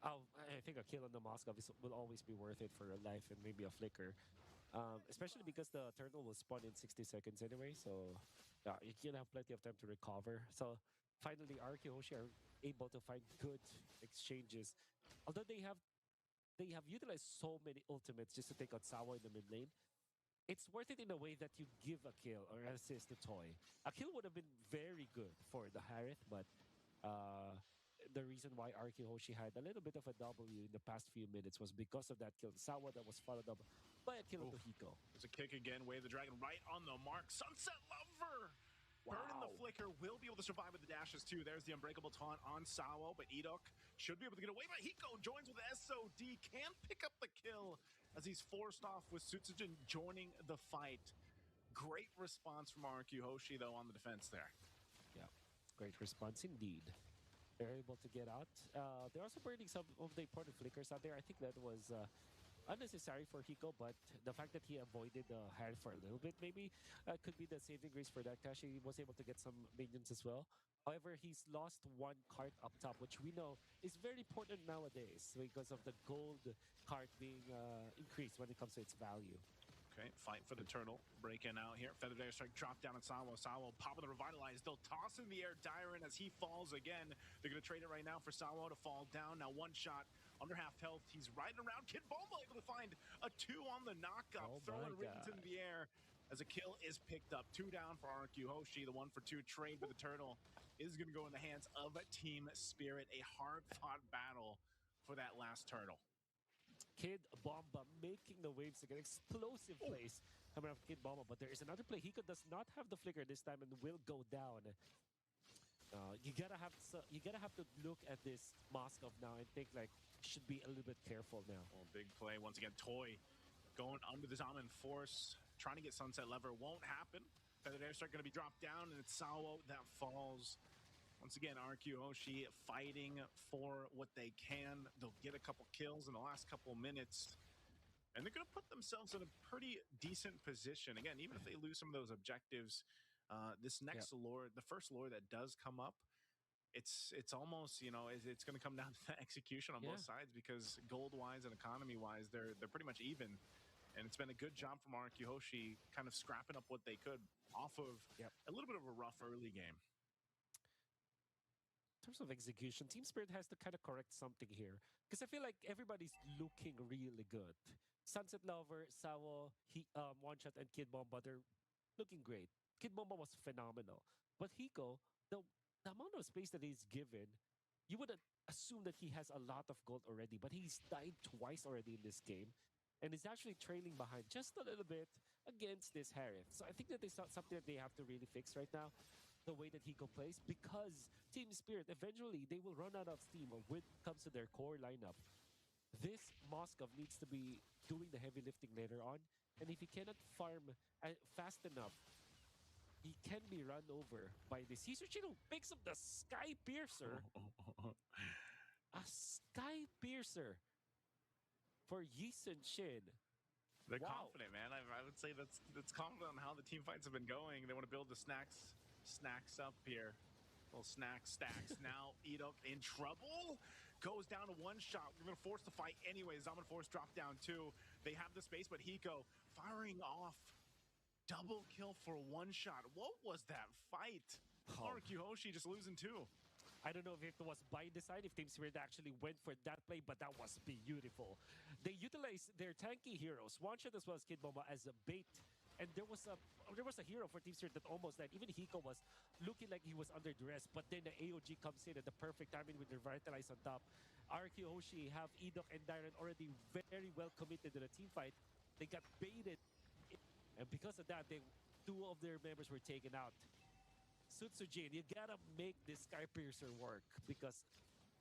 I think a kill on the Moscow will always be worth it for a life and maybe a flicker. Especially because the turtle will spawn in 60 seconds anyway. So, you can have plenty of time to recover. So, finally, RQ Hoshi are able to find good exchanges. Although they have utilized so many ultimates just to take out Sawa in the mid lane, it's worth it in a way that you give a kill or assist to Toy. A kill would have been very good for the Harith, but the reason why RQ Hoshi had a little bit of a W in the past few minutes was because of that kill. Sawa that was followed up by a kill to Hiko. There's a kick again, Wave the Dragon right on the mark. Sunset Lover Burn the Flicker will be able to survive with the dashes too. There's the Unbreakable Taunt on Sawo, but Edok should be able to get away. But Hiko joins with SOD, can pick up the kill as he's forced off with Sutsujin joining the fight. Great response from RQ Hoshi though on the defense there. Yeah, great response indeed. They're able to get out. They're also burning some of the important flickers out there. I think that was unnecessary for Hiko, but the fact that he avoided the hand for a little bit maybe could be the saving grace for that. He was able to get some minions as well. However, he's lost one cart up top, which we know is very important nowadays because of the gold cart being increased when it comes to its value. Okay, fight for the turtle. Breaking out here. Feathered Airstrike drop down on Sawo. Sawo popping the Revitalize. They'll toss in the air Dyron as he falls again. They're going to trade it right now for Sawo to fall down. Now one shot. Under half health, he's riding around. Kid Bomba able to find a 2 on the knockup. Throwing rings in the air as a kill is picked up. 2 down for RQ Hoshi. The 1-for-2 trade with the turtle is going to go in the hands of Team Spirit. A hard-fought battle for that last turtle. Kid Bomba making the waves again. Explosive plays coming out of Kid Bomba, but there is another play. Hiko does not have the flicker this time and will go down. You gotta have to look at this Moskov now and think like should be a little bit careful now. Oh, big play once again. Toy going under the Zaman Force, trying to get Sunset Lever. Won't happen. Feathered Airstrike going to be dropped down, and it's Sawo that falls. Once again, RQ Hoshi fighting for what they can. They'll get a couple kills in the last couple minutes, and they're going to put themselves in a pretty decent position. Again, even if they lose some of those objectives, this next lore, the first lore that does come up, it's almost, you know, it's going to come down to the execution on both sides, because gold-wise and economy-wise, they're pretty much even. And it's been a good job from RQ Hoshi kind of scrapping up what they could off of a little bit of a rough early game. In terms of execution, Team Spirit has to kind of correct something here, because I feel like everybody's looking really good. Sunset Lover, Sawo, One Shot, and Kid Bomba, they're looking great. Kid Bomba was phenomenal. But Hiko, the amount of space that he's given, you would assume that he has a lot of gold already, but he's died twice already in this game, and is actually trailing behind just a little bit against this Harith. So I think that it's something that they have to really fix right now, the way that Hiko plays, because Team Spirit, eventually, they will run out of steam when it comes to their core lineup. This Moskov needs to be doing the heavy lifting later on, and if he cannot farm fast enough, he can be run over by this. Hisuchino picks up the Sky Piercer. A Sky Piercer for Yisun Shin. They're confident, man. I would say that's confident on how the team fights have been going. They want to build the snacks up here. Little snack stacks. Now Edok in trouble. Goes down to one shot. We're going to force the fight anyway. Zaman Force drop down too. They have the space, but Hiko firing off. Double kill for one shot. What was that fight? RQ Hoshi just losing two. I don't know if it was by design, if Team Spirit actually went for that play, but that was beautiful. They utilized their tanky heroes, One Shot as well as Kid Bomba, as a bait. And there was a hero for Team Spirit that almost died. Even Hiko was looking like he was under duress, but then the AOG comes in at the perfect timing with the Revitalize on top. RQ Hoshi have Edok and Dyron already very well committed to the team fight. They got baited. And because of that, two of their members were taken out. Sutsujin, you gotta make this Sky Piercer work, because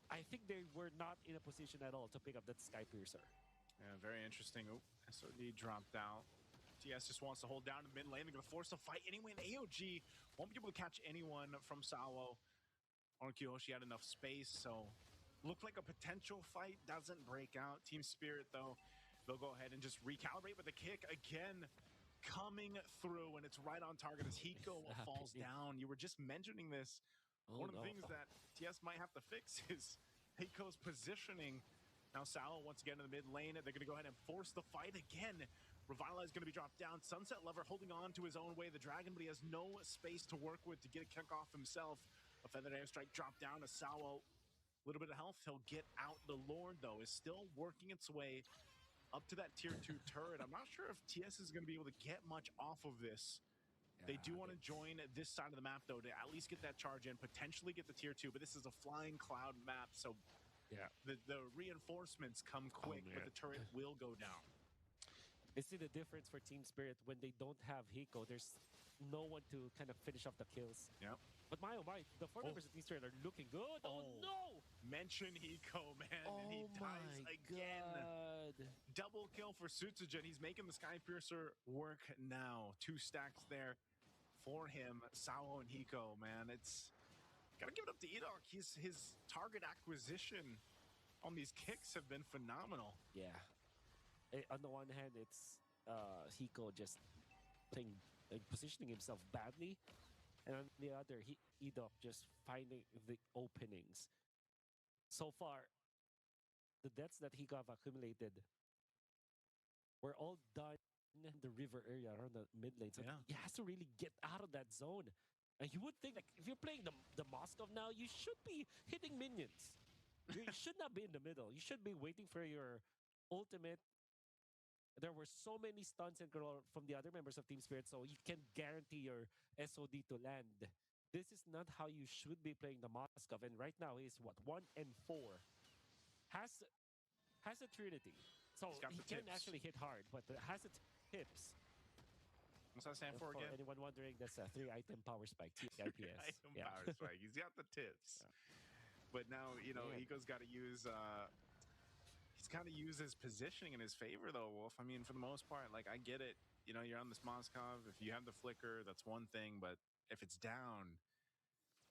I think they were not in a position at all to pick up that Sky Piercer. Yeah, very interesting. Oh, SOD dropped out. TS just wants to hold down the mid lane. They're going to force a fight anyway. And AOG won't be able to catch anyone from Sawo. RQ Hoshi had enough space, so looked like a potential fight. Doesn't break out. Team Spirit, though, they'll go ahead and just recalibrate with the kick again. Coming through, and it's right on target as Hiko falls down. You were just mentioning this. One of the things that TS might have to fix is Hiko's positioning. Now Sawo once again in the mid lane. They're going to go ahead and force the fight again. Revitalize is going to be dropped down. Sunset Lover holding on to his own way. The Dragon, but he has no space to work with to get a kick off himself. A Feathered Airstrike dropped down to Sawo. A little bit of health. He'll get out. The Lord, though, is still working its way up to that tier 2 turret. I'm not sure if TS is going to be able to get much off of this. They do want to join this side of the map, though, to at least get that charge in, potentially get the tier 2, but this is a flying cloud map, so the reinforcements come quick, but the turret will go down. I see the difference for Team Spirit when they don't have Hiko. There's no one to kind of finish off the kills. Yep. But my oh my, the four members of Team Spirit are looking good. Oh, no! Mention Hiko, man, and he dies again. God. Double kill for Sutsujin. He's making the Sky Piercer work now. 2 stacks there for him. Sao and Hiko, man. It's gotta give it up to Edok. His target acquisition on these kicks have been phenomenal. Yeah. On the one hand, it's Hiko just playing, positioning himself badly, and on the other, Edok just finding the openings. So far, the deaths that Hiko have accumulated were all done in the river area around the mid lane. So he has to really get out of that zone. And you would think, like, if you're playing the Moskov now, you should be hitting minions. You should not be in the middle. You should be waiting for your ultimate. There were so many stuns and from the other members of Team Spirit, so you can guarantee your SOD to land. This is not how you should be playing the Moskov. And right now, he's what, 1 and 4. Has a Trinity. So he can actually hit hard, but has a tips. What's that stand for again? Anyone wondering, that's a 3-item power spike, TIPS. Power spike. He's got the tips. But now, you know, Hiko's got to use... He's got to use his positioning in his favor, though, Wolf. I mean, for the most part, like, I get it. You know, you're on this Moskov. If you have the flicker, that's one thing. But if it's down,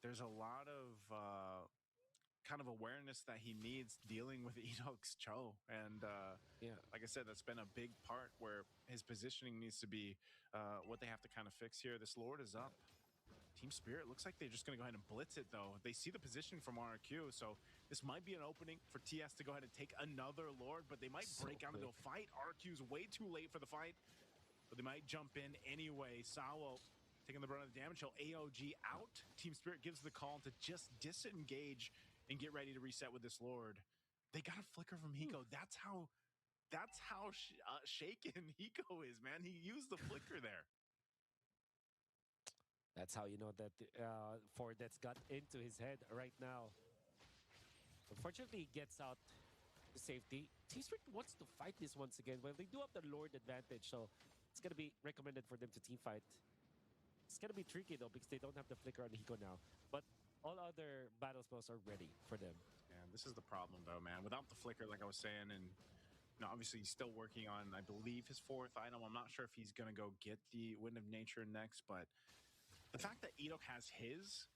there's a lot of kind of awareness that he needs dealing with Edok's CHOU. And like I said, that's been a big part where his positioning needs to be what they have to kind of fix here. This Lord is up. Team Spirit looks like they're just going to go ahead and blitz it, though. They see the positioning from RQ, so this might be an opening for TS to go ahead and take another Lord, but they might break out into a fight. RQ's way too late for the fight, but they might jump in anyway. Sawo taking the brunt of the damage. He'll AOG out. Team Spirit gives the call to just disengage and get ready to reset with this Lord. They got a flicker from Hiko. That's how shaken Hiko is, man. He used the flicker there. That's how you know that that's got into his head right now. Unfortunately, he gets out to safety. Team Spirit wants to fight this once again. Well, they do have the Lord advantage, so it's going to be recommended for them to team fight. It's going to be tricky, though, because they don't have the flicker on Hiko now. But all other battle spells are ready for them. Yeah, this is the problem, though, man. Without the flicker, like I was saying, and obviously he's still working on, I believe, his 4th item. I'm not sure if he's going to go get the Wind of Nature next, but the fact that Edok has his,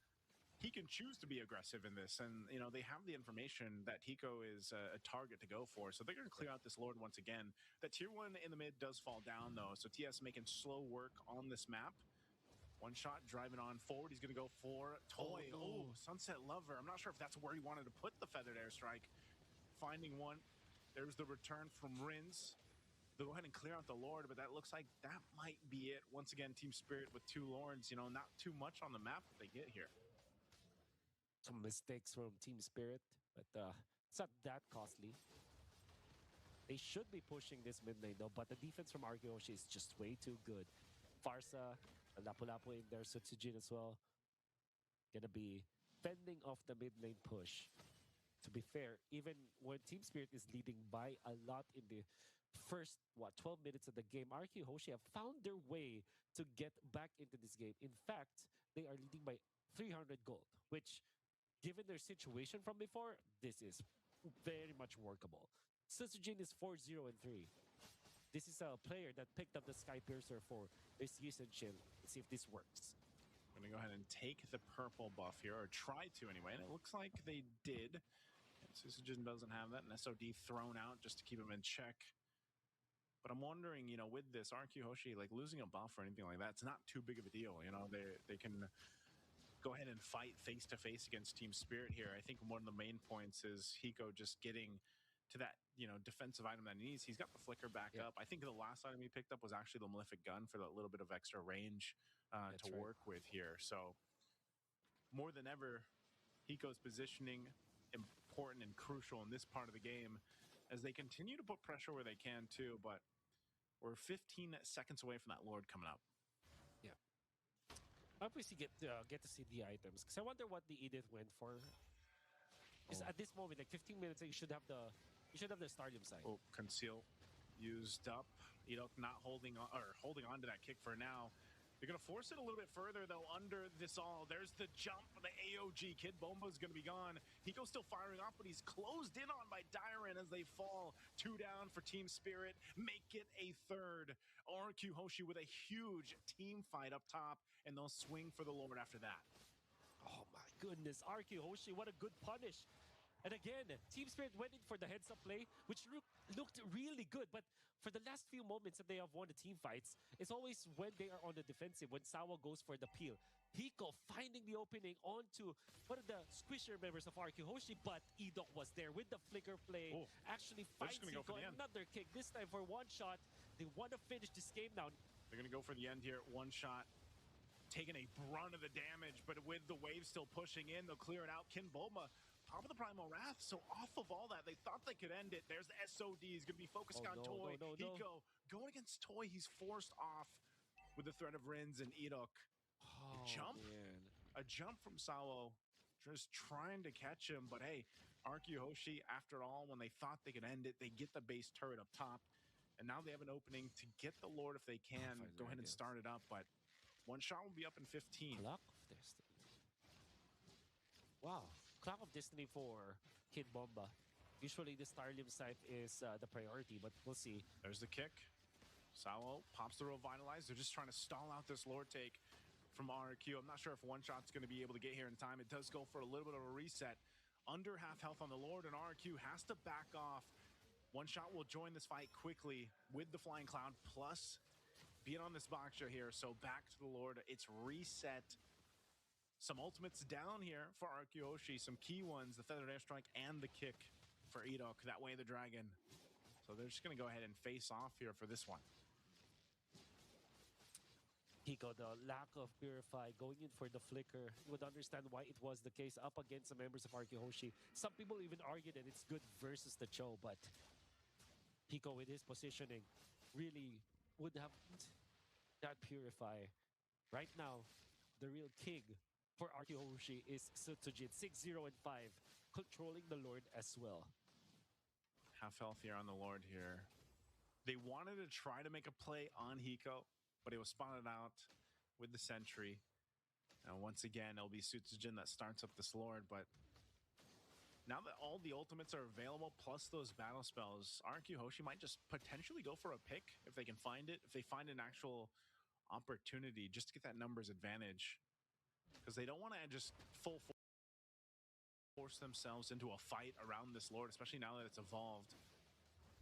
he can choose to be aggressive in this. And, you know, they have the information that Hiko is a target to go for. So they're going to clear out this Lord once again. That tier 1 in the mid does fall down, though. So TS making slow work on this map. One shot, driving on forward. He's going to go for Toy. Oh, Sunset Lover. I'm not sure if that's where he wanted to put the Feathered Airstrike. Finding one. There's the return from Rins. They'll go ahead and clear out the Lord, but that looks like that might be it. Once again, Team Spirit with 2 Lords, you know, not too much on the map that they get here. Some mistakes from Team Spirit, but it's not that costly. They should be pushing this mid lane, though, but the defense from Arkeoshi is just way too good. Farsa, Lapu-Lapu in there, Sutsujin as well. Gonna be fending off the mid lane push. To be fair, even when Team Spirit is leading by a lot in the first, 12 minutes of the game, RQ Hoshi have found their way to get back into this game. In fact, they are leading by 300 gold, which, given their situation from before, this is very much workable. Sutsujin is 4-0-3. This is a player that picked up the Sky Piercer for this season chill. Let's see if this works. I'm going to go ahead and take the purple buff here, or try to anyway, and it looks like they did. Sutsujin doesn't have that, and SOD thrown out just to keep him in check. But I'm wondering, you know, with this RQ Hoshi, like losing a buff or anything like that, it's not too big of a deal. You know, they can go ahead and fight face to face against Team Spirit here. I think one of the main points is Hiko just getting to that, you know, defensive item that he needs. He's got the flicker back up. I think the last item he picked up was actually the Malefic Gun for that little bit of extra range to work with here. So more than ever, Hiko's positioning important and crucial in this part of the game as they continue to put pressure where they can too, but we're 15 seconds away from that Lord coming up. Yeah. Obviously get to see the items, because I wonder what the Edith went for. Because at this moment, like 15 minutes, you should have the stadium side. Oh, conceal used up. Edok not holding on to that kick for now. They're going to force it a little bit further, though, under this all. There's the jump for the AOG. Kid Bomba's going to be gone. Hiko's still firing off, but he's closed in on by Dyren as they fall. 2 down for Team Spirit. Make it a third. RQ Hoshi with a huge team fight up top, and they'll swing for the Lord after that. Oh my goodness, RQ Hoshi, what a good punish. And again, Team Spirit went in for the heads-up play, which looked really good. But for the last few moments that they have won the team fights, it's always when they are on the defensive, when Sawa goes for the peel. Hiko finding the opening onto one of the squisher members of RQ Hoshi, but Edok was there with the flicker play. Oh, actually finds go Hiko another kick, this time for one shot. They want to finish this game now. They're going to go for the end here. One shot. Taking a brunt of the damage, but with the wave still pushing in, they'll clear it out. Kin Bulma, top of the Primal Wrath, so off of all that, they thought they could end it. There's the SOD, he's going to be focusing on Toy. Hiko going against Toy, he's forced off with the threat of Rins and Edok. A jump from Sawo, just trying to catch him, but hey, RQ Hoshi, after all, when they thought they could end it, they get the base turret up top, and now they have an opening to get the Lord if they can. Go ahead and start it up, but one shot will be up in 15. Clock of Destiny. Wow. Clock of Destiny for Kid Bomba. Usually the Starlim site is the priority, but we'll see. There's the kick. Sawo pops the Revitalize. They're just trying to stall out this Lord take from RQ. I'm not sure if one shot's going to be able to get here in time. It does go for a little bit of a reset. Under half health on the Lord, and RQ has to back off. One shot will join this fight quickly with the Flying Cloud, plus being on this boxer here. So back to the Lord. It's reset. Some ultimates down here for RQ Hoshi. Some key ones, the Feathered Airstrike and the kick for Edok. That way the Dragon. So they're just going to go ahead and face off here for this one. Hiko, the lack of Purify, going in for the flicker. You would understand why it was the case up against the members of RQ Hoshi. Some people even argue that it's good versus the CHOU, but Hiko with his positioning really would have that Purify. Right now, the real king for RQ Hoshi is Sutsujin, 6-0 and 5, controlling the Lord as well. Half health here on the Lord here. They wanted to try to make a play on Hiko, but it was spotted out with the sentry. And once again, it'll be Sutsujin that starts up this Lord, but now that all the ultimates are available, plus those battle spells, RQ Hoshi might just potentially go for a pick if they can find it, if they find an actual opportunity just to get that numbers advantage. Because they don't want to just full force themselves into a fight around this Lord, especially now that it's evolved.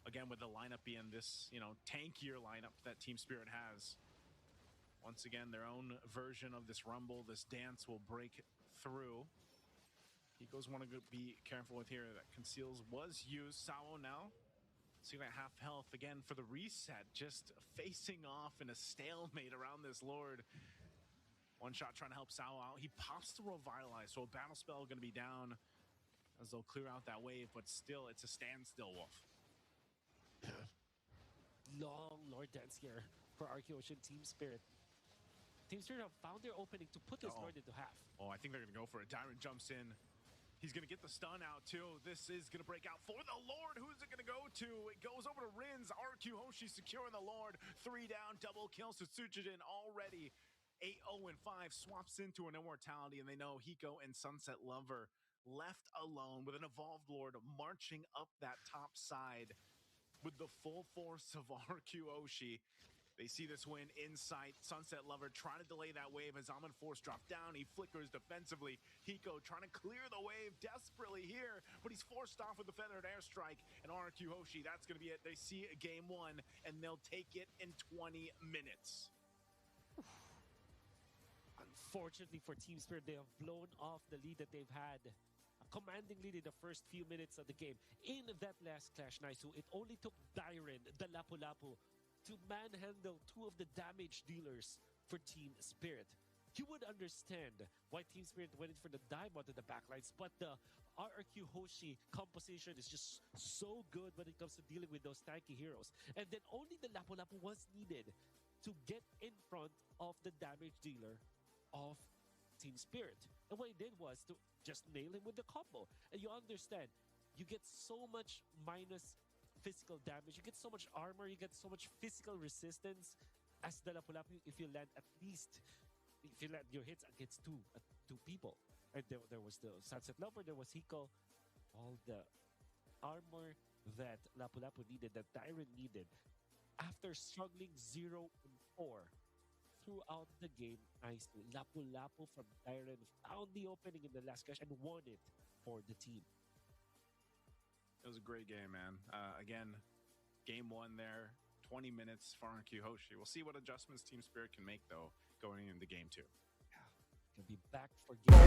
Again, with the lineup being this, tankier lineup that Team Spirit has. Once again, their own version of this rumble, this dance will break through. Hiko's want to be careful with here. That conceals was used. Sawo now. See that half health again for the reset. Just facing off in a stalemate around this Lord. One shot trying to help Sawo out. He pops the Revitalize, so a battle spell going to be down as they'll clear out that wave, but still, it's a standstill, Wolf. Long Lord dance here for RQ Hoshi Team Spirit. Team Spirit have found their opening to put this Lord into half. Oh, I think they're going to go for it. Dyren jumps in. He's going to get the stun out, too. This is going to break out for the Lord. Who's it going to go to? It goes over to Rins. RQ Hoshi securing the Lord. 3 down, double kill. Sutsujin already 8-0 and 5, swaps into an immortality, and they know Hiko and Sunset Lover left alone with an evolved Lord marching up that top side with the full force of RQ Hoshi. They see this win in sight. Sunset Lover trying to delay that wave as Almond Force dropped down. He flickers defensively. Hiko trying to clear the wave desperately here, but he's forced off with the Feathered Airstrike. And RQ Hoshi, that's going to be it. They see a game 1, and they'll take it in 20 minutes. Unfortunately for Team Spirit, they have blown off the lead that they've had. A commanding lead in the first few minutes of the game. In that last clash, Naisu, it only took Dyren, the Lapu-Lapu, to manhandle 2 of the damage dealers for Team Spirit. You would understand why Team Spirit went in for the dive onto the backlines, but the RQ Hoshi composition is just so good when it comes to dealing with those tanky heroes. And then only the Lapu-Lapu was needed to get in front of the damage dealer of Team Spirit. And what he did was to just nail him with the combo. And you understand, you get so much minus physical damage, you get so much armor, you get so much physical resistance as the Lapu-Lapu, if you land at least, if you land your hits against two people, and there was the Sunset Lover, there was Hiko, all the armor that Lapu-Lapu needed, that Tyrant needed, after struggling 0-4 throughout the game, nicely, Lapu-Lapu from Tyrant found the opening in the last crash and won it for the team. It was a great game, man. Again, game one there, 20 minutes, Foreign Q Hoshi. We'll see what adjustments Team Spirit can make, though, going into game two. Can be back for game.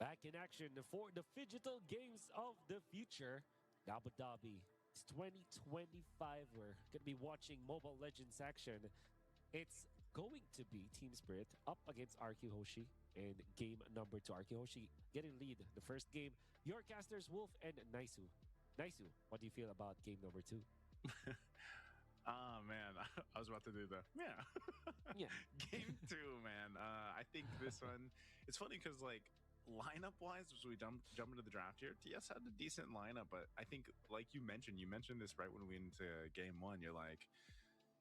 Back in action for the Phygital Games of the Future. Abu Dhabi. It's 2025. We're going to be watching Mobile Legends action. It's going to be Team Spirit up against RQ Hoshi in game number 2. RQ Hoshi getting lead the first game. Your casters, Wolf and Naisu. Naisu, what do you feel about game number 2? Oh man, I was about to do the Yeah. Game 2, man. I think this one. It's funny because like lineup wise, as we jump into the draft here, TS had a decent lineup, but I think like you mentioned this right when we went into game 1. You're like,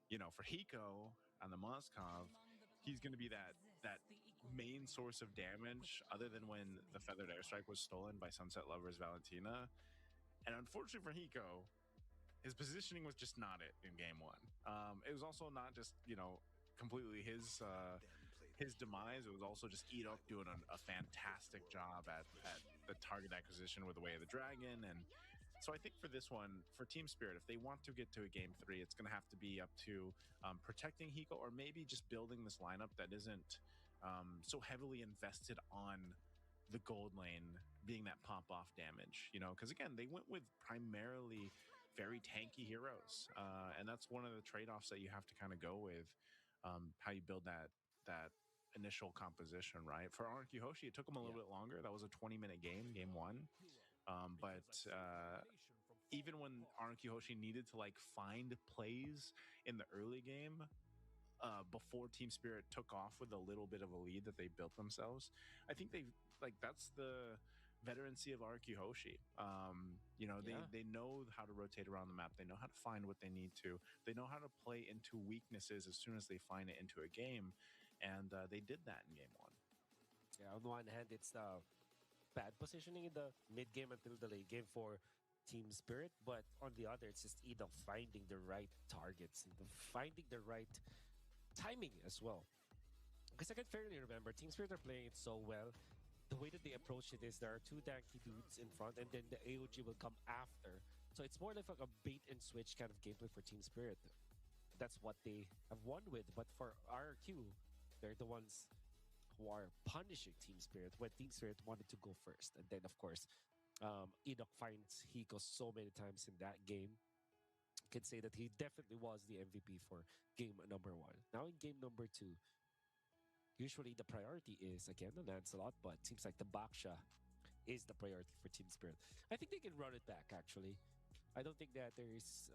you know, for Hiko and the Moskov, he's going to be that main source of damage, other than when the Feathered Airstrike was stolen by Sunset Lover's Valentina. And unfortunately for Hiko, his positioning was just not it in game 1. It was also not just, you know, completely his demise. It was also just Edok doing a fantastic job at the target acquisition with the Way of the Dragon. And so I think for this one, for Team Spirit, if they want to get to a game 3, it's going to have to be up to protecting Hiko, or maybe just building this lineup that isn't so heavily invested on the gold lane being that pop-off damage, you know, because again, they went with primarily very tanky heroes, and that's one of the trade-offs that you have to kind of go with, how you build that initial composition, right? For RQ Hoshi, it took him a little bit longer. That was a 20-minute game 1, but even when RQ Hoshi needed to like find plays in the early game, before Team Spirit took off with a little bit of a lead that they built themselves, I think they like that's the veterancy of RQ Hoshi. You know, they know how to rotate around the map. They know how to find what they need to. They know how to play into weaknesses as soon as they find it into a game, and they did that in game 1. Yeah, on one hand, it's the bad positioning in the mid game until the late game for Team Spirit, but on the other, it's just either finding the right targets and finding the right timing as well. Because I can fairly remember Team Spirit are playing it so well. The way that they approach it is there are 2 tanky dudes in front, and then the AOG will come after. So it's more like a bait and switch kind of gameplay for Team Spirit. That's what they have won with. But for RQ, they're the ones who are punishing Team Spirit when Team Spirit wanted to go first. And then, of course, Edok finds Hiko so many times in that game. I can say that he definitely was the MVP for game number 1. Now in game number 2, usually the priority is, again, the Lancelot, but it seems like the Baksha is the priority for Team Spirit. I think they can run it back, actually. I don't think that there's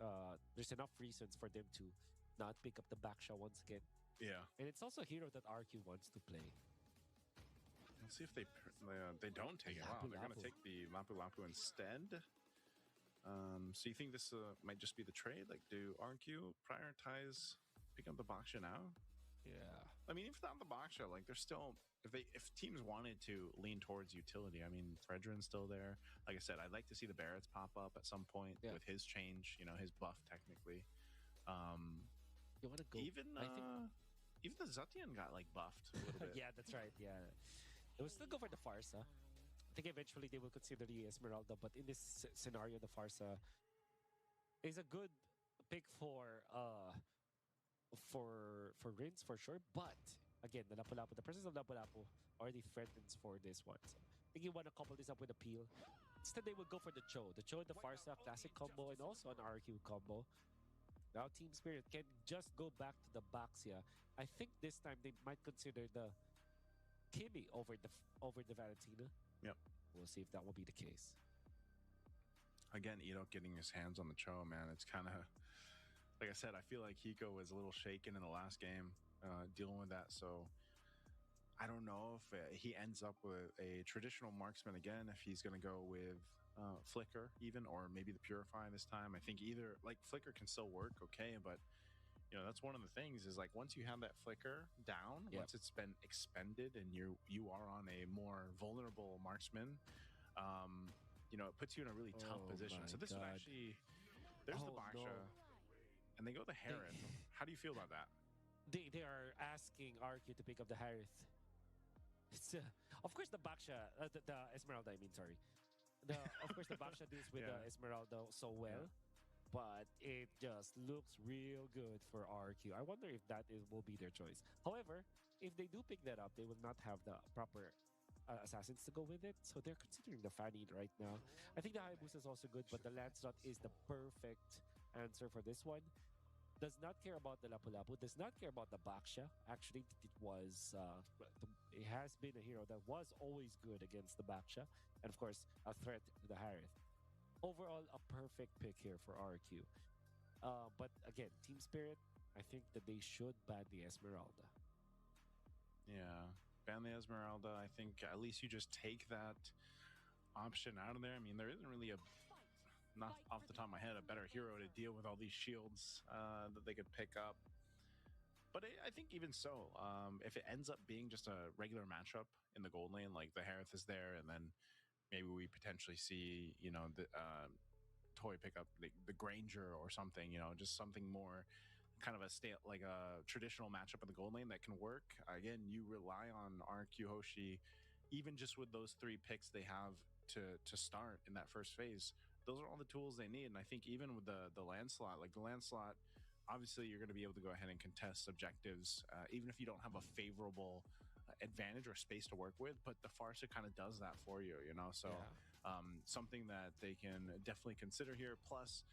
enough reasons for them to not pick up the Baksha once again. Yeah. And it's also a hero that RQ wants to play. Let's see if they don't take it. Wow, they're going to take the Lapu Lapu instead. So you think this might just be the trade? Like, do RQ prioritize picking up the Baksha now? Yeah. I mean, if not the Baksha, like they're still, if teams wanted to lean towards utility, I mean, Fredrin's still there. Like I said, I'd like to see the Barretts pop up at some point with his change, you know, his buff technically. You want to go? Even the Zutian got like buffed a little bit. Yeah, that's right. Yeah. It will still go for the Farsa. I think eventually they will consider the Esmeralda, but in this scenario, the Farsa is a good pick for Rins for sure. But again, the Lapu-Lapu, the presence of Lapu-Lapu already threatens for this one. So I think you want to couple this up with a peel. Instead, they will go for the CHOU. The CHOU and the Farsa classic combo, and also an RQ combo. Now Team Spirit can just go back to the Baxia. I think this time they might consider the Kimi over the Valentina. Yep. We'll see if that will be the case. Again, Edok getting his hands on the CHOU, man. It's kind of, like I said, I feel like Hiko was a little shaken in the last game, dealing with that. So I don't know if he ends up with a traditional marksman again, if he's going to go with Flicker even, or maybe the Purify this time. I think either, like, Flicker can still work, okay, but you know, that's one of the things is like once you have that Flicker down, once it's been expended and you are on a more vulnerable marksman, you know, it puts you in a really tough position. So this would actually, there's the Baksha, and they go the Heron. How do you feel about that? They are asking RQ to pick up the Harith. It's of course the Baksha, the Esmeralda. I mean, sorry. Of course the Baksha deals with the Esmeralda so well. But it just looks real good for RQ. I wonder if that will be their choice. However, if they do pick that up, they will not have the proper assassins to go with it. So they're considering the Fanny right now. I think the Hayabusa is also good, but the Lancelot is the perfect answer for this one. Does not care about the Lapu-Lapu, does not care about the Baksha. Actually, it has been a hero that was always good against the Baksha, and of course, a threat to the Harith. Overall, a perfect pick here for RQ. But again, Team Spirit, I think that they should ban the Esmeralda. Yeah, ban the Esmeralda. I think at least you just take that option out of there. I mean, there isn't really not off the top of my head, a better hero to deal with all these shields that they could pick up. But I think even so, if it ends up being just a regular matchup in the gold lane, like the Harith is there, and then maybe we potentially see, the Toy pick up the Granger or something, just something more kind of like a traditional matchup in the gold lane that can work. Again, you rely on RQ Hoshi, even just with those 3 picks they have to start in that first phase. Those are all the tools they need. And I think even with the Lancelot, like the Lancelot, obviously you're going to be able to go ahead and contest objectives, even if you don't have a favorable advantage or space to work with. But the Farsa kind of does that for you, So something that they can definitely consider here. Plus,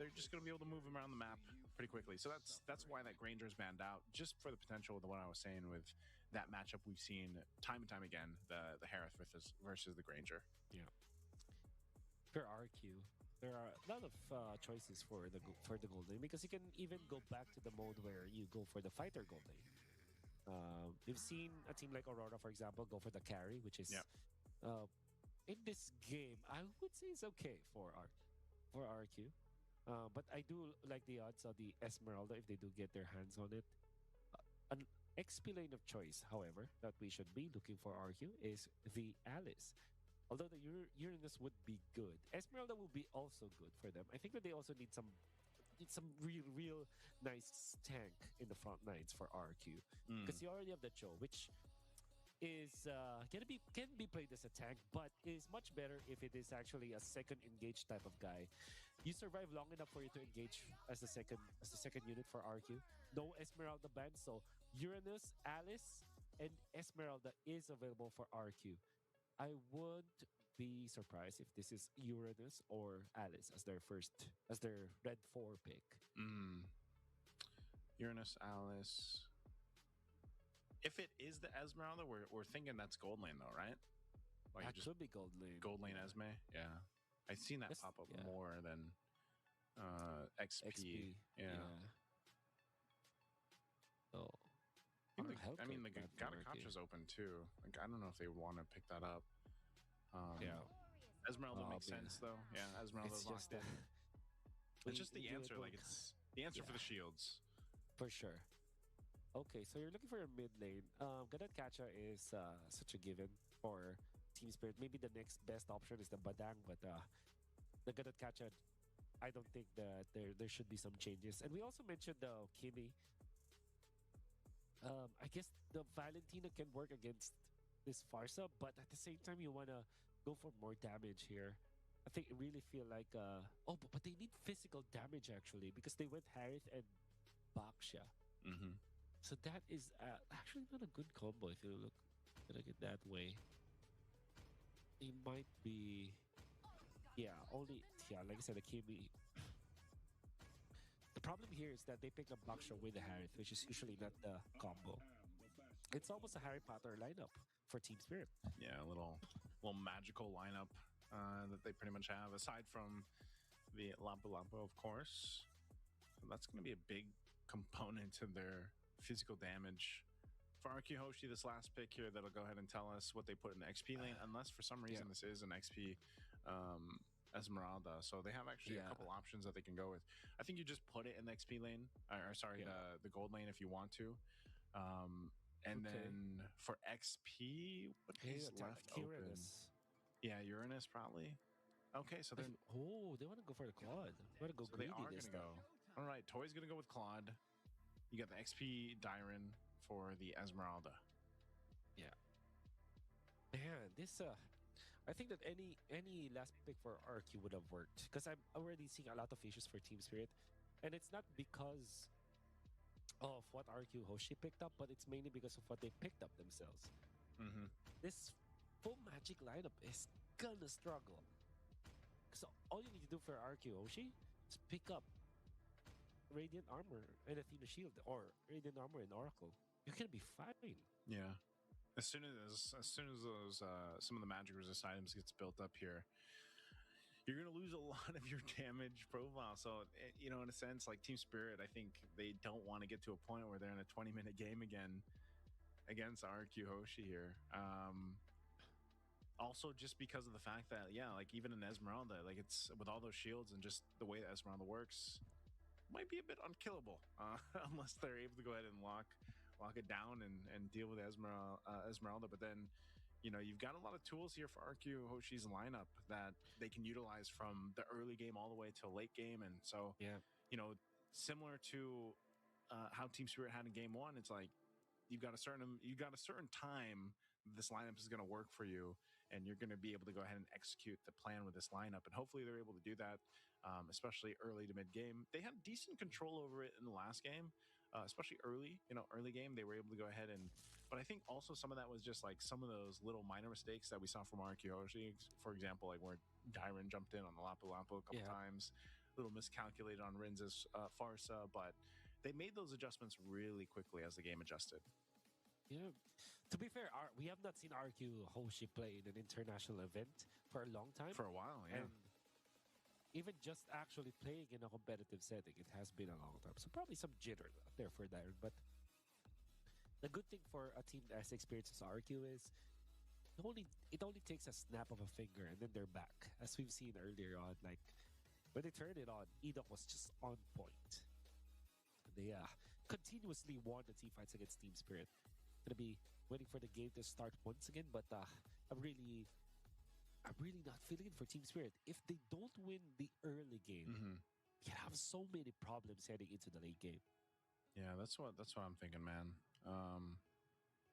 they're just going to be able to move them around the map pretty quickly. So that's why that Granger's banned out, just for the potential of what I was saying with that matchup we've seen time and time again, the Harith versus the Granger. Yeah. For RQ, there are a lot of choices for the gold lane, because you can even go back to the mode where you go for the fighter gold lane. We've seen a team like Aurora, for example, go for the carry, which is in this game, I would say it's okay for RQ. But I do like the odds of the Esmeralda if they do get their hands on it. An XP lane of choice, however, that we should be looking for RQ is the Alice. Although the Uranus would be good, Esmeralda will be also good for them. I think that they also need some real nice tank in the front lines for RQ, because you already have the CHOU, which is can be played as a tank, but is much better if it is actually a second engage type of guy. You survive long enough for you to engage as the second unit for RQ. No Esmeralda ban, so Uranus, Alice, and Esmeralda is available for RQ. I wouldn't be surprised if this is Uranus or Alice as their red 4 pick. Uranus, Alice. If it is the Esmeralda, we're thinking that's gold lane though, right? Like that could be gold lane. Gold lane Esme, yeah. I've seen that pop up more than XP. Yeah. Oh. I mean, the Gatacacha's open too. Like, I don't know if they want to pick that up. Esmeralda makes sense though. Yeah, Esmeralda's locked in. It's just the answer. Like, it's the answer for the shields. For sure. Okay, so you're looking for a mid lane. Gatacacha is such a given for Team Spirit. Maybe the next best option is the Badang, but the Gatacacha, I don't think that there should be some changes. And we also mentioned the Kimi. I guess the Valentina can work against this Farsa, but at the same time, you want to go for more damage here. I think I really feel like... but they need physical damage, actually, because they went Harith and Baksha. So that is actually not a good combo if you look at it that way. It might be... like I said, the Kimi... The problem here is that they pick up Baksha with the Harith, which is usually not the combo. It's almost a Harry Potter lineup for Team Spirit. Yeah, a little magical lineup that they pretty much have, aside from the Lapu-Lapu, of course. So that's going to be a big component of their physical damage. For RQ Hoshi, this last pick here, that'll go ahead and tell us what they put in the XP lane, unless for some reason this is an XP Esmeralda. So they have actually a couple options that they can go with. I think you just put it in the XP lane, the gold lane if you want to. And then for XP, what is left Uranus. Open? Yeah, Uranus probably. Okay, so they're... they want to go for the Claude. They want to go greedy this time. All right, Toy's going to go with Claude. You got the XP Dyron for the Esmeralda. Yeah. Man, this... I think that any last pick for RQ would have worked, because I'm already seeing a lot of issues for Team Spirit, and it's not because of what RQ Hoshi picked up, but it's mainly because of what they picked up themselves. This full magic lineup is gonna struggle. So all you need to do for RQ Hoshi is pick up Radiant Armor and Athena Shield, or Radiant Armor and Oracle. You're gonna be fine. Yeah. As soon as those some of the magic resist items gets built up here, you're gonna lose a lot of your damage profile. So you know, in a sense, like Team Spirit, I think they don't want to get to a point where they're in a 20-minute game again against RQ Hoshi here. Also, just because of the fact that, yeah, like even in Esmeralda, like it's with all those shields and just the way that Esmeralda works, might be a bit unkillable unless they're able to go ahead and lock it down and deal with Esmeralda. But then, you know, you've got a lot of tools here for RQ Hoshi's lineup that they can utilize from the early game all the way to late game. And so, Yeah. you know, similar to how Team Spirit had in game one, it's like you've got a certain time this lineup is going to work for you, and you're going to be able to go ahead and execute the plan with this lineup. And hopefully they're able to do that, especially early to mid game. They had decent control over it in the last game, especially early game. They were able to go ahead but I think also some of that was just like some of those little minor mistakes that we saw from RQ Hoshi. For example, like where Dyron jumped in on the Lapu Lapu a couple times, a little miscalculated on Rinz's Farsa, but they made those adjustments really quickly as the game adjusted. Yeah. To be fair, we have not seen RQ Hoshi play in an international event for a long time. For a while, yeah. And even just actually playing in a competitive setting, it has been a long time. So probably some jitter there for Dyron. But the good thing for a team as experienced as RQ is it only takes a snap of a finger and then they're back. As we've seen earlier on, like when they turned it on, Edok was just on point. They continuously won the team fights against Team Spirit. Gonna be waiting for the game to start once again, but I'm really not feeling it for Team Spirit. If they don't win the early game, you have so many problems heading into the late game. Yeah, that's what I'm thinking, man.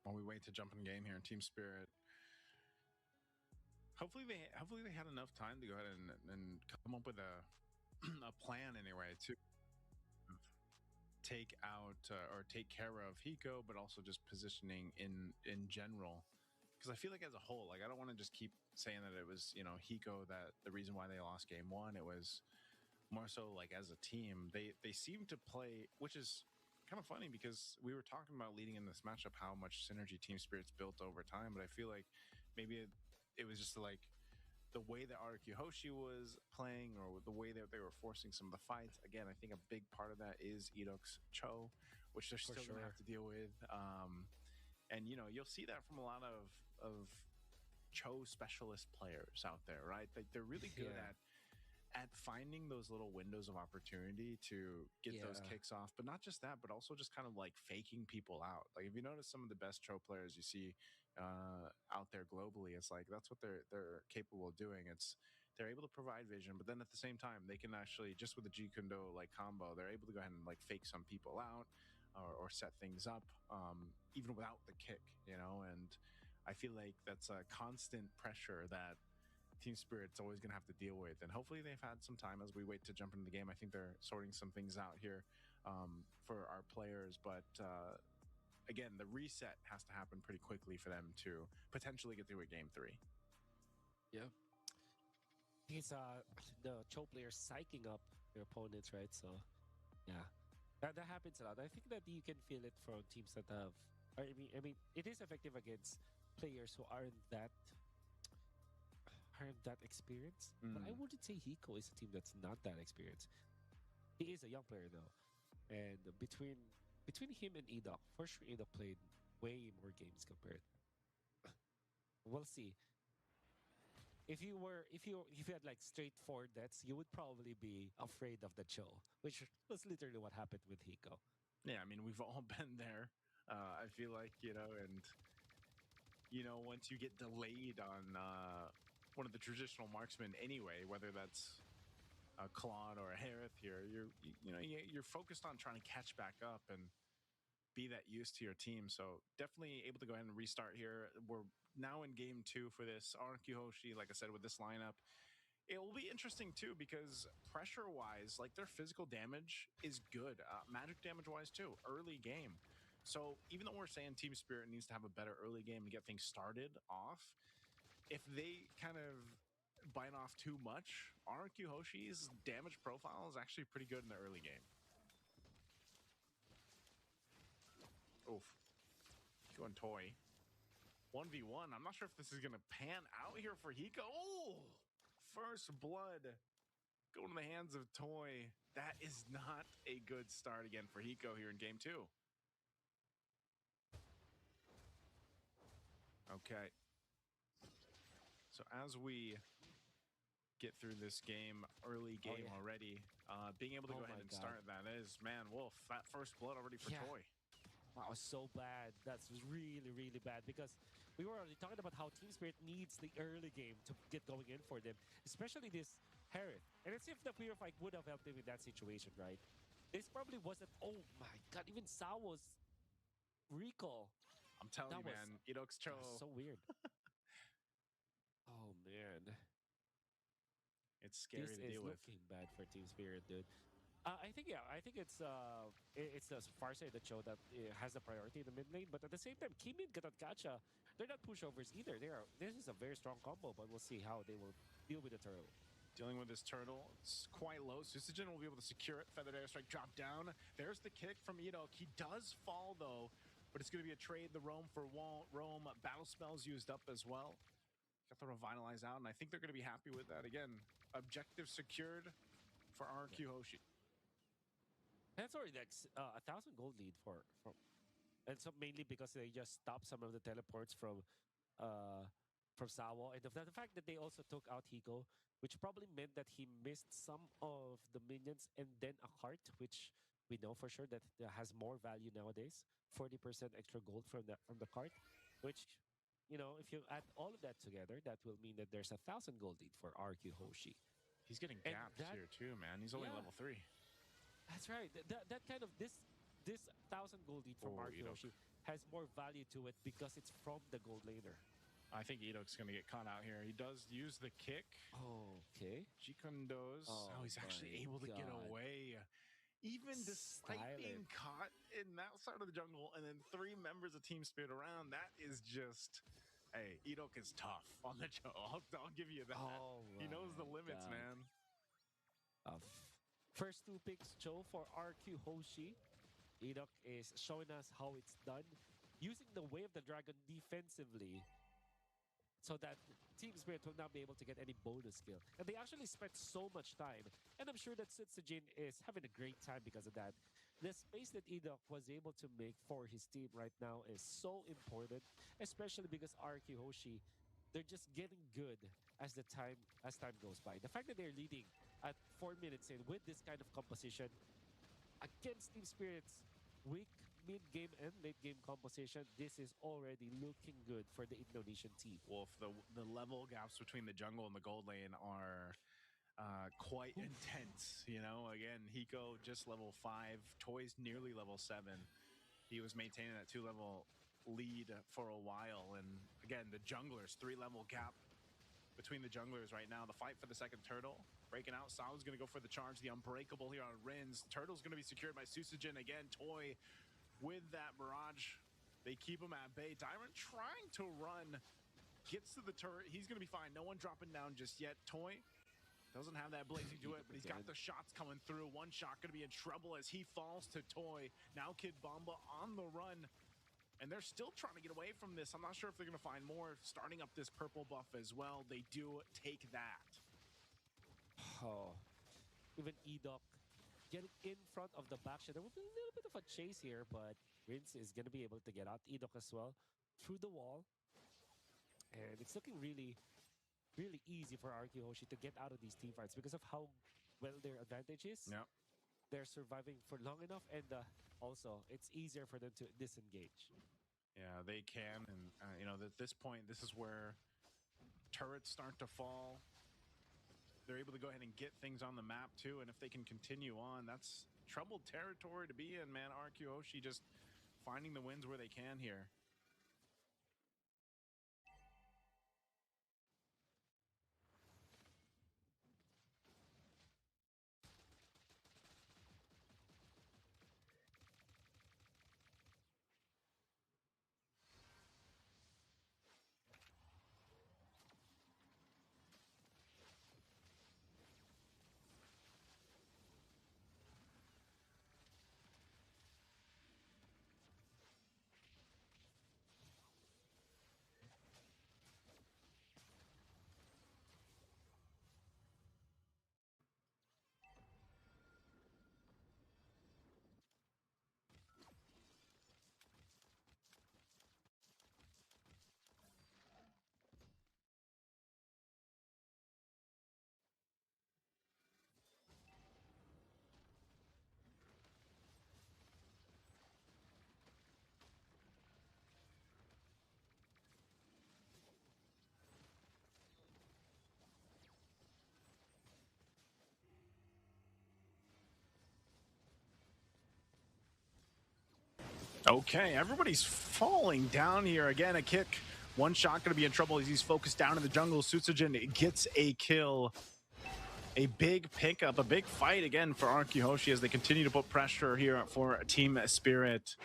While we wait to jump in game here in Team Spirit, hopefully they had enough time to go ahead and come up with a plan anyway to take out or take care of Hiko, but also just positioning in general. Because I feel like as a whole, like I don't want to just keep saying that it was, you know, Hiko that the reason why they lost game one. It was more so like as a team, they seem to play, which is kind of funny because we were talking about leading in this matchup how much synergy Team Spirit's built over time, but I feel like maybe it was just like the way that RQ Hoshi was playing, or the way that they were forcing some of the fights. Again, I think a big part of that is Edok's CHOU, which they're still going to have to deal with. And, you know, you'll see that from a lot of CHOU specialist players out there, right? Like they're really good at finding those little windows of opportunity to get those kicks off. But not just that, but also just kind of like faking people out. Like if you notice some of the best CHOU players you see out there globally, it's like that's what they're capable of doing. They're able to provide vision, but then at the same time they can actually, just with the Jika Anda like combo, they're able to go ahead and like fake some people out or set things up even without the kick, you know. And I feel like that's a constant pressure that Team Spirit's always going to have to deal with. And hopefully they've had some time as we wait to jump into the game. I think they're sorting some things out here for our players, but again, the reset has to happen pretty quickly for them to potentially get through a game 3. Yeah. It's the CHOU players psyching up their opponents, right? So yeah, that happens a lot. I think that you can feel it from teams that have, I mean it is effective against players who aren't that experienced, but I wouldn't say Hiko is a team that's not that experienced. He is a young player though, and between him and Edok, for sure Edok played way more games compared. We'll see. If you had like straight 4 deaths, you would probably be afraid of the CHOU, which was literally what happened with Hiko. Yeah, I mean, we've all been there. I feel like, you know, and you know, once you get delayed on one of the traditional marksmen anyway, whether that's a Claude or a Harith here, you're focused on trying to catch back up and be that use to your team. So definitely able to go ahead and restart here. We're now in game 2 for this RQ Hoshi. Like I said, with this lineup, it will be interesting too, because pressure wise, like their physical damage is good, magic damage wise too, early game. So even though we're saying Team Spirit needs to have a better early game to get things started off, if they kind of bite off too much, RQ Hoshi's damage profile is actually pretty good in the early game. Oof. Hiko and Toy. 1v1. I'm not sure if this is going to pan out here for Hiko. Oh! First blood going to the hands of Toy. That is not a good start again for Hiko here in game 2. Okay. So as we get through this game, early game already, being able to go ahead and start that is, man, Wolf, that first blood already for Toy. That was so bad. That's really, really bad because we were already talking about how Team Spirit needs the early game to get going in for them, especially this Harith. And it's if the Purify would have helped him in that situation, right? This probably wasn't, oh my god, even Sawo's recall. I'm telling you, man, Idok's CHOU. So weird. Oh, man. It's scary to deal with. This is looking bad for Team Spirit, dude. I think it's the far side that CHOU that has the priority in the mid lane, but at the same time, Kimin and Gacha, they're not pushovers either. This is a very strong combo, but we'll see how they will deal with the turtle. Dealing with this turtle, it's quite low. Susagen will be able to secure it. Feathered Airstrike drop down. There's the kick from Idok. He does fall though, but it's going to be a trade. The roam for roam. Battle spells used up as well. Got the Revitalize out, and I think they're going to be happy with that. Again, objective secured for RQ Hoshi. That's already like 1,000 gold lead from, and so mainly because they just stopped some of the teleports from Sawo, and the fact that they also took out Hiko, which probably meant that he missed some of the minions and then a cart, which we know for sure that has more value nowadays. 40% extra gold from the cart, which, you know, if you add all of that together, that will mean that there's 1,000 gold lead for RQ Hoshi. He's getting gapped here too, man. He's only level 3. That's right. That kind of this 1,000 gold lead from RQ Hoshi has more value to it because it's from the gold laner. I think Idok's going to get caught out here. He does use the kick. Oh, okay. Jika Anda's. Oh, he's actually able to get away. Even despite being caught in that side of the jungle and then 3 members of Team Spirit around, that is just... Hey, Idok is tough on the CHOU. I'll give you that. Oh, he knows the limits, man. First 2 picks, CHOU for RQ Hoshi. Idok is showing us how it's done, using the Way of the Dragon defensively so that Team Spirit will not be able to get any bonus skill. And they actually spent so much time. And I'm sure that Susagen is having a great time because of that. The space that Idok was able to make for his team right now is so important, especially because RQ Hoshi, they're just getting good as time goes by. The fact that they're leading at 4 minutes in with this kind of composition against Team Spirit's weak mid-game and late-game composition, this is already looking good for the Indonesian team. Wolf, the level gaps between the jungle and the gold lane are quite intense. You know, again, Hiko just level 5, Toy's nearly level 7. He was maintaining that 2-level lead for a while, and again, the junglers, 3-level gap between the junglers right now. The fight for the second turtle breaking out. Sal's going to go for the charge, the unbreakable here on Rins. Turtle's going to be secured by Susagen again. Toy with that barrage, they keep him at bay. Diamond trying to run, gets to the turret. He's going to be fine. No one dropping down just yet. Toy doesn't have that blazing to it, but he's got the shots coming through. One shot going to be in trouble as he falls to Toy. Now Kid Bomba on the run. And they're still trying to get away from this. I'm not sure if they're going to find more. Starting up this purple buff as well. They do take that. Oh, even Idok getting in front of the back. There will be a little bit of a chase here, but Rince is going to be able to get out. Idok as well through the wall. And it's looking really, really easy for RQ Hoshi to get out of these team fights because of how well their advantage is. Yep. They're surviving for long enough, and also it's easier for them to disengage. Yeah, they can, and you know, at this point, this is where turrets start to fall. They're able to go ahead and get things on the map too, and if they can continue on, that's troubled territory to be in, man. RQ Hoshi just finding the wins where they can here. Okay, everybody's falling down here. Again, a kick. One shot going to be in trouble as he's focused down in the jungle. Sutsujin gets a kill. A big pickup, a big fight again for Arkyhoshi as they continue to put pressure here for Team Spirit.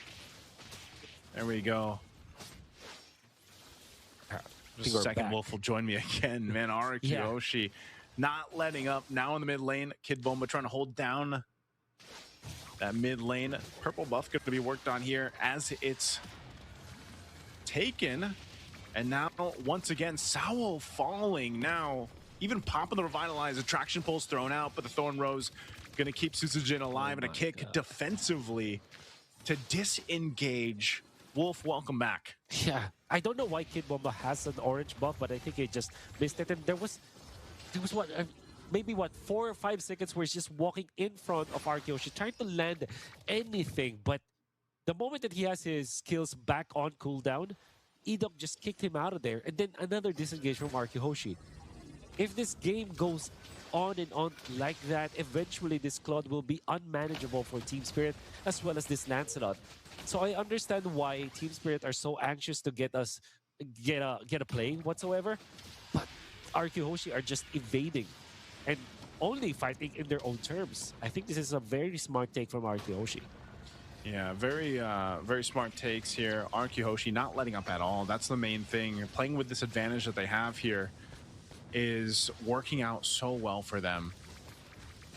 There we go. Just a second, Wolf will join me again. Man, Arkyhoshi not letting up. Now in the mid lane, Kid Bomba trying to hold down that mid lane. Purple buff going to be worked on here as it's taken. And now, once again, CHOU falling. Now, even popping the Revitalize, attraction pulse thrown out, but the Thorn Rose going to keep Sutsujin alive and a kick defensively to disengage. Wolf, welcome back. Yeah, I don't know why Kid Bomba has an orange buff, but I think he just missed it. And there was what, maybe what, 4 or 5 seconds where he's just walking in front of Arkyhoshi, trying to land anything. But the moment that he has his skills back on cooldown, Edok just kicked him out of there. And then another disengage from Arkyhoshi. If this game goes on and on like that, eventually this Claude will be unmanageable for Team Spirit as well as this Lancelot. So I understand why Team Spirit are so anxious to get a play whatsoever, but Arkyhoshi are just evading and only fighting in their own terms. I think this is a very smart take from Arkyhoshi. Yeah, very smart takes here. Arkyhoshi not letting up at all. That's the main thing. Playing with this advantage that they have here is working out so well for them.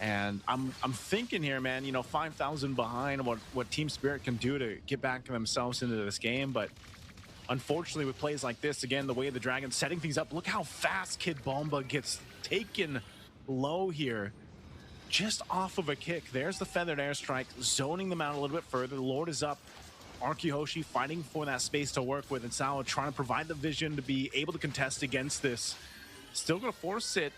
And I'm thinking here, man, you know, 5,000 behind what Team Spirit can do to get back themselves into this game. But unfortunately, with plays like this, again, the way the Dragon's setting things up, look how fast Kid Bomba gets taken low here. Just off of a kick. There's the feathered airstrike, zoning them out a little bit further. The Lord is up. Arkyhoshi fighting for that space to work with, and CHOU trying to provide the vision to be able to contest against this. Still going to force it.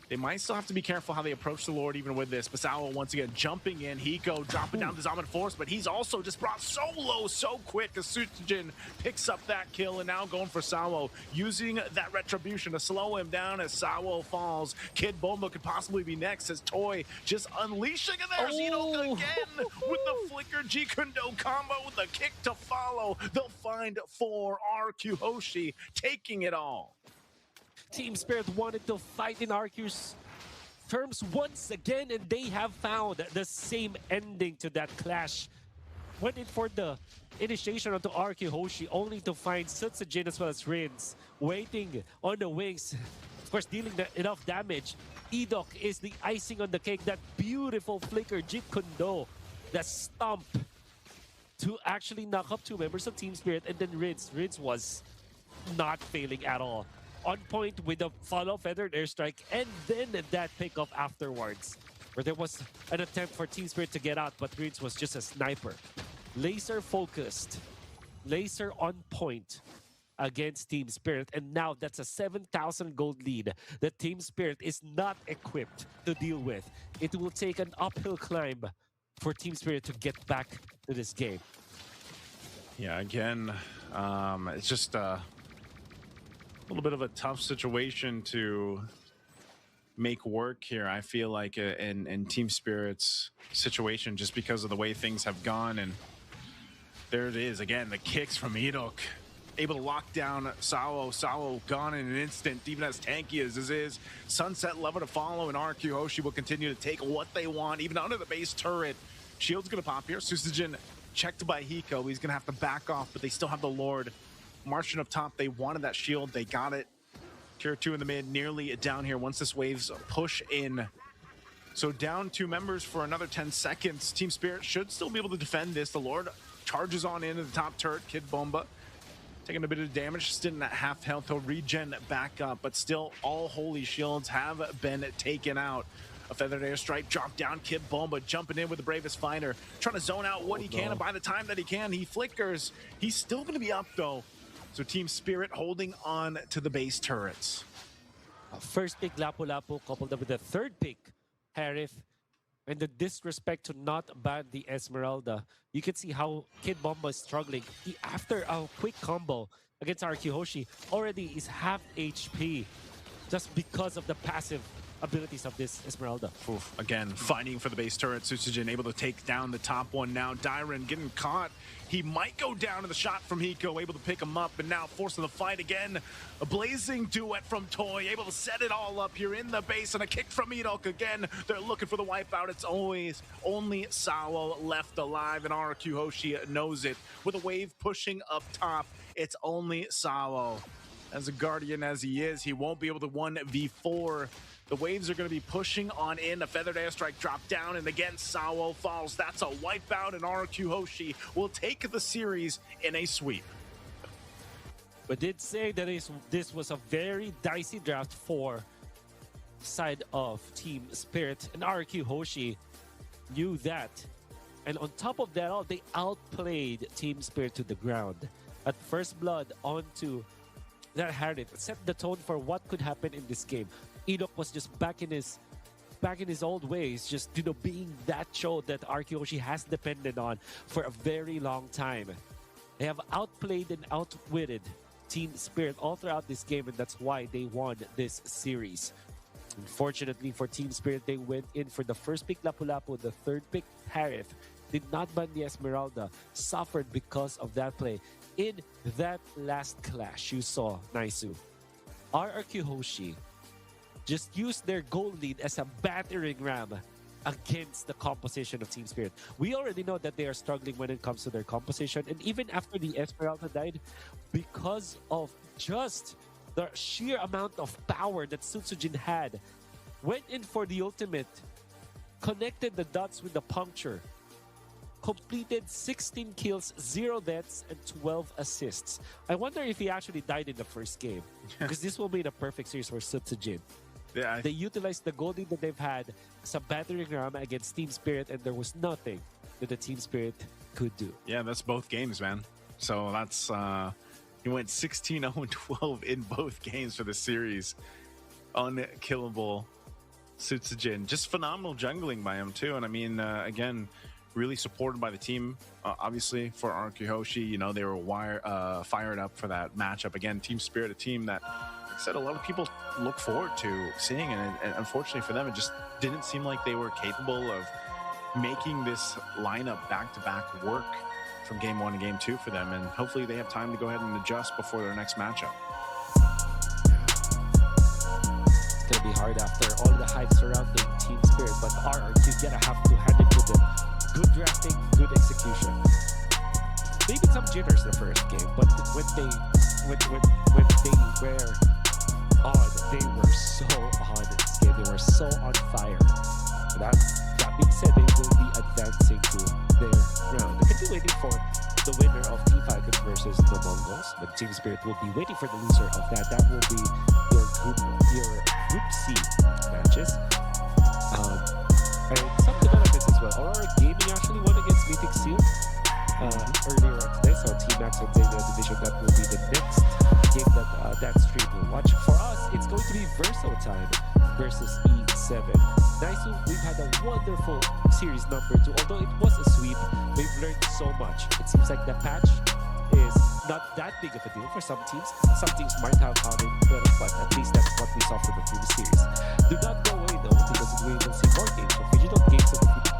They might still have to be careful how they approach the Lord even with this. But CHOU once again jumping in. Hiko dropping down the Zombie Force, but he's also just brought so low so quick as Sutsujin picks up that kill and now going for CHOU, using that retribution to slow him down as CHOU falls. Kid Bomba could possibly be next as Toy just unleashing, and there's Enoch again with the flicker Jika Anda combo with the kick to follow. They'll find 4 Arkyhoshi taking it all. Team Spirit wanted to fight in Arky's terms once again, and they have found the same ending to that clash. Went in for the initiation onto Arkyhoshi, only to find Sutsujin as well as Rins waiting on the wings. Of course, dealing enough damage. Edok is the icing on the cake. That beautiful flicker, Jika Anda, the stomp to actually knock up 2 members of Team Spirit, and then Rins. Rins was not failing at all. On point with a follow feathered airstrike, and then that pickup afterwards, where there was an attempt for Team Spirit to get out, but Rins was just a sniper. Laser focused, laser on point against Team Spirit, and now that's a 7,000 gold lead that Team Spirit is not equipped to deal with. It will take an uphill climb for Team Spirit to get back to this game. Yeah, again, it's just a little bit of a tough situation to make work here, I feel like, in Team Spirit's situation, just because of the way things have gone. And there it is again, the kicks from Edok, able to lock down CHOU. CHOU gone in an instant, even as tanky as this is. Sunset lever to follow, and Arkyhoshi will continue to take what they want, even under the base turret. Shield's gonna pop here. Sutsujin checked by Hiko. He's gonna have to back off, but they still have the Lord marching up top. They wanted that shield, they got it. Tier 2 in the mid, nearly down here once this wave's push in. So down 2 members for another 10 seconds. Team Spirit should still be able to defend this. The Lord charges on into the top turret. Kid Bomba taking a bit of damage, sitting at half health. He'll regen back up, but still all holy shields have been taken out. A feathered airstrike drop down. Kid Bomba jumping in with the bravest fighter, trying to zone out what he can, and by the time that he can, he flickers. He's still going to be up though. So Team Spirit holding on to the base turrets. First pick Lapu-Lapu coupled up with the third pick Harith, and the disrespect to not ban the Esmeralda. You can see how Kid Bomba is struggling. After a quick combo against Arkyhoshi, already is half HP just because of the passive abilities of this Esmeralda. Oof. Again, fighting for the base turret. Sutsujin able to take down the top one now. Dyron getting caught. He might go down to the shot from Hiko, able to pick him up, and now forcing the fight again. A blazing duet from Toy, able to set it all up here in the base, and a kick from Edok again. They're looking for the wipeout. It's always only Sawo left alive, and RQ Hoshi knows it. With a wave pushing up top, it's only Sawo. As a Guardian as he is, he won't be able to 1v4. The waves are going to be pushing on in. A feathered airstrike dropped down, and again, Sawo falls. That's a wipeout, and RQ Hoshi will take the series in a sweep. But did say that this was a very dicey draft for side of Team Spirit, and RQ Hoshi knew that. And on top of that all, they outplayed Team Spirit to the ground. At first blood onto that Harith set the tone for what could happen in this game. Edok was just back in his old ways, just being that CHOU that RQ Hoshi has depended on for a very long time. They have outplayed and outwitted Team Spirit all throughout this game, and that's why they won this series. Unfortunately for Team Spirit, they went in for the first pick Lapu-Lapu, the third pick Harith, did not ban the Esmeralda, suffered because of that play. In that last clash, you saw Naisu, RQ Hoshi just used their goal lead as a battering ram against the composition of Team Spirit. We already know that they are struggling when it comes to their composition, and even after the Esmeralda died, because of just the sheer amount of power that Sutsujin had, went in for the ultimate, connected the dots with the puncture, completed 16 kills, 0 deaths, and 12 assists. I wonder if he actually died in the first game, because this will be the perfect series for Sutsujin. Yeah, They utilized the gold lead that they've had as a battering ram against Team Spirit, and there was nothing that the Team Spirit could do. Yeah, that's both games, man. So that's he went 16-0-12 in both games for the series. Unkillable Sutsujin. Just phenomenal jungling by him too. And I mean, again, really supported by the team. Obviously for RQ Hoshi, they were fired up for that matchup. Again, Team Spirit, a team that, like I said, a lot of people look forward to seeing, and unfortunately for them, it just didn't seem like they were capable of making this lineup back-to-back work from game 1 to game 2 for them, and hopefully they have time to go ahead and adjust before their next matchup. It's gonna be hard after all the hype surrounding Team Spirit, but RRQ gonna have to hand it to them. Good drafting, good execution. Maybe some jitters the first game, but when they were on, they were so on this game. They were so on fire. That being said, they will be advancing to their round. They could be waiting for the winner of Team Falcons versus the Mongols, but Team Spirit will be waiting for the loser of that. That will be your Group C matches. And some developments as well. Aurora Gaming actually won against Mythic Seal earlier on today, so Team Max and Xavier Division, that will be the next game that stream will watch. For us, it's going to be Verso time versus E7. Naisu, we've had a wonderful series number 2. Although it was a sweep, we've learned so much. It seems like the patch is not that big of a deal for some teams. Some teams might have found it better, but at least that's what we saw from the previous series. Do not go away though, because we will see more games from Digital Games of the future.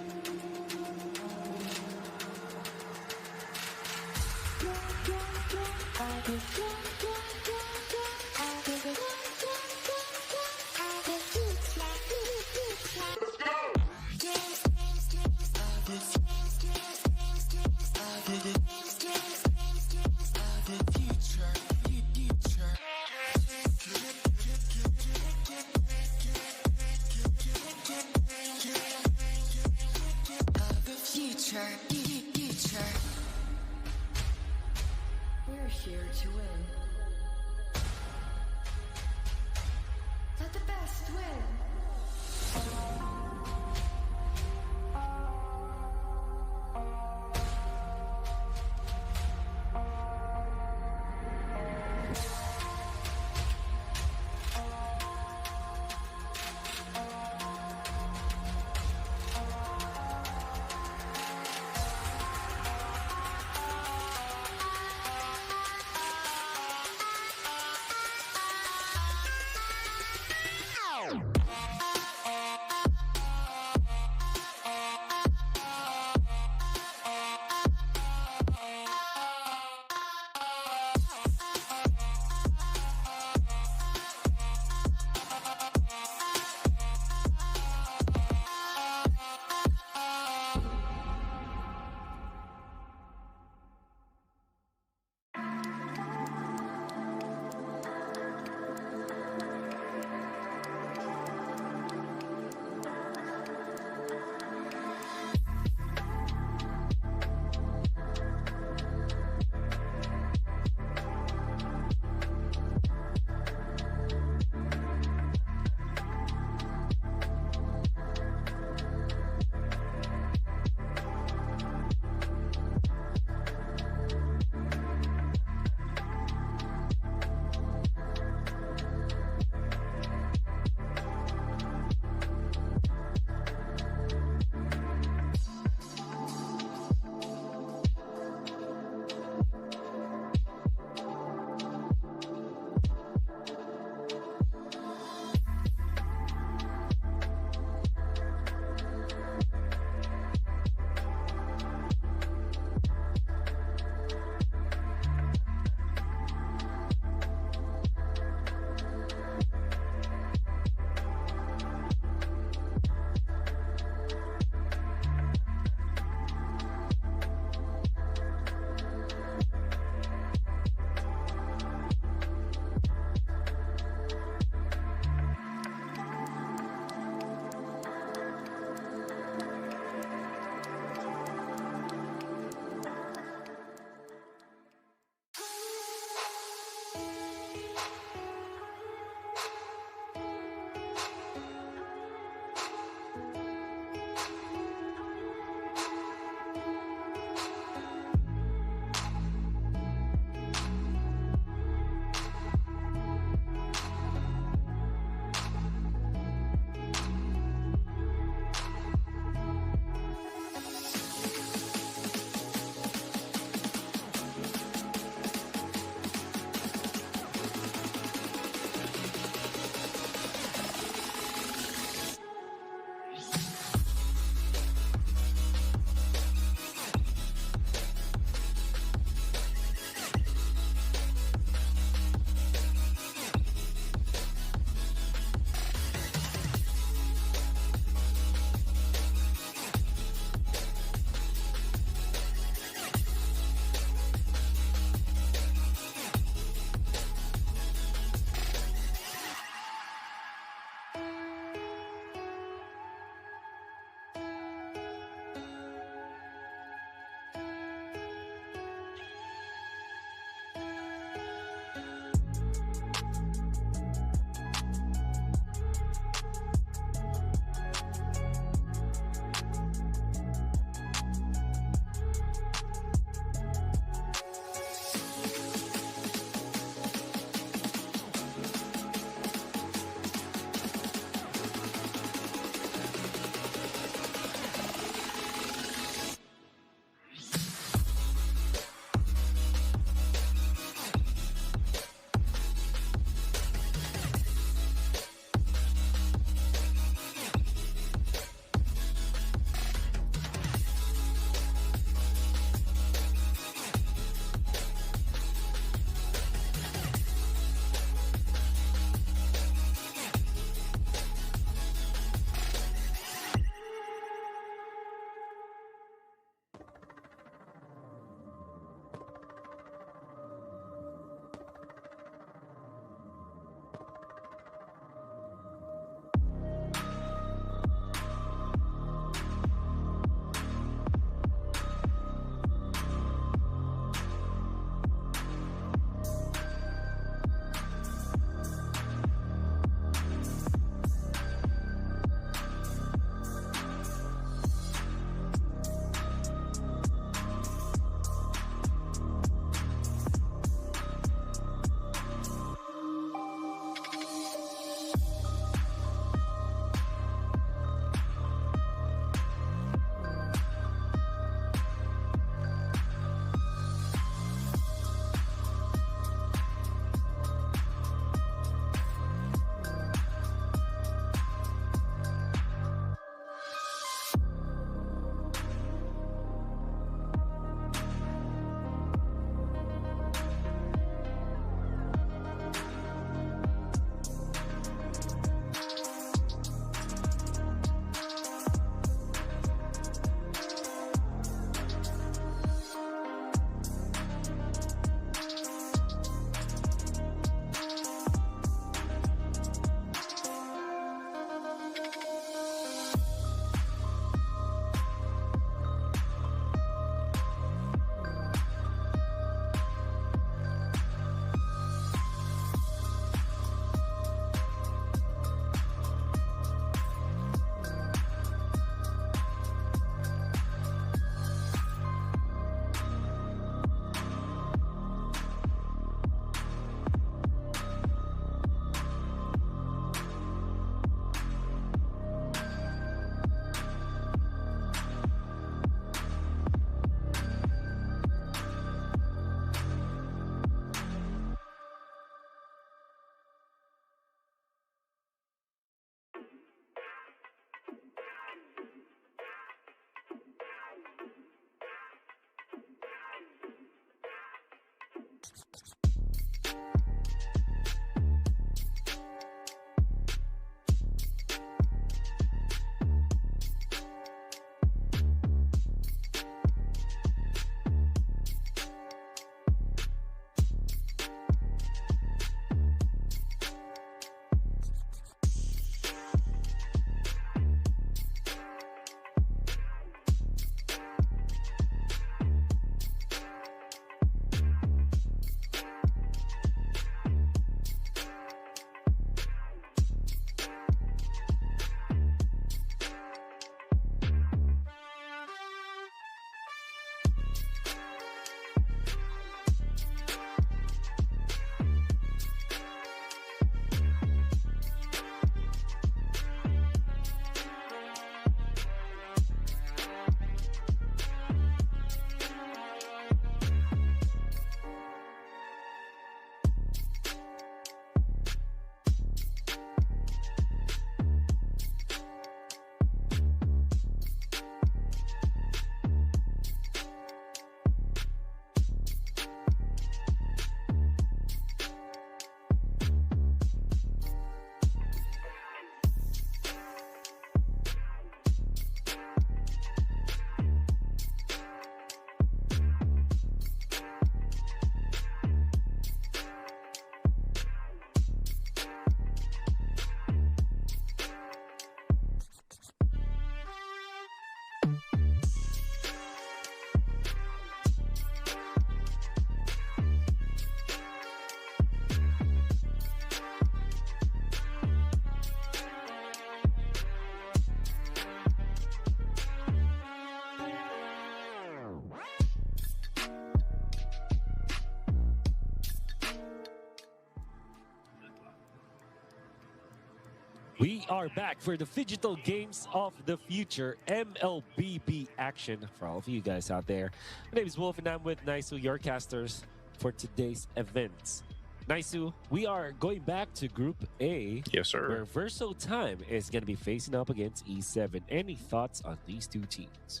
We are back for the Digital Games of the Future MLBB action for all of you guys out there. My name is Wolf and I'm with Naisu, your casters for today's events. Naisu, we are going back to Group A. Yes, sir. Where Verso Time is going to be facing up against E7. Any thoughts on these two teams?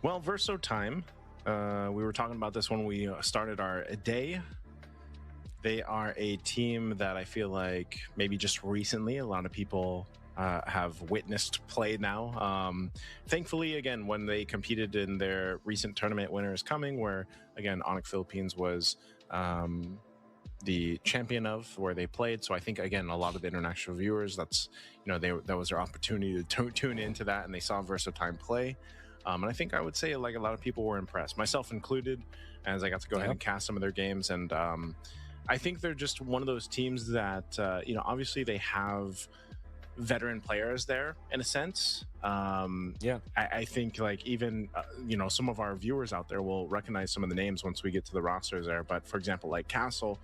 Well, Verso Time, we were talking about this when we started our day. They are a team that I feel like maybe just recently a lot of people have witnessed play now. Thankfully, again, when they competed in their recent tournament Winter is Coming, where, again, Onic Philippines was the champion of where they played. So I think, again, a lot of the international viewers, that's, you know, that was their opportunity to tune into that, and they saw Verso Time play. And I think I would say like a lot of people were impressed, myself included, as I got to go ahead and cast some of their games. And I think they're just one of those teams that, you know, obviously they have veteran players there in a sense. I think like even, you know, some of our viewers out there will recognize some of the names once we get to the rosters there. But for example, like Castle,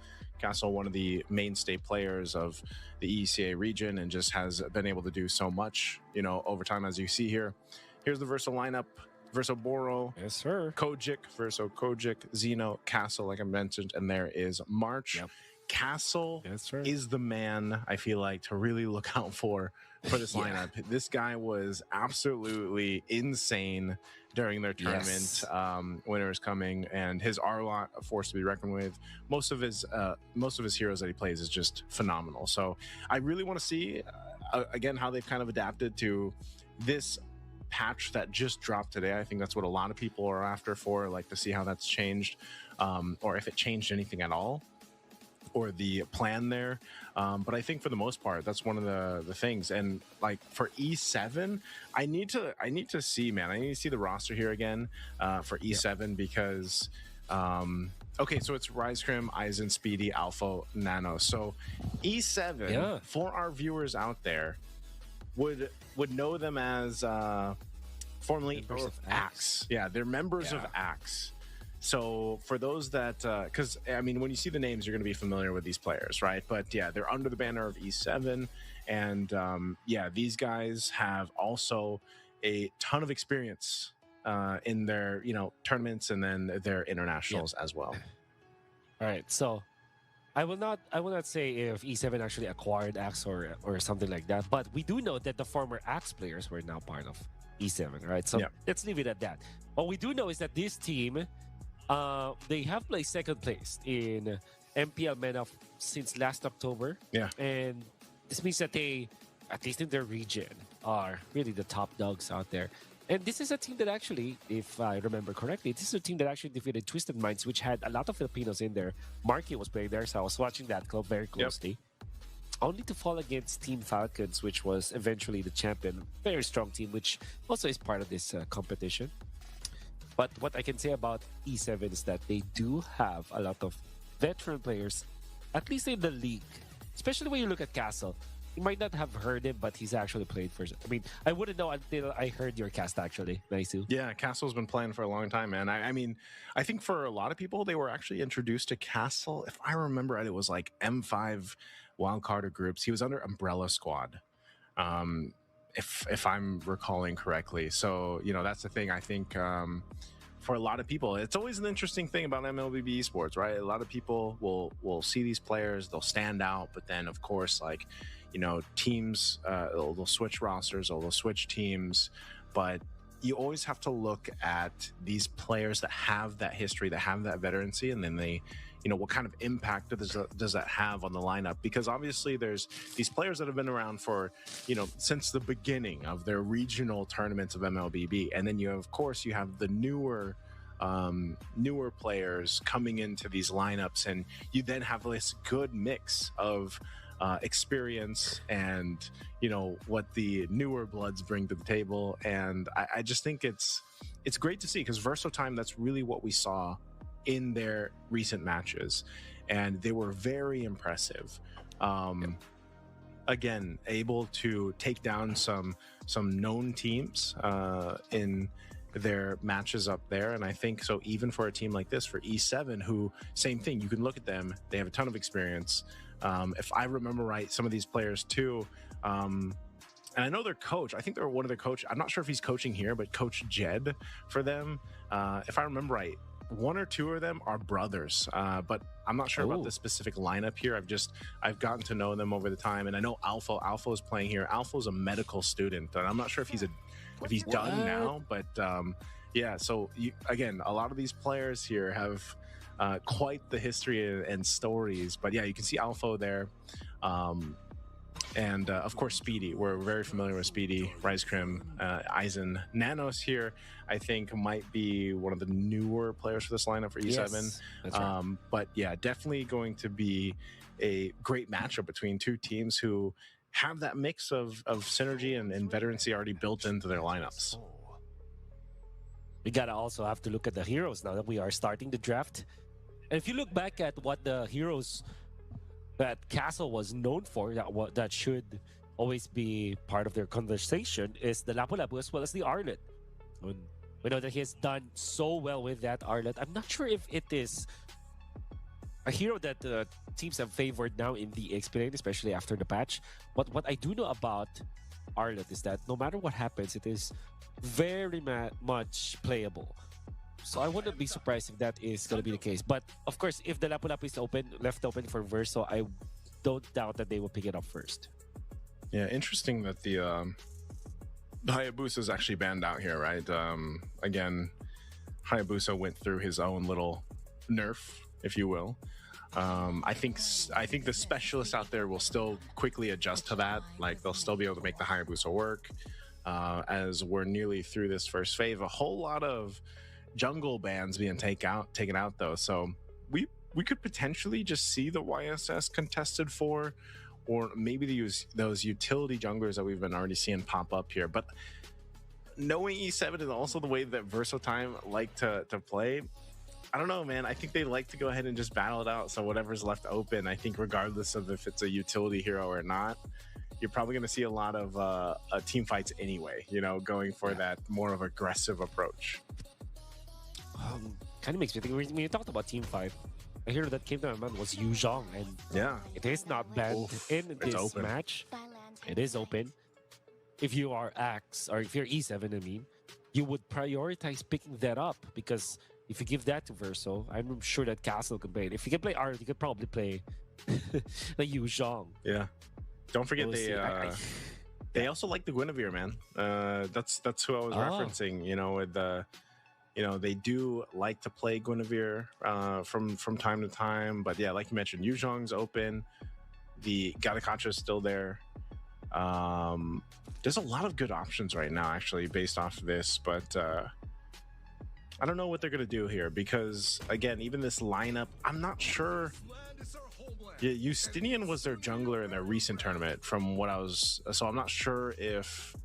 one of the mainstay players of the ECA region, and just has been able to do so much, you know, over time, as you see here. Here's the Verso lineup. Verso Boro, yes, sir. Kojic, Verso Kojic, Zeno, Castle, like I mentioned, and there is March. Castle is the man, I feel like, to really look out for this lineup. This guy was absolutely insane during their tournament. Winter is Coming, and his R-Lot, a force to be reckoned with. Most of his heroes that he plays is just phenomenal. So I really want to see, again, how they've kind of adapted to this patch that just dropped today. I think that's what a lot of people are after for, like, to see how that's changed, or if it changed anything at all, or the plan there. But I think for the most part, that's one of the things. And like for E7, I need to see, man, I need to see the roster here again for E7 because okay, so it's Rizecrim, Aizen, Speedy, Alpha, Nano. So E7 for our viewers out there would know them as formerly Axe. Yeah, they're members of Axe. So for those that, because I mean, when you see the names, you're going to be familiar with these players, right? But yeah, they're under the banner of E7, and yeah, these guys have also a ton of experience in their, you know, tournaments and then their internationals as well. All right, so I will not say if E7 actually acquired Axe or something like that, but we do know that the former Axe players were now part of E7, right? So let's leave it at that. What we do know is that this team, they have placed second place in MPL Men of since last October. And this means that they, at least in their region, are really the top dogs out there. And this is a team that actually, if I remember correctly, this is a team that actually defeated Twisted Minds, which had a lot of Filipinos in there. Marky was playing there, so I was watching that club very closely. Only to fall against Team Falcons, which was eventually the champion. Very strong team, which also is part of this competition. But what I can say about E7 is that they do have a lot of veteran players, at least in the league. Especially when you look at Castle. You might not have heard him, but he's actually played for... I mean, I wouldn't know until I heard your cast, actually, Naisu. Yeah, Castle's been playing for a long time, man. I mean, I think for a lot of people, they were actually introduced to Castle. If I remember right, it was like M5 wildcard groups. He was under Umbrella Squad, if I'm recalling correctly. So, you know, that's the thing. I think for a lot of people, it's always an interesting thing about MLBB esports, right? A lot of people will see these players, they'll stand out, but then, of course, like... you know, teams, they'll switch rosters or they'll switch teams, but you always have to look at these players that have that history, that have that veterancy, and then they, you know, what kind of impact does that have on the lineup? Because obviously there's these players that have been around for, you know, since the beginning of their regional tournaments of MLBB, and then you have, of course, you have the newer players coming into these lineups, and you then have this good mix of experience and, you know, what the newer bloods bring to the table. And I just think it's great to see, because Verso Time, that's really what we saw in their recent matches, and they were very impressive. Again, able to take down some known teams in their matches up there. And I think so even for a team like this, for E7, who, same thing, you can look at them, they have a ton of experience, If I remember right, some of these players too. And I know their coach. I think they're one of their coach. I'm not sure if he's coaching here, but Coach Jed for them. If I remember right, one or two of them are brothers. But I'm not sure about the specific lineup here. I've gotten to know them over the time, and I know Alpha is playing here. Alpha is a medical student, and I'm not sure if he's done now, but yeah. So again, a lot of these players here have quite the history and stories. But yeah, you can see Alpha there. And of course, Speedy. We're very familiar with Speedy, Rizecrim, Aizen. Nanos here, I think, might be one of the newer players for this lineup for E7. Yes, that's right. But yeah, definitely going to be a great matchup between two teams who have that mix of synergy and veterancy already built into their lineups. We gotta also have to look at the heroes now that we are starting the draft. And if you look back at what the heroes that Castle was known for, that should always be part of their conversation, is the Lapu-Lapu as well as the Arlet. We know that he has done so well with that Arlet. I'm not sure if it is a hero that the teams have favored now in the EXP lane, especially after the patch. But what I do know about Arlet is that no matter what happens, it is very much playable. So I wouldn't be surprised if that is going to be the case. But of course, if the Lapu-Lapu is left open for Verso, I don't doubt that they will pick it up first. Yeah, interesting that the Hayabusa is actually banned out here, right? Again, Hayabusa went through his own little nerf, if you will. I think the specialists out there will still quickly adjust to that. Like, they'll still be able to make the Hayabusa work. As we're nearly through this first phase, a whole lot of jungle bans being taken out though, so we could potentially just see the YSS contested for, or maybe those utility junglers that we've been already seeing pop up here. But knowing E7 and also the way that Versatime like to play, I don't know, man. I think they like to go ahead and just battle it out. So whatever's left open, I think regardless of if it's a utility hero or not, you're probably going to see a lot of team fights anyway, you know, going for that more of aggressive approach. Kind of makes me think, when you talked about team fight, a hero that came to my mind was Yu Zhong, and yeah, it is not banned in this match. It is open. If you are Axe, or if you're E7, I mean, you would prioritize picking that up, because if you give that to Verso, I'm sure that Castle can play it. If you can play Art, you could probably play the Yu Zhong. Yeah. Don't forget they also like the Guinevere, man. That's who I was referencing, you know, with the... You know, they do like to play Guinevere from time to time. But yeah, like you mentioned, Yu Zhong's open. The Gatakacha is still there. There's a lot of good options right now, actually, based off of this. But I don't know what they're going to do here. Because, again, even this lineup, I'm not sure. Yeah, Justinian was their jungler in their recent tournament from what I was... So I'm not sure if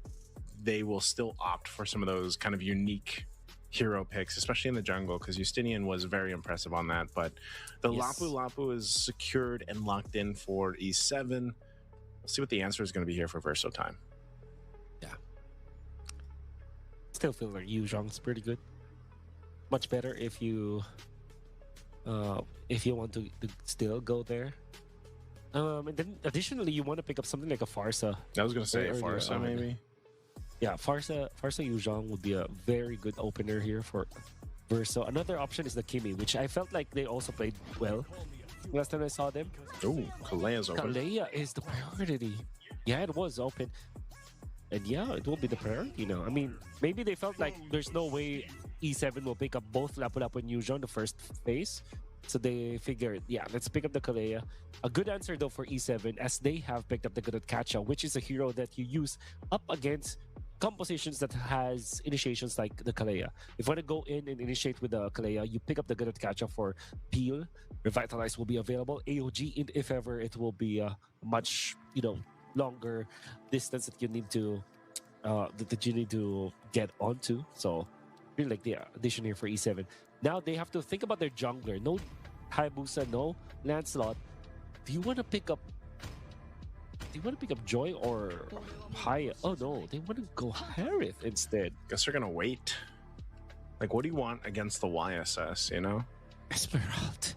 they will still opt for some of those kind of unique hero picks, especially in the jungle, because Justinian was very impressive on that. But the Lapu-Lapu is secured and locked in for E7. We'll see what the answer is going to be here for Verso time. Yeah. Still feel like Yu Zhong's pretty good. Much better if you want to still go there. And then additionally, you want to pick up something like a Farsa. I was going to say a Farsa, maybe. Yeah, Farsa Yu Zhong would be a very good opener here for Verso. Another option is the Kimi, which I felt like they also played well last time I saw them. Oh, Kalea's open. Kalea is the priority. Yeah, it was open. And yeah, it will be the priority now. I mean, maybe they felt like there's no way E7 will pick up both Lapu-Lapu and Yu Zhong the first phase. So they figured, yeah, let's pick up the Kalea. A good answer though for E7, as they have picked up the Garuda, which is a hero that you use up against compositions that has initiations like the Kalea. If you want to go in and initiate with the Kalea, you pick up the Garuda for Peel. Revitalize will be available. AOG, if ever, it will be a much, longer distance that you need to get onto. So really like the addition here for E7. Now they have to think about their jungler. No Hayabusa, no Lancelot. Do you want to pick up Joy or Haya? Oh no, they want to go Harith instead. Guess they're gonna wait. Like, what do you want against the YSS, you know? Esmeralda.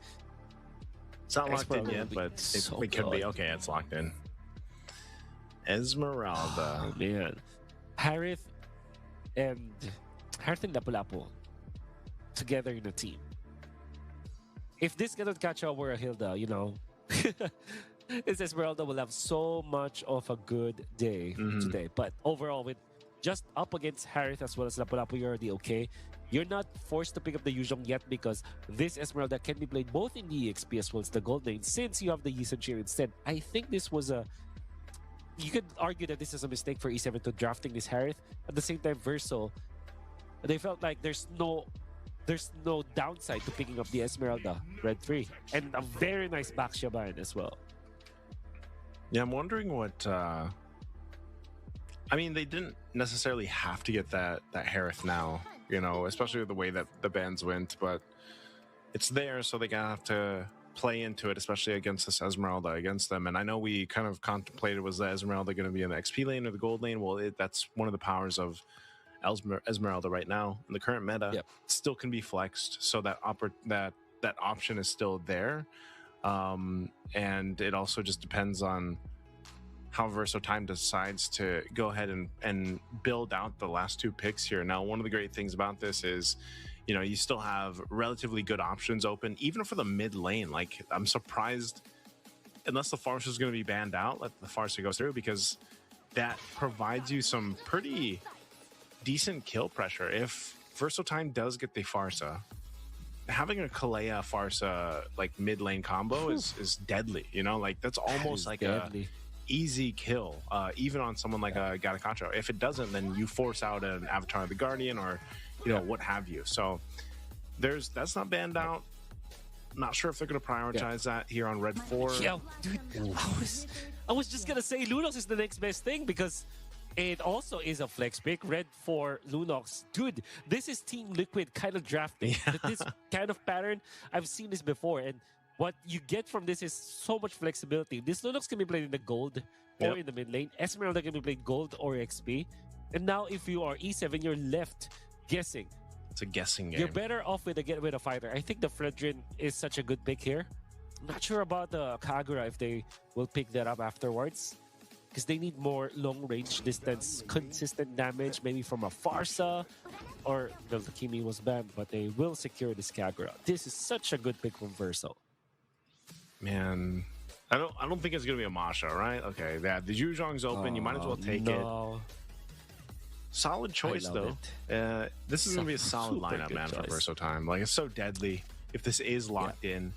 It's not locked in yet, but it could be. Okay, it's locked in. Esmeralda. Oh, man. Harith and Lapu-Lapu together in a team. If this cannot catch up with a Hilda, you know, it's Esmeralda will have so much of a good day today. But overall, with just up against Harith as well as Lapu-Lapu, you're already okay. You're not forced to pick up the Yuzhong yet because this Esmeralda can be played both in the EXP as well as the gold lane since you have the Yisun instead. I think this was a... You could argue that this is a mistake for E7 to drafting this Harith. At the same time, Verso, they felt like there's no downside to picking up the Esmeralda, red 3. And a very nice back Shaban as well. Yeah, I'm wondering what... I mean, they didn't necessarily have to get that Harith now, you know, especially with the way that the bans went, but it's there, so they're gonna have to play into it, especially against this Esmeralda against them. And I know we kind of contemplated, was the Esmeralda going to be in the XP lane or the gold lane? Well, that's one of the powers of Esmeralda right now in the current meta. Yep. Still can be flexed, so that option is still there. And it also just depends on how VersoTime decides to go ahead and build out the last 2 picks here. Now, one of the great things about this is, you know, you still have relatively good options open, even for the mid lane. Like, I'm surprised, unless the Farsa is going to be banned out, let the Farsa go through, because that provides you some pretty decent kill pressure. If VersoTime does get the Farsa, having a Kalea Farsa like mid lane combo is deadly. You know, like that's almost like deadly. A easy kill, even on someone like a Gatakacho. If it doesn't, then you force out an Avatar of the Guardian or, you know, what have you. So that's not banned out. Not sure if they're going to prioritize that here on Red 4. Yeah, dude, I was just going to say Lunox is the next best thing because it also is a flex pick. Red 4 Lunox. Dude, this is Team Liquid kind of drafting. Yeah. This kind of pattern, I've seen this before. And what you get from this is so much flexibility. This Lunox can be played in the gold or in the mid lane. Esmeralda can be played gold or XP. And now if you are E7, you're left guessing. It's a guessing game. You're better off with a fighter. I think the Fredrin is such a good pick here. I'm not sure about the Kagura if they will pick that up afterwards, because they need more long-range distance, consistent damage, maybe from a Farsa, or the Kimi was banned, but they will secure this Kagura. This is such a good pick from Verso. Man, I don't think it's gonna be a Masha, right? Okay, yeah, the Yuzhong's open. You might as well take it. Solid choice though. This is gonna be a solid lineup, man, for VersoTime. Like, it's so deadly if this is locked in,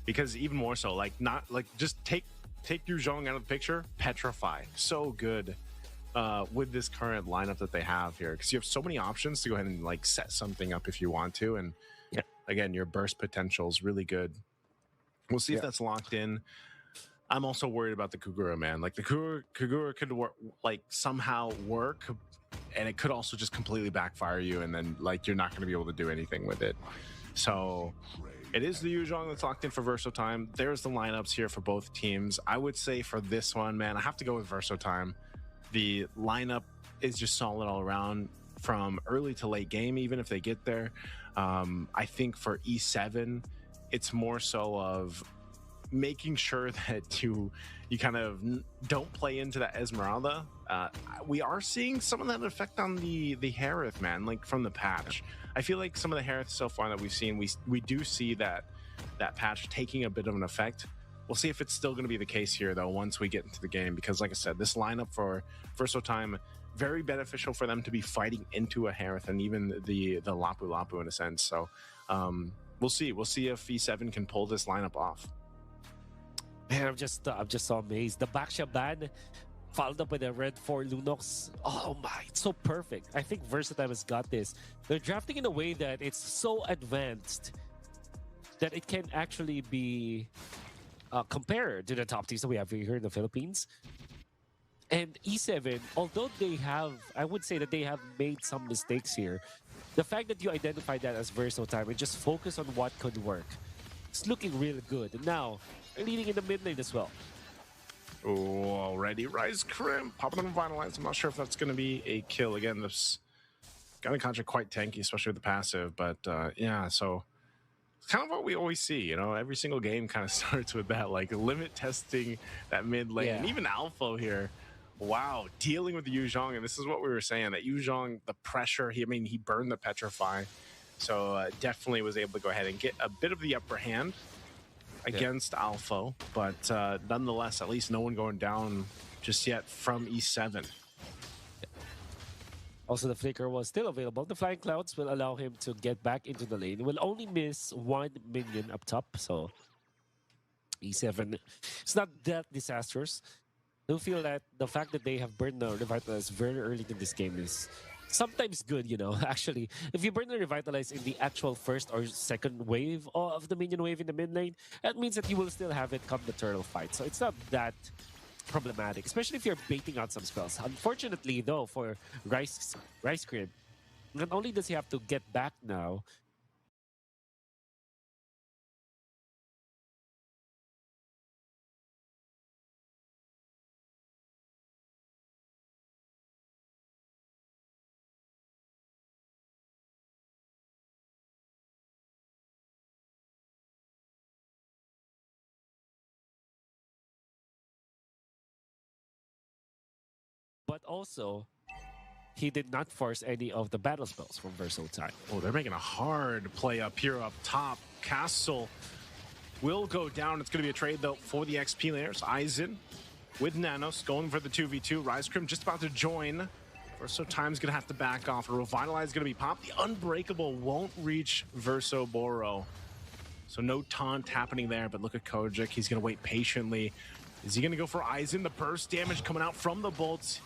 because even more so, like, not like just take Yuzhong out of the picture, petrify. So good with this current lineup that they have here, because you have so many options to go ahead and like set something up if you want to, and again, your burst potential is really good. We'll see if that's locked in. I'm also worried about the Kagura, man. Like, the Kagura could work, like somehow work, and it could also just completely backfire you, and then like you're not going to be able to do anything with it. So it is the Yuzhong that's locked in for VersoTime. There's the lineups here for both teams. I would say for this one, man, I have to go with VersoTime. The lineup is just solid all around from early to late game, even if they get there. I think for E7, it's more so of making sure that you kind of don't play into that Esmeralda. We are seeing some of that effect on the Harith, man, like from the patch. I feel like some of the Harith so far that we've seen, we do see that patch taking a bit of an effect. We'll see if it's still going to be the case here, though, once we get into the game, because like I said, this lineup for VersoTime, very beneficial for them to be fighting into a Harith and even the Lapu-Lapu in a sense. So we'll see. We'll see if E7 can pull this lineup off. Man, I'm just so amazed. The Baksha ban followed up with a Red 4 Lunox. Oh my, it's so perfect. I think VersoTime has got this. They're drafting in a way that it's so advanced that it can actually be compared to the top teams that we have here in the Philippines. And E7, although they have, I would say that they have made some mistakes here, the fact that you identify that as VersoTime and just focus on what could work, it's looking really good. And now, they're leading in the mid lane as well. Oh, already Rise Crimp popping on Vitalize. I'm not sure if that's going to be a kill. Again, this Gatakacho quite tanky, especially with the passive. But yeah, so It's kind of what we always see, you know, every single game kind of starts with that, like limit testing that mid lane. And even Alpha here, wow, dealing with Yu Zhong. And this is what we were saying, that Yu Zhong, the pressure, he burned the Petrify. So definitely was able to go ahead and get a bit of the upper hand against Alpha. But nonetheless, at least no one going down just yet from E7. Also, the flicker was still available. The flying clouds will allow him to get back into the lane. Will only miss one minion up top, so E7, it's not that disastrous. I do feel that the fact that they have burned the Revitalize very early in this game is sometimes good, you know. Actually, if you burn the Revitalize in the actual first or second wave of the minion wave in the mid lane, that means that you will still have it come the turtle fight. So it's not that problematic, especially if you're baiting out some spells. Unfortunately, though, for Rice Cream, not only does he have to get back now, but also he did not force any of the battle spells from Verso time. Oh, they're making a hard play up here up top. Castle will go down. It's going to be a trade, though, for the XP layers. Aizen with Nanos going for the 2v2. Risecrim just about to join. Verso Time's going to have to back off. A Revitalize is going to be popped. The Unbreakable won't reach Verso Boro. So no taunt happening there, but look at Kojic. He's going to wait patiently. Is he going to go for Aizen? The burst damage coming out from the bolts.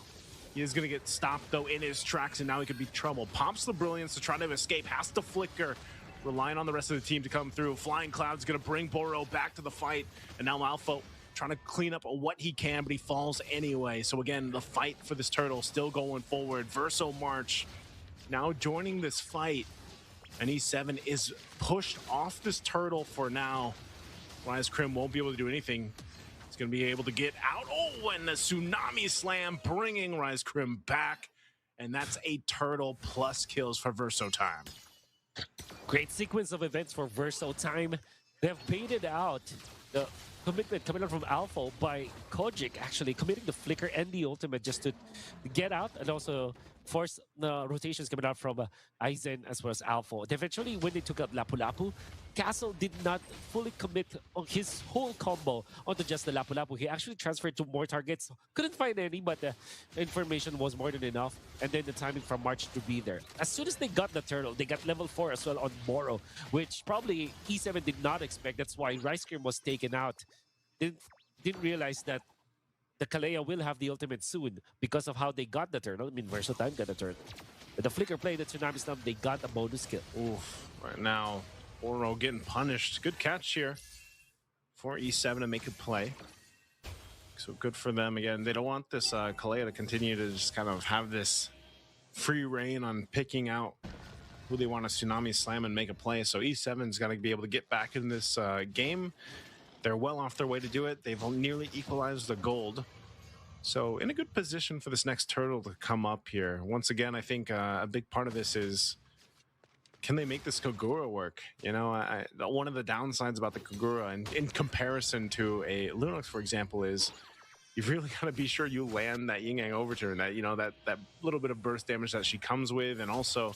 He is going to get stopped, though, in his tracks, and now he could be trouble. Pops the Brilliance to try to escape, has to flicker, relying on the rest of the team to come through. Flying Cloud's going to bring Boro back to the fight, and now Alpha trying to clean up what he can, but he falls anyway. So again, the fight for this turtle still going forward. Verso March now joining this fight, and E7 is pushed off this turtle for now. Rise Crim won't be able to do anything. He's going to be able to get out. Oh, and the Tsunami Slam bringing Rise Crim back. And that's a turtle plus kills for Verso Time. Great sequence of events for Verso Time. They've baited out the commitment coming out from Alpha by Kojic, actually committing the flicker and the ultimate just to get out and also force the rotations coming out from Aizen as well as Alpha. Eventually, when they took out Lapu Lapu, Castle did not fully commit on his whole combo onto just the Lapu Lapu. He actually transferred to more targets. Couldn't find any, but the information was more than enough. And then the timing from March to be there. As soon as they got the turtle, they got level 4 as well on Moro, which probably E7 did not expect. That's why Rice Cream was taken out. Didn't realize that the Kalea will have the ultimate soon because of how they got the turtle. I mean, Verso Time got the turtle. With the flicker play, the Tsunami Slam, they got a bonus kill. Oof, right now, Oro getting punished. Good catch here for E7 to make a play. So good for them. Again, they don't want this Kalea to continue to just kind of have this free reign on picking out who they want to Tsunami Slam and make a play. So E7's got to be able to get back in this game. They're well off their way to do it. They've nearly equalized the gold. So in a good position for this next turtle to come up here. Once again, I think a big part of this is, can they make this Kagura work? You know, one of the downsides about the Kagura in comparison to a Lunox, for example, is you've really got to be sure you land that Yin Yang Overturn, that, you know, that little bit of burst damage that she comes with, and also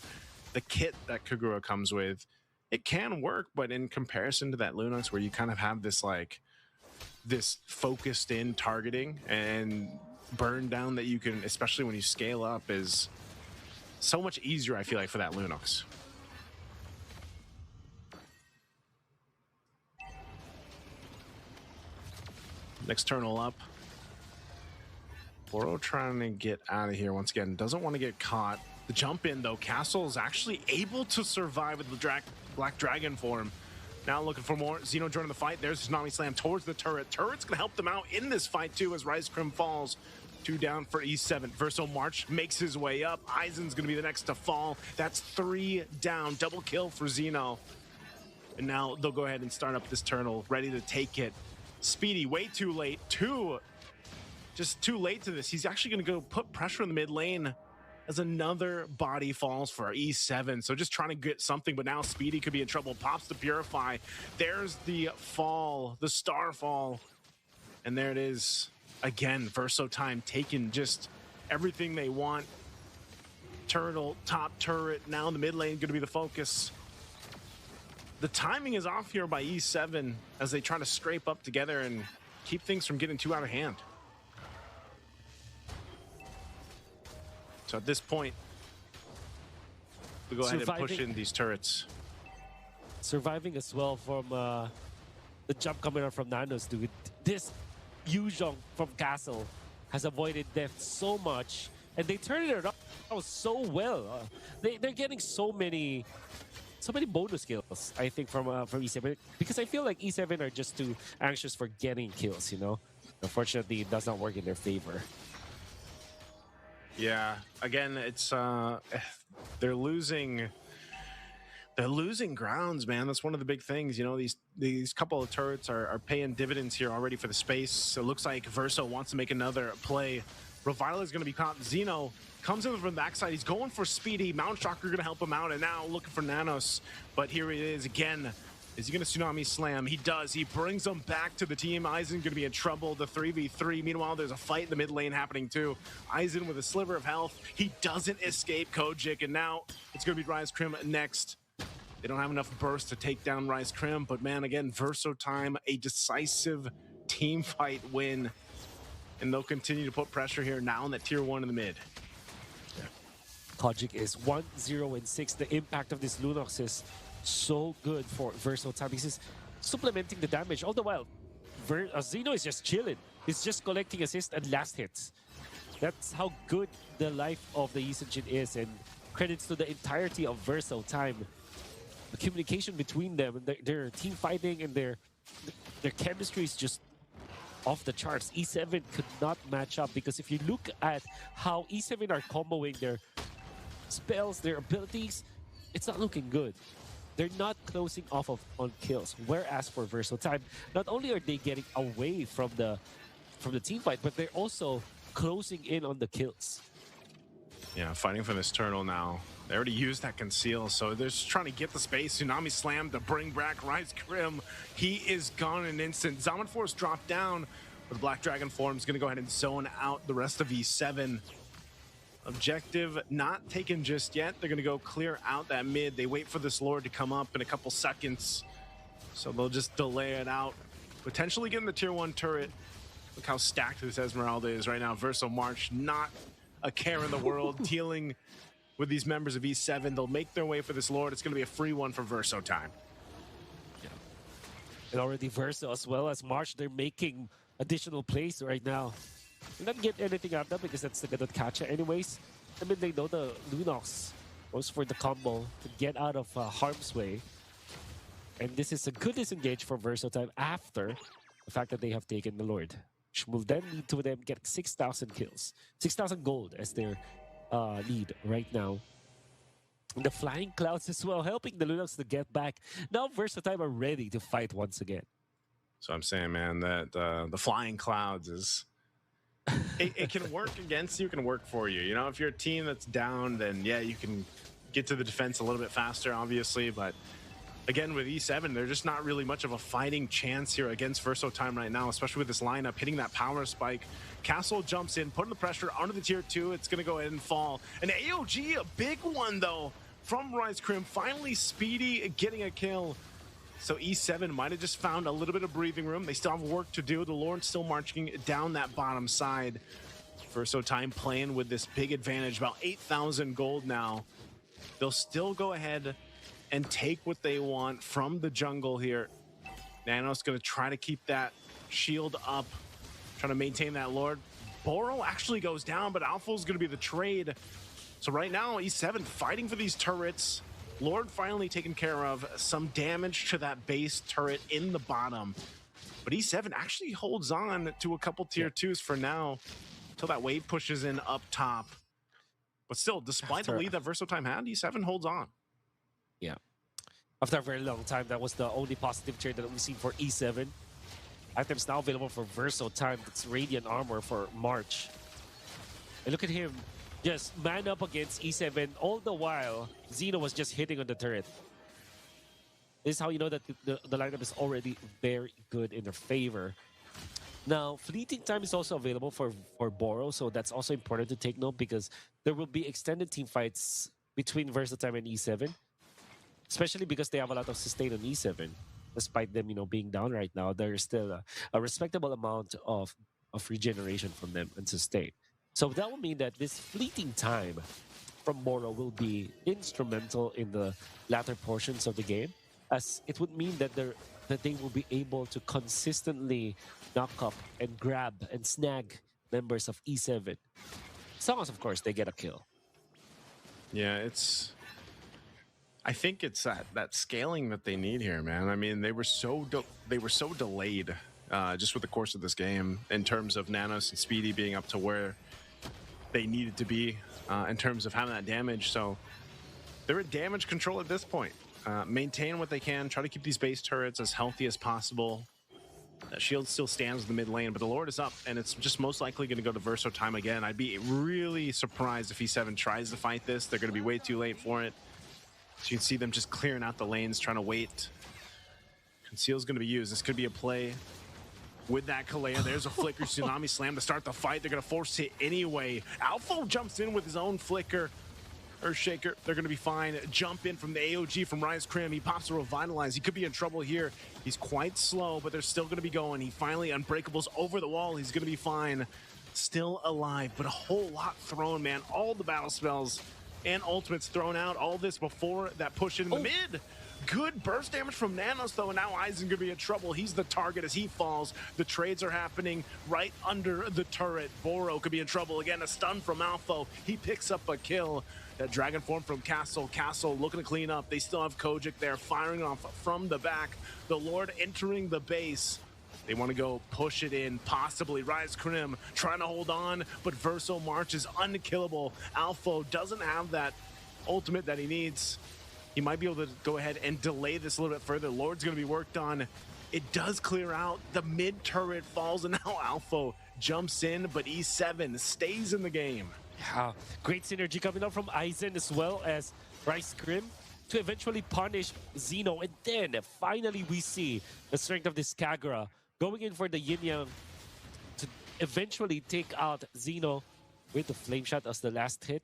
the kit that Kagura comes with. It can work, but in comparison to that Lunox, where you kind of have this like this focused in targeting and burn down that you can, especially when you scale up, is so much easier, I feel like, for that Lunox. Next turtle up. Boro trying to get out of here once again. Doesn't want to get caught. The jump in, though, Castle is actually able to survive with the Black Dragon form. Now looking for more. Xeno joining the fight. There's Tsunami Slam towards the turret. Turret's going to help them out in this fight, too, as Rice Crim falls. 2 down for E7. Verso March makes his way up. Aizen's going to be the next to fall. That's 3 down. Double kill for Xeno. And now they'll go ahead and start up this turtle, ready to take it. Speedy, way too late. Just too late to this. He's actually going to go put pressure in the mid lane as another body falls for E7. So just trying to get something, but now Speedy could be in trouble. Pops the Purify. There's the fall, the star fall. And there it is. Again, Verso Time taking just everything they want. Turtle, top turret, now in the mid lane, going to be the focus. The timing is off here by E7 as they try to scrape up together and keep things from getting too out of hand. So at this point, we go ahead and push in these turrets. Surviving as well from the jump coming out from Nanos, dude. This Yuzhong from Castle has avoided death so much, and they turned it around so well. They're getting so many bonus kills, I think, from E7, because I feel like E7 are just too anxious for getting kills, you know? Unfortunately, it does not work in their favor. Yeah, again, it's they're losing grounds, man. That's one of the big things. You know, these couple of turrets are paying dividends here already for the space. So it looks like Verso wants to make another play. Revital is going to be caught. Xeno comes in from the backside. He's going for Speedy. Mount Shocker going to help him out, and now looking for Nanos. But here he is again. Is he going to Tsunami Slam? He does. He brings him back to the team. Aizen going to be in trouble. The 3v3. Meanwhile, there's a fight in the mid lane happening too. Aizen with a sliver of health. He doesn't escape Kojic, and now it's going to be Rise Crim next. They don't have enough burst to take down Rise Crim, but man, again, Verso Time, a decisive team fight win. And they'll continue to put pressure here now in that tier 1 in the mid. Kojic is 1-0-6. The impact of this Lunox is so good for Verso Time. He's supplementing the damage. All the while, Xeno is just chilling. He's just collecting assists and last hits. That's how good the life of the Yisenshin is, and credits to the entirety of Verso Time. The communication between them, and their team fighting, and their chemistry is just off the charts. E7 could not match up, because if you look at how E7 are comboing their spells, their abilities, it's not looking good. They're not closing off on kills. Whereas for Verso Time, not only are they getting away from the team fight, but they're also closing in on the kills. Yeah, fighting for this turtle now. They already used that conceal, so they're just trying to get the space. Tsunami Slam to bring back Rise Crim. He is gone in an instant. Zaman Force dropped down, but the Black Dragon form is going to go ahead and zone out the rest of E7. Objective not taken just yet. They're going to go clear out that mid. They wait for this Lord to come up in a couple seconds, so they'll just delay it out. Potentially getting the tier 1 turret. Look how stacked this Esmeralda is right now. Verso March, not a care in the world, dealing with these members of E7. They'll make their way for this Lord. It's going to be a free one for Verso Time. Yeah. And already Verso as well as March, they're making additional plays right now. They don't get anything out of them because that's the good catcher anyways. I mean, they know the Lunox goes for the combo to get out of harm's way. And this is a good disengage for Verso Time after the fact that they have taken the Lord, which will then lead to them getting 6,000 kills. 6,000 gold as their lead right now. And the Flying Clouds as well, helping the Lunox to get back. Now Verso Time are ready to fight once again. So I'm saying, man, that the Flying Clouds is... it can work against you, it can work for you. You know, if you're a team that's down, then yeah, you can get to the defense a little bit faster, obviously. But again, with E7, they're just not really much of a fighting chance here against Verso Time right now, especially with this lineup hitting that power spike. Castle jumps in, putting the pressure onto the tier 2. It's going to go ahead and fall. An AOG, a big one, though, from Rise Crim. Finally, Speedy getting a kill. So E7 might have just found a little bit of breathing room. They still have work to do. The Lord's still marching down that bottom side. Verso Time playing with this big advantage, about 8,000 gold now. They'll still go ahead and take what they want from the jungle here. Nanos going to try to keep that shield up, trying to maintain that Lord. Boro actually goes down, but Alpha's going to be the trade. So right now, E7 fighting for these turrets. Lord finally taken care of. Some damage to that base turret in the bottom. But E7 actually holds on to a couple tier 2s for now until that wave pushes in up top. But still, despite the lead that Verso Time had, E7 holds on. Yeah. After a very long time, that was the only positive trade that we've seen for E7. Items now available for Verso Time. That's Radiant Armor for March. And look at him just man up against E7. All the while, Xeno was just hitting on the turret. This is how you know that the lineup is already very good in their favor. Now, fleeting time is also available for Boro, so that's also important to take note because there will be extended team fights between Versatile and E7, especially because they have a lot of sustain on E7. Despite them, being down right now, there's still a respectable amount of regeneration from them and sustain. So that will mean that this fleeting time from Boro will be instrumental in the latter portions of the game, as it would mean that they will be able to consistently knock up and grab and snag members of E7. As long as, of course, they get a kill. Yeah, I think it's that scaling that they need here, man. I mean, they were so delayed just with the course of this game in terms of Nanos and Speedy being up to where they needed to be in terms of having that damage. So they're at damage control at this point. Maintain what they can, try to keep these base turrets as healthy as possible. Shield still stands in the mid lane, but the Lord is up, and it's just most likely going to go to Verso time again. I'd be really surprised if E7 tries to fight this. They're going to be way too late for it. So you can see them just clearing out the lanes, trying to wait. Conceal's going to be used. This could be a play with that Kalea. There's a Flicker Tsunami Slam to start the fight. They're going to force it anyway. Alpha jumps in with his own Flicker. Earthshaker, they're going to be fine. Jump in from the AOG from Rise Crim. He pops a Revitalize. He could be in trouble here. He's quite slow, but they're still going to be going. He finally Unbreakables over the wall. He's going to be fine. Still alive, but a whole lot thrown, man. All the battle spells and ultimates thrown out. All this before that push in the mid. Good burst damage from Nanos, though, and now Aizen gonna be in trouble. He's the target as he falls. The trades are happening right under the turret. Boro could be in trouble. Again, a stun from Alpha. He picks up a kill. That Dragon Form from Castle. Castle looking to clean up. They still have Kojic there, firing off from the back. The Lord entering the base. They want to go push it in, possibly. Rise Crim trying to hold on, but Verso March is unkillable. Alpha doesn't have that ultimate that he needs. He might be able to go ahead and delay this a little bit further. Lord's going to be worked on. It does clear out. The mid turret falls, and now Alpha jumps in, but E7 stays in the game. Yeah, great synergy coming out from Aizen as well as Rise Crim to eventually punish Xeno. And then finally we see the strength of this Kagura going in for the Yin Yang to eventually take out Xeno with the Flame Shot as the last hit.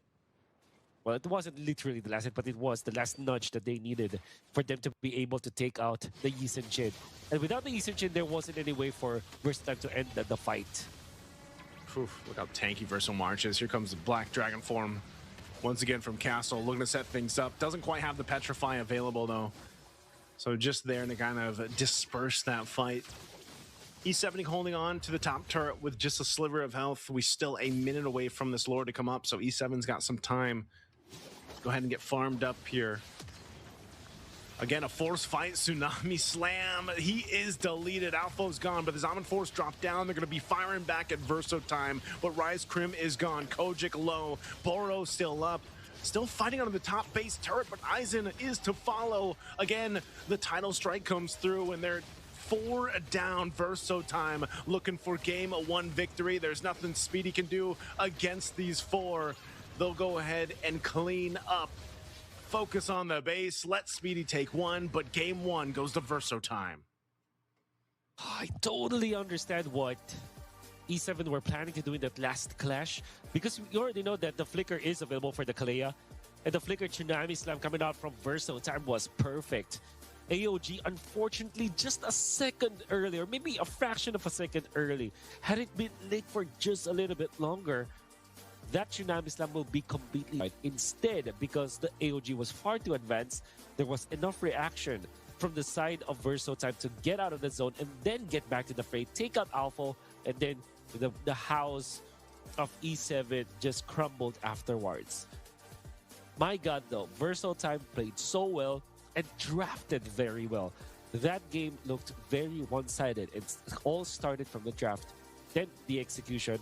Well, it wasn't literally the last hit, but it was the last nudge that they needed for them to be able to take out the Yi Sen Chin. And without the Yi Sen Chin, there wasn't any way for Versatile to end the fight. Oof, look how tanky Verso March is. Here comes the Black Dragon Form. Once again from Castle, looking to set things up. Doesn't quite have the Petrify available, though. So just there to kind of disperse that fight. E7 holding on to the top turret with just a sliver of health. We still a minute away from this Lord to come up, so E7's got some time. Go ahead and get farmed up here. Again, a force fight, Tsunami Slam. He is deleted. Alpha's gone, but the Zaman Force dropped down. They're going to be firing back at Verso time, but Rise Crim is gone. Kojic low. Boro still up. Still fighting under the top base turret, but Aizen is to follow. Again, the title strike comes through, and they're 4 down. Verso time looking for game 1 victory. There's nothing Speedy can do against these 4. They'll go ahead and clean up. Focus on the base, let Speedy take 1, but game 1 goes to Verso time. I totally understand what E7 were planning to do in that last clash, because you already know that the Flicker is available for the Kalea, and the Flicker Tsunami Slam coming out from Verso time was perfect. AOG, unfortunately, just a second earlier, maybe a fraction of a second early. Had it been late for just a little bit longer, that Tsunami Slam will be completely right. Instead, because the AOG was far too advanced, there was enough reaction from the side of Verso time to get out of the zone and then get back to the fray, take out Alpha, and then the house of E7 just crumbled afterwards. My God, though, Verso time played so well and drafted very well. That game looked very one-sided. It all started from the draft, then the execution.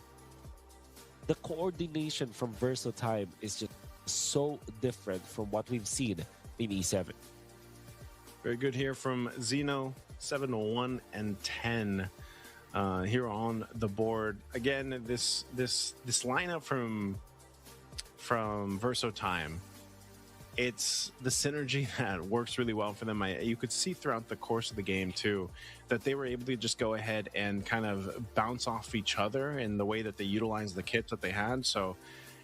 The coordination from Verso time is just so different from what we've seen in E7. Very good here from Xeno, 7-1 and 10 here on the board. Again, this lineup from from VersoTime, it's the synergy that works really well for them. You could see throughout the course of the game too that they were able to just go ahead and kind of bounce off each other in the way that they utilized the kits that they had. So,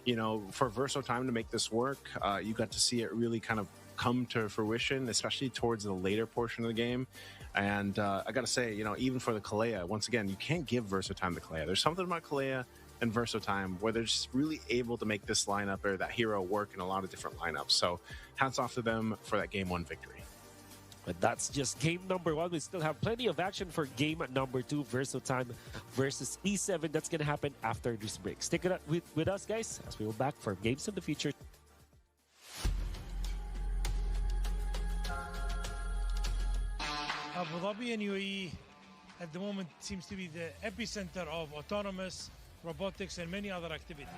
you know, for VersoTime to make this work, you got to see it really kind of come to fruition, especially towards the later portion of the game. And I got to say, you know, even for the Kalea, once again, you can't give VersoTime the Kalea. There's something about Kalea and VersoTime where they're just really able to make this lineup or that hero work in a lot of different lineups. So hats off to them for that game 1 victory. But that's just game number 1. We still have plenty of action for game number 2, VersoTime versus E7. That's going to happen after this break. Stick it with us, guys, as we go back for games in the future. Abu Dhabi and UAE at the moment seems to be the epicenter of autonomous, robotics, and many other activities.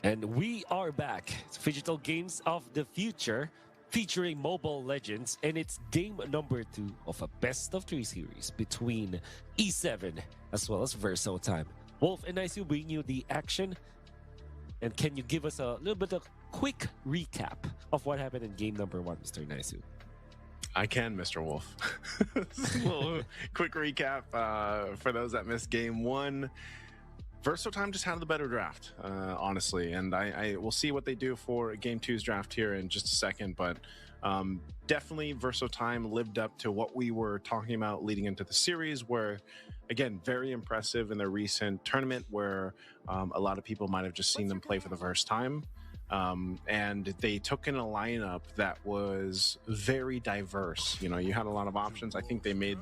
And we are back. It's Digital Games of the Future, featuring Mobile Legends, and it's game number 2 of a best-of-3 series between E7 as well as Verso Time. Wolf and Nice will bring you the action. And can you give us a little bit of quick recap of what happened in game number 1, Mr. Naisu? I can, Mr. Wolf. A little quick recap for those that missed game 1. Verso Time just had the better draft, honestly, and I will see what they do for Game 2's draft here in just a second, but definitely Verso Time lived up to what we were talking about leading into the series, where, again, very impressive in their recent tournament, where a lot of people might have just seen them play for the first time. And they took in a lineup that was very diverse. You know, you had a lot of options. I think they made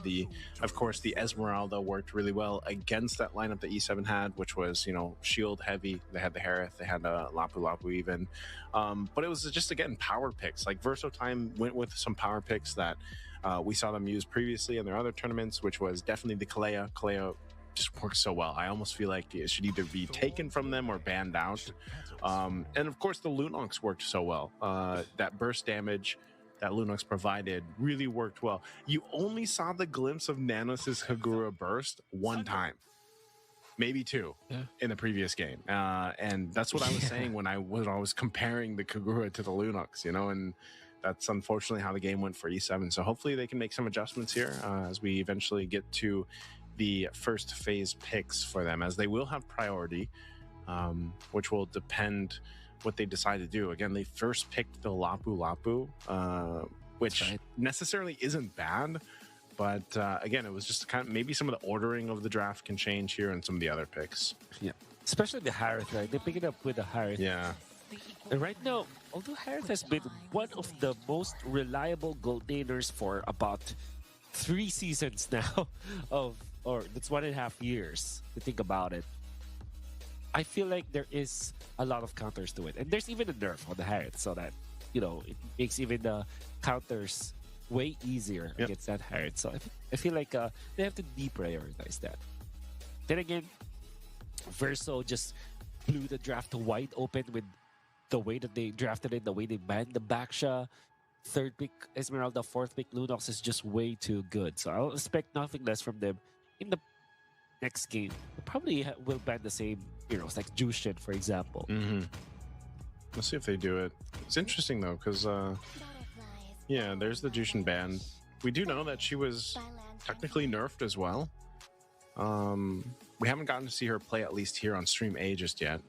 of course, the Esmeralda worked really well against that lineup that E7 had, which was, you know, shield heavy. They had the Harith, they had Lapu Lapu even. But it was just, again, power picks. Like, Verso Time went with some power picks that we saw them use previously in their other tournaments, which was definitely the Kalea. Kalea just works so well. I almost feel like it should either be taken from them or banned out. And of course, the Lunox worked so well. That burst damage that Lunox provided really worked well. You only saw the glimpse of Nanos' Hagura burst one time, maybe 2 in the previous game. And that's what I was saying when I was comparing the Kagura to the Lunox, you know, and that's unfortunately how the game went for E7. So hopefully they can make some adjustments here as we eventually get to the first phase picks for them, as they will have priority, which will depend what they decide to do. Again, they first picked the Lapu Lapu, which necessarily isn't bad, but again, it was just kind of maybe some of the ordering of the draft can change here and some of the other picks. Yeah, especially the Harith, right? They pick it up with the Harith. Yeah. And right now, although Harith has been one of the most reliable gold gainers for about 3 seasons now, or that's 1.5 years to think about it, I feel like there is a lot of counters to it. And there's even a nerf on the Harith, so that, you know, it makes even the counters way easier against that Harith. So I feel like they have to deprioritize that. Then again, Verso just blew the draft wide open with the way that they drafted it, the way they banned the Baksha. 3rd pick Esmeralda, 4th pick Lunox is just way too good. So I'll expect nothing less from them in the next game. They probably will ban the same heroes, like Jushin, for example. Let's see if they do it. It's interesting, though, because, yeah, there's the Jushin ban. We do know that she was technically nerfed as well. We haven't gotten to see her play, at least here on Stream A, just yet.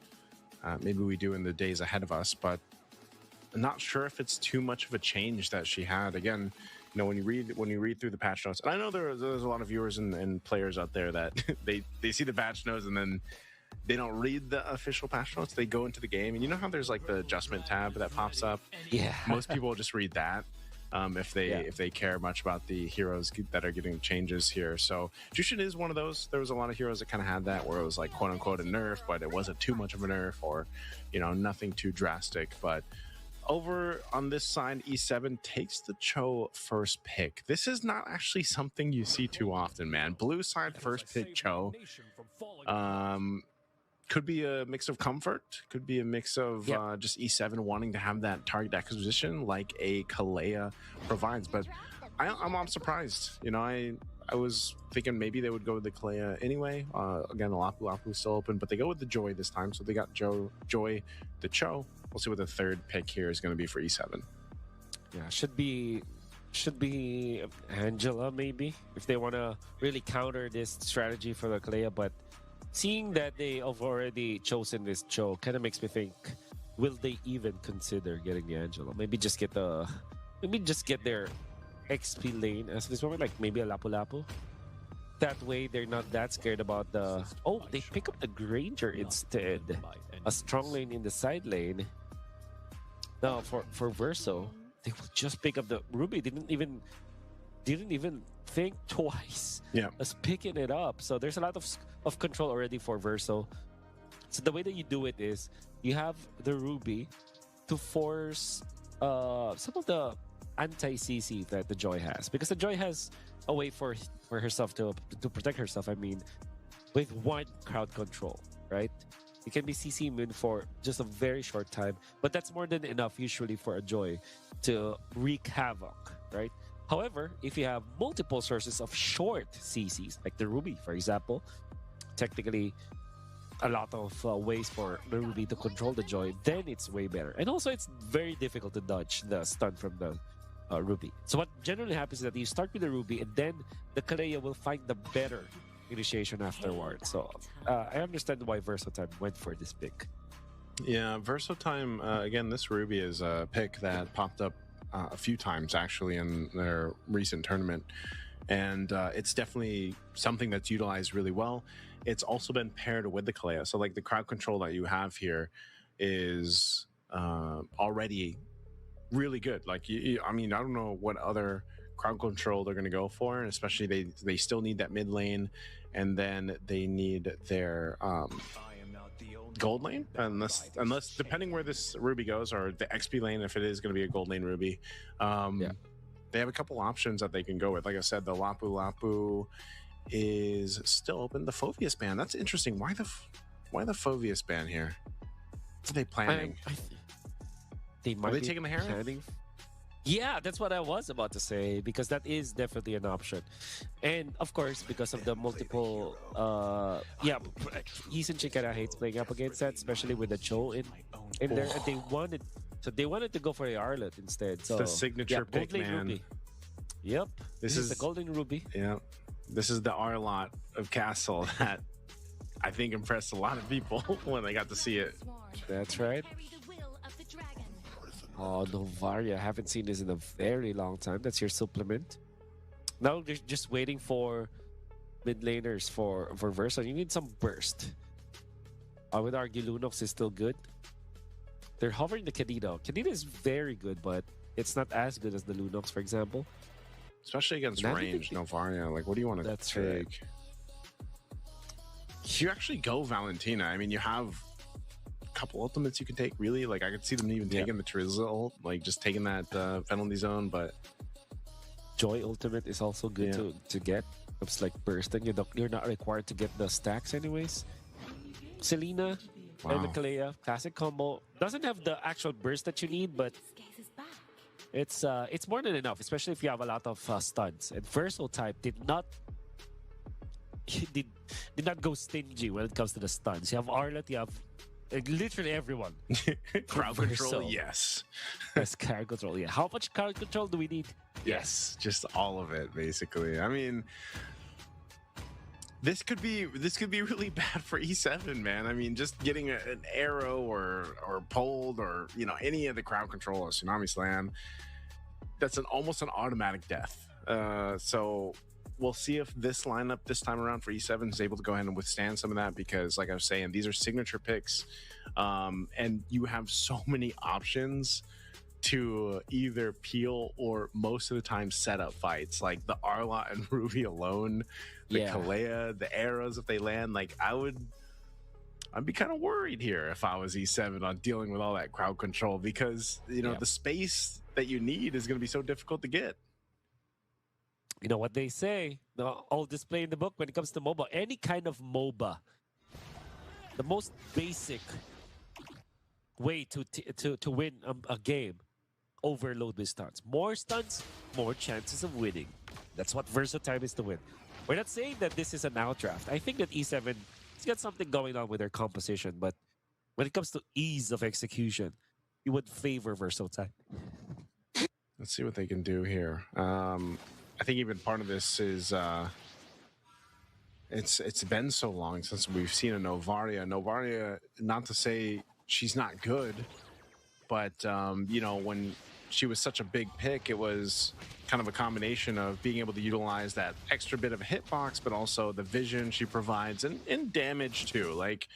Maybe we do in the days ahead of us, but I'm not sure if it's too much of a change that she had. Again, you know, when you read through the patch notes, and I know there's a lot of viewers and players out there that they see the patch notes and then they don't read the official patch notes. They go into the game, and you know how there's like the adjustment tab that pops up. Yeah, most people just read that if they care much about the heroes that are getting changes here. So Jushin is one of those. There was a lot of heroes that kind of had that, where it was like quote unquote a nerf, but it wasn't too much of a nerf, or, you know, nothing too drastic. But over on this side, E7 takes the CHOU first pick. This is not actually something you see too often, man. Blue side first pick CHOU. Could be a mix of comfort. Could be a mix of just E7 wanting to have that target acquisition like a Kalea provides. But I'm surprised. You know, I was thinking maybe they would go with the Kalea anyway. Again, the Lapu Lapu is still open, but they go with the Joy this time. So they got Joy, the CHOU. We'll see what the 3rd pick here is going to be for E7. Yeah, should be Angela, maybe, if they want to really counter this strategy for the Kalea. But seeing that they have already chosen this CHOU kind of makes me think, will they even consider getting the Angela? Maybe just get their XP lane as this moment, like maybe a Lapu Lapu. That way they're not that scared about the... Oh, they pick up the Granger instead. A strong lane in the side lane. Now for Verso, they will just pick up the Ruby. Didn't even think twice as picking it up. So there's a lot of control already for Verso. So the way that you do it is you have the Ruby to force some of the anti-CC that the Joy has, because the Joy has a way for herself to protect herself. I mean, with 1 crowd control, right? You can be CC immune for just a very short time, but that's more than enough usually for a Joy to wreak havoc, right? However, if you have multiple sources of short CCs, like the Ruby, for example, technically a lot of ways for the Ruby to control the Joy, then it's way better. And also, it's very difficult to dodge the stun from the Ruby. So what generally happens is that you start with the Ruby, and then the Kalea will find the better initiation afterwards. So I understand why Versatime went for this pick. Yeah, Versatime, again, this Ruby is a pick that popped up a few times actually in their recent tournament. And it's definitely something that's utilized really well. It's also been paired with the Kalea. So like the crowd control that you have here is already really good. Like, I mean, I don't know what other crowd control they're going to go for, and especially they still need that mid lane, and then they need their gold lane, unless depending where this Ruby goes, or the XP lane if it is going to be a gold lane Ruby. They have a couple options that they can go with. Like I said, the Lapu Lapu is still open. The Phoveus ban, that's interesting. Why the Phoveus ban here? What are they planning? They might are they be taking the Heron? planning. Yeah, that's what I was about to say, because that is definitely an option. And of course, because of the multiple He's in Chikara hates playing up against that, especially with the CHOU in there. And they wanted to go for the Arlet instead. So the signature pick, man. Ruby. Yep. This is the Golden Ruby. Yeah. This is the Arlot of Castle that I think impressed a lot of people when they got to see it. That's right. Oh, Novaria. I haven't seen this in a very long time. That's your supplement. Now they're just waiting for mid laners for Versa. You need some burst. I would argue Lunox is still good. They're hovering the Kadena. Kadena is very good, but it's not as good as the Lunox, for example. Especially against range, Novaria. Like, what do you want to That's take? Right. You actually go Valentina. I mean, you have couple ultimates you can take, really. Like, I could see them even taking the Trizza ult, like just taking that penalty zone, but Joy ultimate is also good to get. It's like bursting. You're not required to get the stacks anyways. Selena and the Kalea classic combo doesn't have the actual burst that you need, but it's more than enough, especially if you have a lot of stuns. And Versatime did not go stingy when it comes to the stuns. You have Arlet, you have literally everyone. Crowd control, yes. Yes, crowd control, yeah. How much crowd control do we need? Yes, just all of it, basically. I mean, this could be really bad for E7, man. I mean, just getting an arrow or pulled, or any of the crowd control or Tsunami Slam, that's almost an automatic death. So we'll see if this lineup this time around for E7 is able to go ahead and withstand some of that, because like I was saying, these are signature picks, and you have so many options to either peel or most of the time set up fights. Like the Arlot and Ruby alone, the Kalea, the arrows if they land. Like I'd be kind of worried here if I was E7 on dealing with all that crowd control, because the space that you need is going to be so difficult to get. You know what they say, the old display in the book when it comes to MOBA, any kind of MOBA, the most basic way to win a game, overload with stuns. More stuns, more chances of winning. That's what Versatime is to win. We're not saying that this is an outdraft. I think that E7 has got something going on with their composition, but when it comes to ease of execution, you would favor Versatime. Let's see what they can do here. I think even part of this is it's been so long since we've seen a Novaria. Novaria, not to say she's not good, but when she was such a big pick, it was kind of a combination of being able to utilize that extra bit of a hitbox, but also the vision she provides and damage too. Like,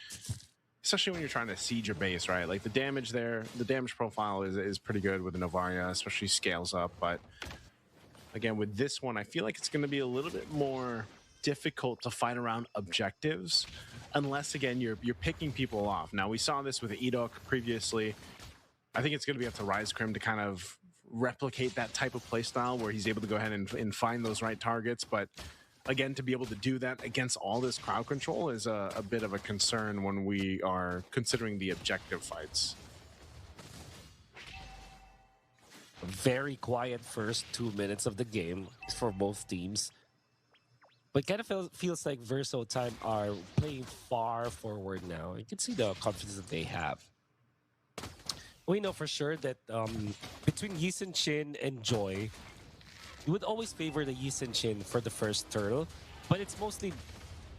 especially when you're trying to siege your base, right? Like the damage there, the damage profile is pretty good with the Novaria, especially scales up. But again, with this one, I feel like it's going to be a little bit more difficult to fight around objectives, unless again you're picking people off. Now we saw this with Edok previously. I think it's going to be up to RiseCrim to kind of replicate that type of playstyle where he's able to go ahead and find those right targets. But again, to be able to do that against all this crowd control is a bit of a concern when we are considering the objective fights. A very quiet first 2 minutes of the game for both teams. But kind of feels like Verso Time are playing far forward now. You can see the confidence that they have. We know for sure that between Yisun Shin and Joy, you would always favor the Yisun Shin for the first turtle, but it's mostly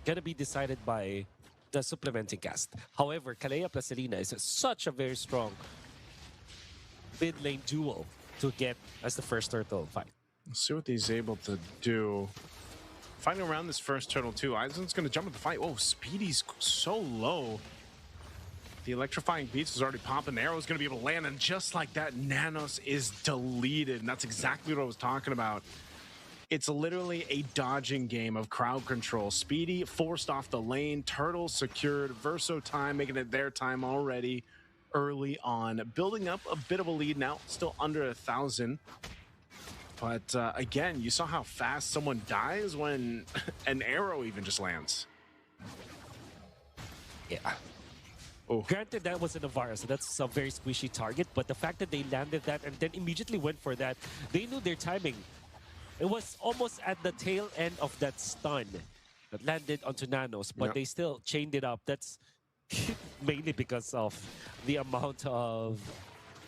gonna be decided by the supplementing cast. However, Kalea plus Selena is such a very strong mid lane duel to get as the first turtle fight. Let's see what he's able to do. Fighting around this first turtle too. Aizen's gonna jump at the fight. Oh, Speedy's so low. The electrifying beats is already popping. The arrow's gonna be able to land, and just like that, Nanos is deleted. And that's exactly what I was talking about. It's literally a dodging game of crowd control. Speedy forced off the lane, Turtle secured, Verso Time making it their time already early on. Building up a bit of a lead now, still under 1,000. But again, you saw how fast someone dies when an arrow even just lands. Yeah. Oh. Granted, that was an Avara, so that's a very squishy target, but the fact that they landed that and then immediately went for that, they knew their timing. It was almost at the tail end of that stun that landed onto Nanos, but they still chained it up. That's mainly because of the amount of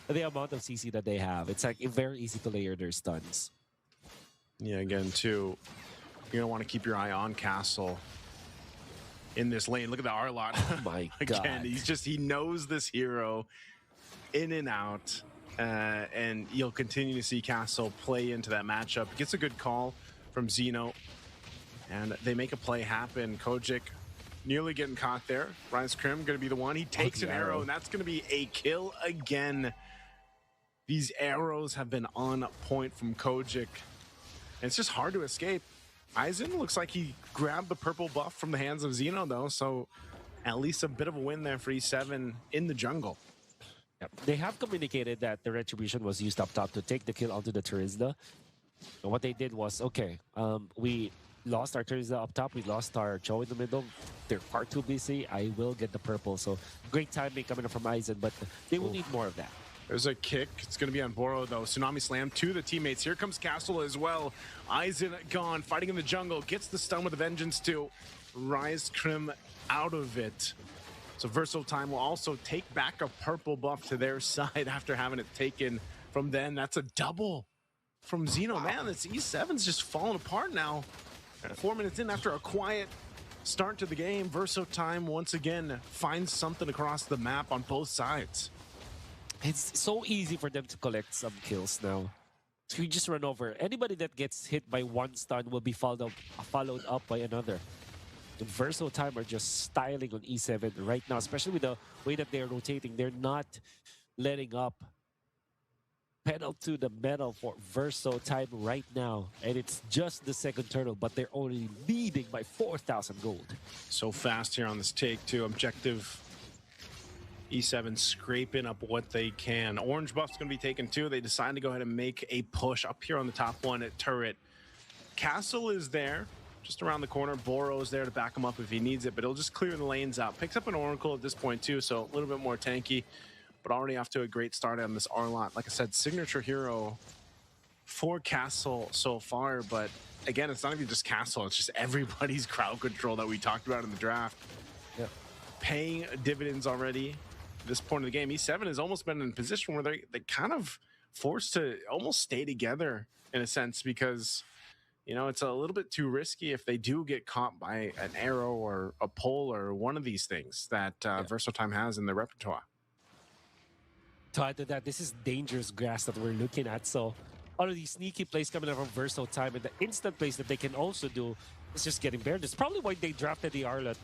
CC that they have. It's like very easy to layer their stuns. Yeah, again, too, you're gonna want to keep your eye on Castle in this lane. Look at the Arlot. Oh my God. Again, he knows this hero in and out. And you'll continue to see Castle play into that matchup. Gets a good call from Xeno, and they make a play happen. Kojic nearly getting caught there. Rise Krim going to be the one. He takes an arrow, and that's going to be a kill again. These arrows have been on point from Kojic, and it's just hard to escape. Aizen looks like he grabbed the purple buff from the hands of Xeno, though, so at least a bit of a win there for E7 in the jungle. Yep. They have communicated that the Retribution was used up top to take the kill onto the Terizla. And what they did was, okay, we lost our Terizla up top, we lost our CHOU in the middle. They're far too busy. I will get the purple. So great timing coming up from Aizen, but they will need more of that. There's a kick. It's going to be on Boro, though. Tsunami Slam to the teammates. Here comes Castle as well. Aizen gone, fighting in the jungle. Gets the stun with a vengeance to Rise Krim out of it. So Verso Time will also take back a purple buff to their side after having it taken from them. That's a double from Xeno. Wow. Man, this E7's just falling apart now. 4 minutes in after a quiet start to the game, Verso Time once again finds something across the map on both sides. It's so easy for them to collect some kills now. So you just run over. Anybody that gets hit by one stun will be followed up by another. And Verso Time are just styling on E7 right now, especially with the way that they're rotating. They're not letting up. Pedal to the metal for Verso Time right now. And it's just the second turtle, but they're only leading by 4,000 gold. So fast here on this take, too. Objective E7 scraping up what they can. Orange buff's going to be taken, too. They decide to go ahead and make a push up here on the top one at turret. Castle is there. Just around the corner. Boro's there to back him up if he needs it, but he'll just clear the lanes out. Picks up an Oracle at this point too, so a little bit more tanky, but already off to a great start on this Arlot. Like I said, signature hero for Castle so far, but again, it's not even just Castle, it's just everybody's crowd control that we talked about in the draft. Yeah. Paying dividends already at this point of the game. E7 has almost been in a position where they kind of forced to almost stay together in a sense, because you know, it's a little bit too risky if they do get caught by an arrow or a pole or one of these things that Verso Time has in their repertoire. To add to that, this is dangerous grass that we're looking at. So all of these sneaky plays coming out from Verso Time, and the instant plays that they can also do is just getting buried. That's probably why they drafted the Arlot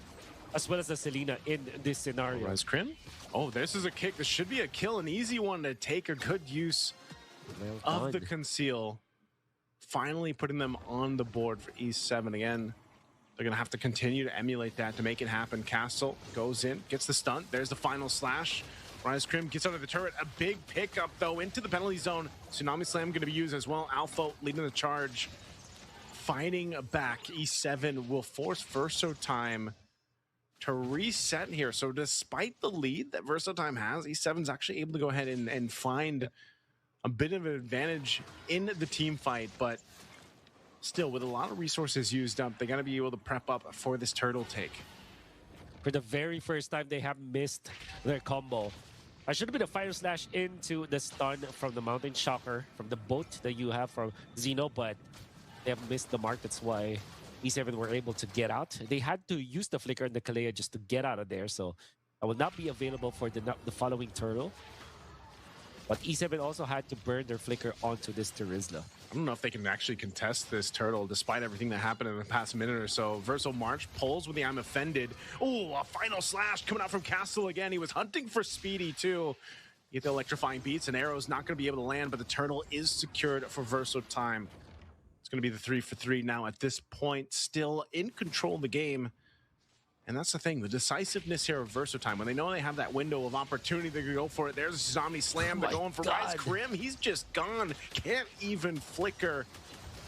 as well as the Selena in this scenario. Rise Krim? Oh, this is a kick. This should be a kill, an easy one to take a good use of the conceal. Finally putting them on the board for E7 again. They're going to have to continue to emulate that to make it happen. Castle goes in, gets the stunt. There's the final slash. Rise Krim gets out of the turret. A big pickup, though, into the penalty zone. Tsunami Slam going to be used as well. Alpha leading the charge. fighting back. E7 will force VersoTime to reset here. So despite the lead that VersoTime has, E7's actually able to go ahead and find a bit of an advantage in the team fight, but still with a lot of resources used up, they got to be able to prep up for this turtle take. For the very first time, they have missed their combo. I should have been a Fire Slash into the stun from the Mountain Shocker, from the boat that you have from Xeno, but they have missed the mark. That's why E7 were able to get out. They had to use the Flicker and the Kalea just to get out of there, so I will not be available for the following turtle. But E7 also had to burn their Flicker onto this Terizla. I don't know if they can actually contest this turtle despite everything that happened in the past minute or so. Verso March pulls with the I'm offended. Oh, a final slash coming out from Castle again. He was hunting for Speedy too. You get the electrifying beats, and Arrow's not going to be able to land, but the turtle is secured for VersoTime. It's going to be the 3-for-3 now at this point, still in control of the game. And that's the thing, the decisiveness here of VersoTime. When they know they have that window of opportunity, they're going to go for it. There's a Zombie Slam. They're going for Rise Crim. He's just gone. Can't even flicker.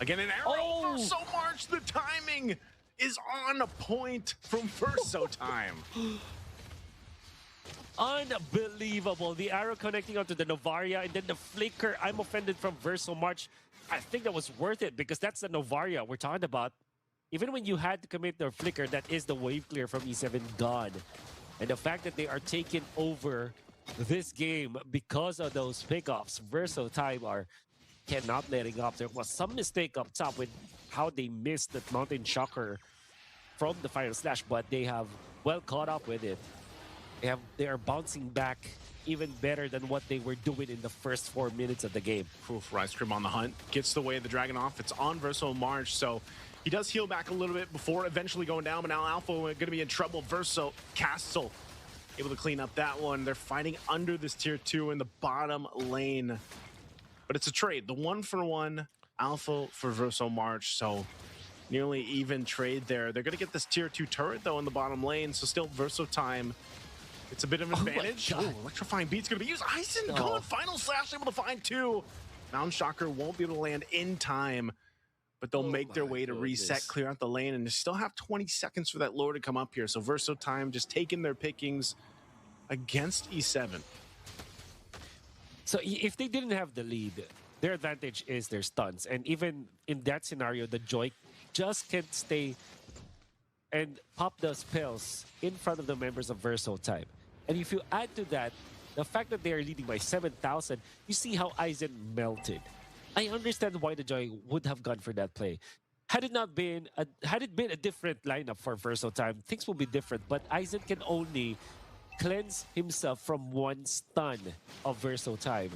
Again, an arrow. Oh! Verso March, the timing is on point from VersoTime. Unbelievable. The arrow connecting onto the Novaria, and then the flicker. I'm offended from Verso March. I think that was worth it because that's the Novaria we're talking about. Even when you had to commit their flicker, that is the wave clear from E7 gone. And the fact that they are taking over this game because of those pickoffs, VersoTime cannot letting up. There was some mistake up top with how they missed that Mountain Shocker from the Final Slash, but they have well caught up with it. They are bouncing back even better than what they were doing in the first 4 minutes of the game. Oof, Rise Crim on the hunt, gets the way of the Dragon off. It's on Verso March, so he does heal back a little bit before eventually going down, but now Alpha going to be in trouble. Verso Castle able to clean up that one. They're fighting under this tier 2 in the bottom lane. But it's a trade. The 1-for-1 Alpha for Verso March, so nearly even trade there. They're going to get this tier 2 turret, though, in the bottom lane, so still VersoTime. It's a bit of an advantage. Oh, electrifying beat's going to be used. Eisen gone. Final Slash able to find 2. Mountain Shocker won't be able to land in time, but they'll make their way to reset, clear out the lane, and they still have 20 seconds for that lore to come up here. So VersoTime just taking their pickings against E7. So if they didn't have the lead, their advantage is their stuns. And even in that scenario, the Joy just can't stay and pop the spells in front of the members of VersoTime. And if you add to that, the fact that they are leading by 7,000, you see how Eisen melted. I understand why the Joy would have gone for that play. Had it been a different lineup for VersoTime, things will be different. But Eisen can only cleanse himself from one stun of VersoTime.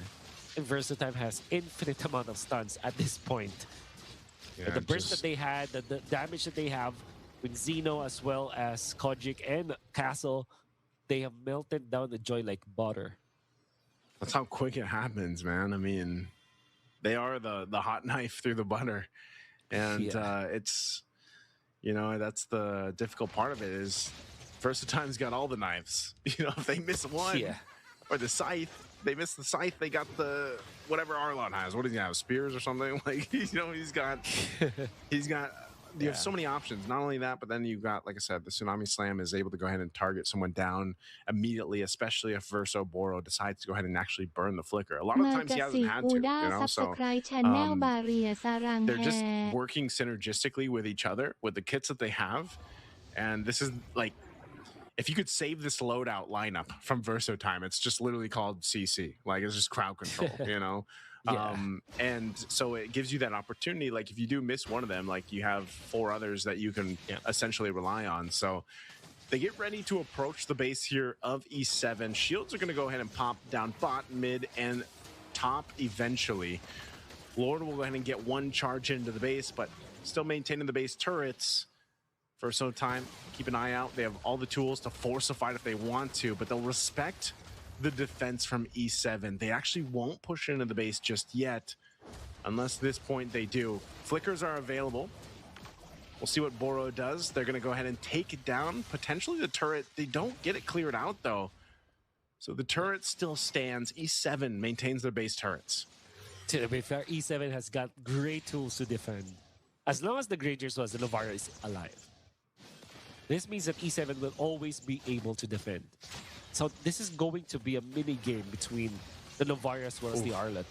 And VersoTime has infinite amount of stuns at this point. Yeah, the burst that they had, the damage that they have with Xeno as well as Kojic and Castle, they have melted down the Joy like butter. That's how quick it happens, man. I mean, they are the hot knife through the butter. And it's, you know, that's the difficult part of it is VersoTime's got all the knives. You know, if they miss one or the scythe, they miss the scythe, they got the whatever Arlon has. What does he have? Spears or something? Like, you know, he's got you have so many options. Not only that, but then you've got, like I said, the Tsunami Slam is able to go ahead and target someone down immediately, especially if Verso Boro decides to go ahead and actually burn the flicker. A lot of times he hasn't had to, you know, so they're just working synergistically with each other, with the kits that they have. And this is like, if you could save this loadout lineup from VersoTime, it's just literally called CC. Like, it's just crowd control, you know? And so it gives you that opportunity. Like, if you do miss one of them, like, you have 4 others that you can essentially rely on. So they get ready to approach the base here of E7. Shields are going to go ahead and pop down bot, mid, and top eventually. Lord will go ahead and get one charge into the base, but still maintaining the base turrets. VersoTime, keep an eye out. They have all the tools to force a fight if they want to, but they'll respect the defense from E7. They actually won't push into the base just yet, unless this point they do. Flickers are available. We'll see what Boro does. They're going to go ahead and take down potentially the turret. They don't get it cleared out, though. So the turret still stands. E7 maintains their base turrets. To be fair, E7 has got great tools to defend. As long as the Grangers was, the Novara is alive. This means that E7 will always be able to defend. So this is going to be a mini game between the Novara as well as the Arlet.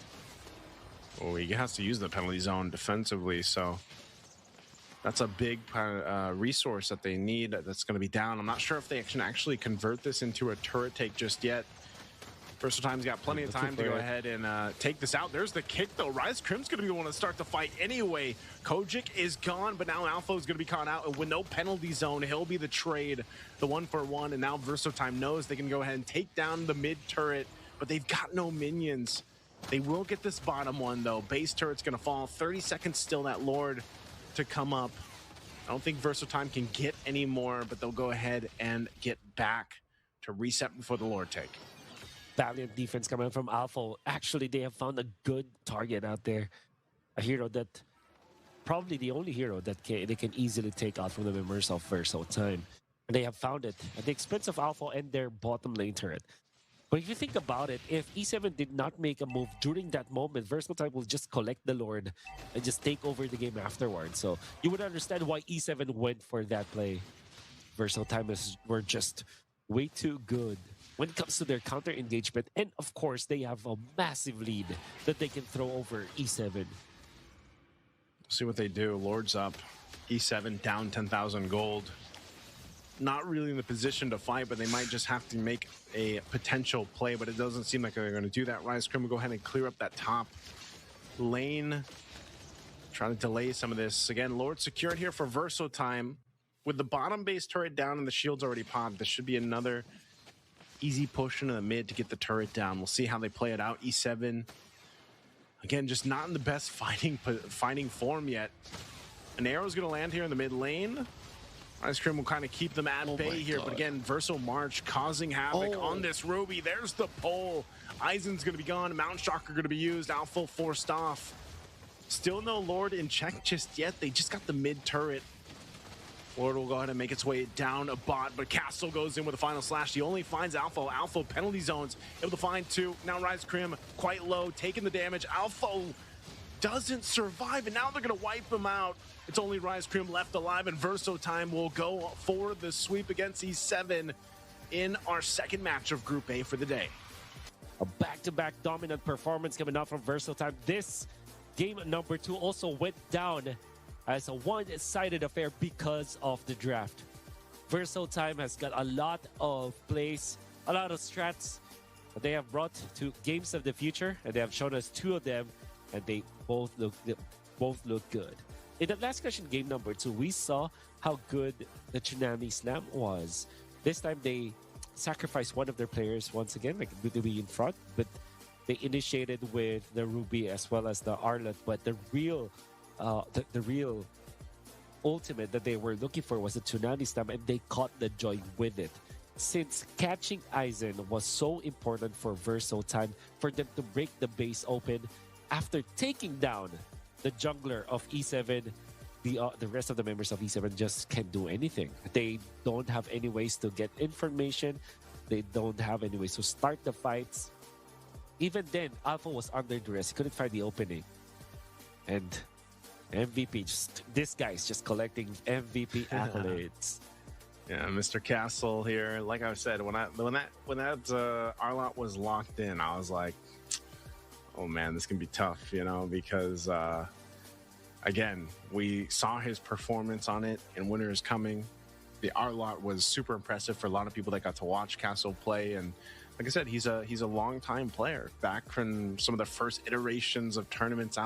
Oh, he has to use the penalty zone defensively, so that's a big resource that they need that's going to be down. I'm not sure if they can actually convert this into a turret take just yet. Versatime's got plenty of time to go ahead and take this out. There's the kick, though. Rise Crim's going to be the one to start the fight anyway. Kojic is gone, but now Alpha is going to be caught out. And with no penalty zone, he'll be the trade, the 1-for-1. And now Versatime knows they can go ahead and take down the mid turret, but they've got no minions. They will get this bottom one, though. Base turret's going to fall. 30 seconds still, that Lord to come up. I don't think Versatime can get any more, but they'll go ahead and get back to reset before the Lord take. Valiant defense coming from Alpha. Actually, they have found a good target out there. A hero that, probably the only hero that they can easily take out from the members of Versatime. And they have found it at the expense of Alpha and their bottom lane turret. But if you think about it, if E7 did not make a move during that moment, Versatime will just collect the Lord and just take over the game afterwards. So you would understand why E7 went for that play. Versatime were just way too good when it comes to their counter engagement. And of course, they have a massive lead that they can throw over E7. See what they do. Lord's up. E7 down 10,000 gold. Not really in the position to fight, but they might just have to make a potential play, but it doesn't seem like they're going to do that. Rise Crim will go ahead and clear up that top lane. Trying to delay some of this. Again, Lord secured here for Versatime. With the bottom base turret down and the shield's already popped, this should be another easy push into the mid to get the turret down. We'll see how they play it out. E7, again, just not in the best fighting form yet. An arrow's going to land here in the mid lane. Ice Cream will kind of keep them at bay here, but again, Verso March causing havoc on this Ruby. There's the pole. Eisen's going to be gone. Mount Shocker going to be used. Alpha forced off. Still no Lord in check just yet. They just got the mid turret. Lord will go ahead and make its way down a bot, but Castle goes in with a final slash. He only finds Alpha. Alpha penalty zones, able to find two. Now Rise Crim quite low, taking the damage. Alpha doesn't survive, and now they're going to wipe him out. It's only Rise Crim left alive, and Versatime will go for the sweep against E7 in our second match of Group A for the day. A back-to-back dominant performance coming out from Versatime. This game number 2 also went down as a one-sided affair because of the draft. Versatime has got a lot of plays, a lot of strats that they have brought to games of the future, and they have shown us 2 of them, and they both look good. In the last question, game number 2, we saw how good the Tsunami Slam was. This time they sacrificed one of their players once again, like to be in front, but they initiated with the Ruby as well as the Arlet. But the real ultimate that they were looking for was the Tsunami Slam, and they caught the joy with it. Since catching Eisen was so important for Versatime, for them to break the base open after taking down the jungler of E7, the rest of the members of E7 just can't do anything. They don't have any ways to get information. They don't have any ways to start the fights. Even then, Alpha was under duress. He couldn't find the opening. And MVP, this guy's just collecting MVP accolades. Yeah, Mr. Castle here. Like I said, when that Arlot was locked in, I was like, oh man, this can be tough, you know, because again, we saw his performance on it in Winter is Coming. The Arlot was super impressive for a lot of people that got to watch Castle play, and like I said, he's a long time player back from some of the first iterations of tournaments out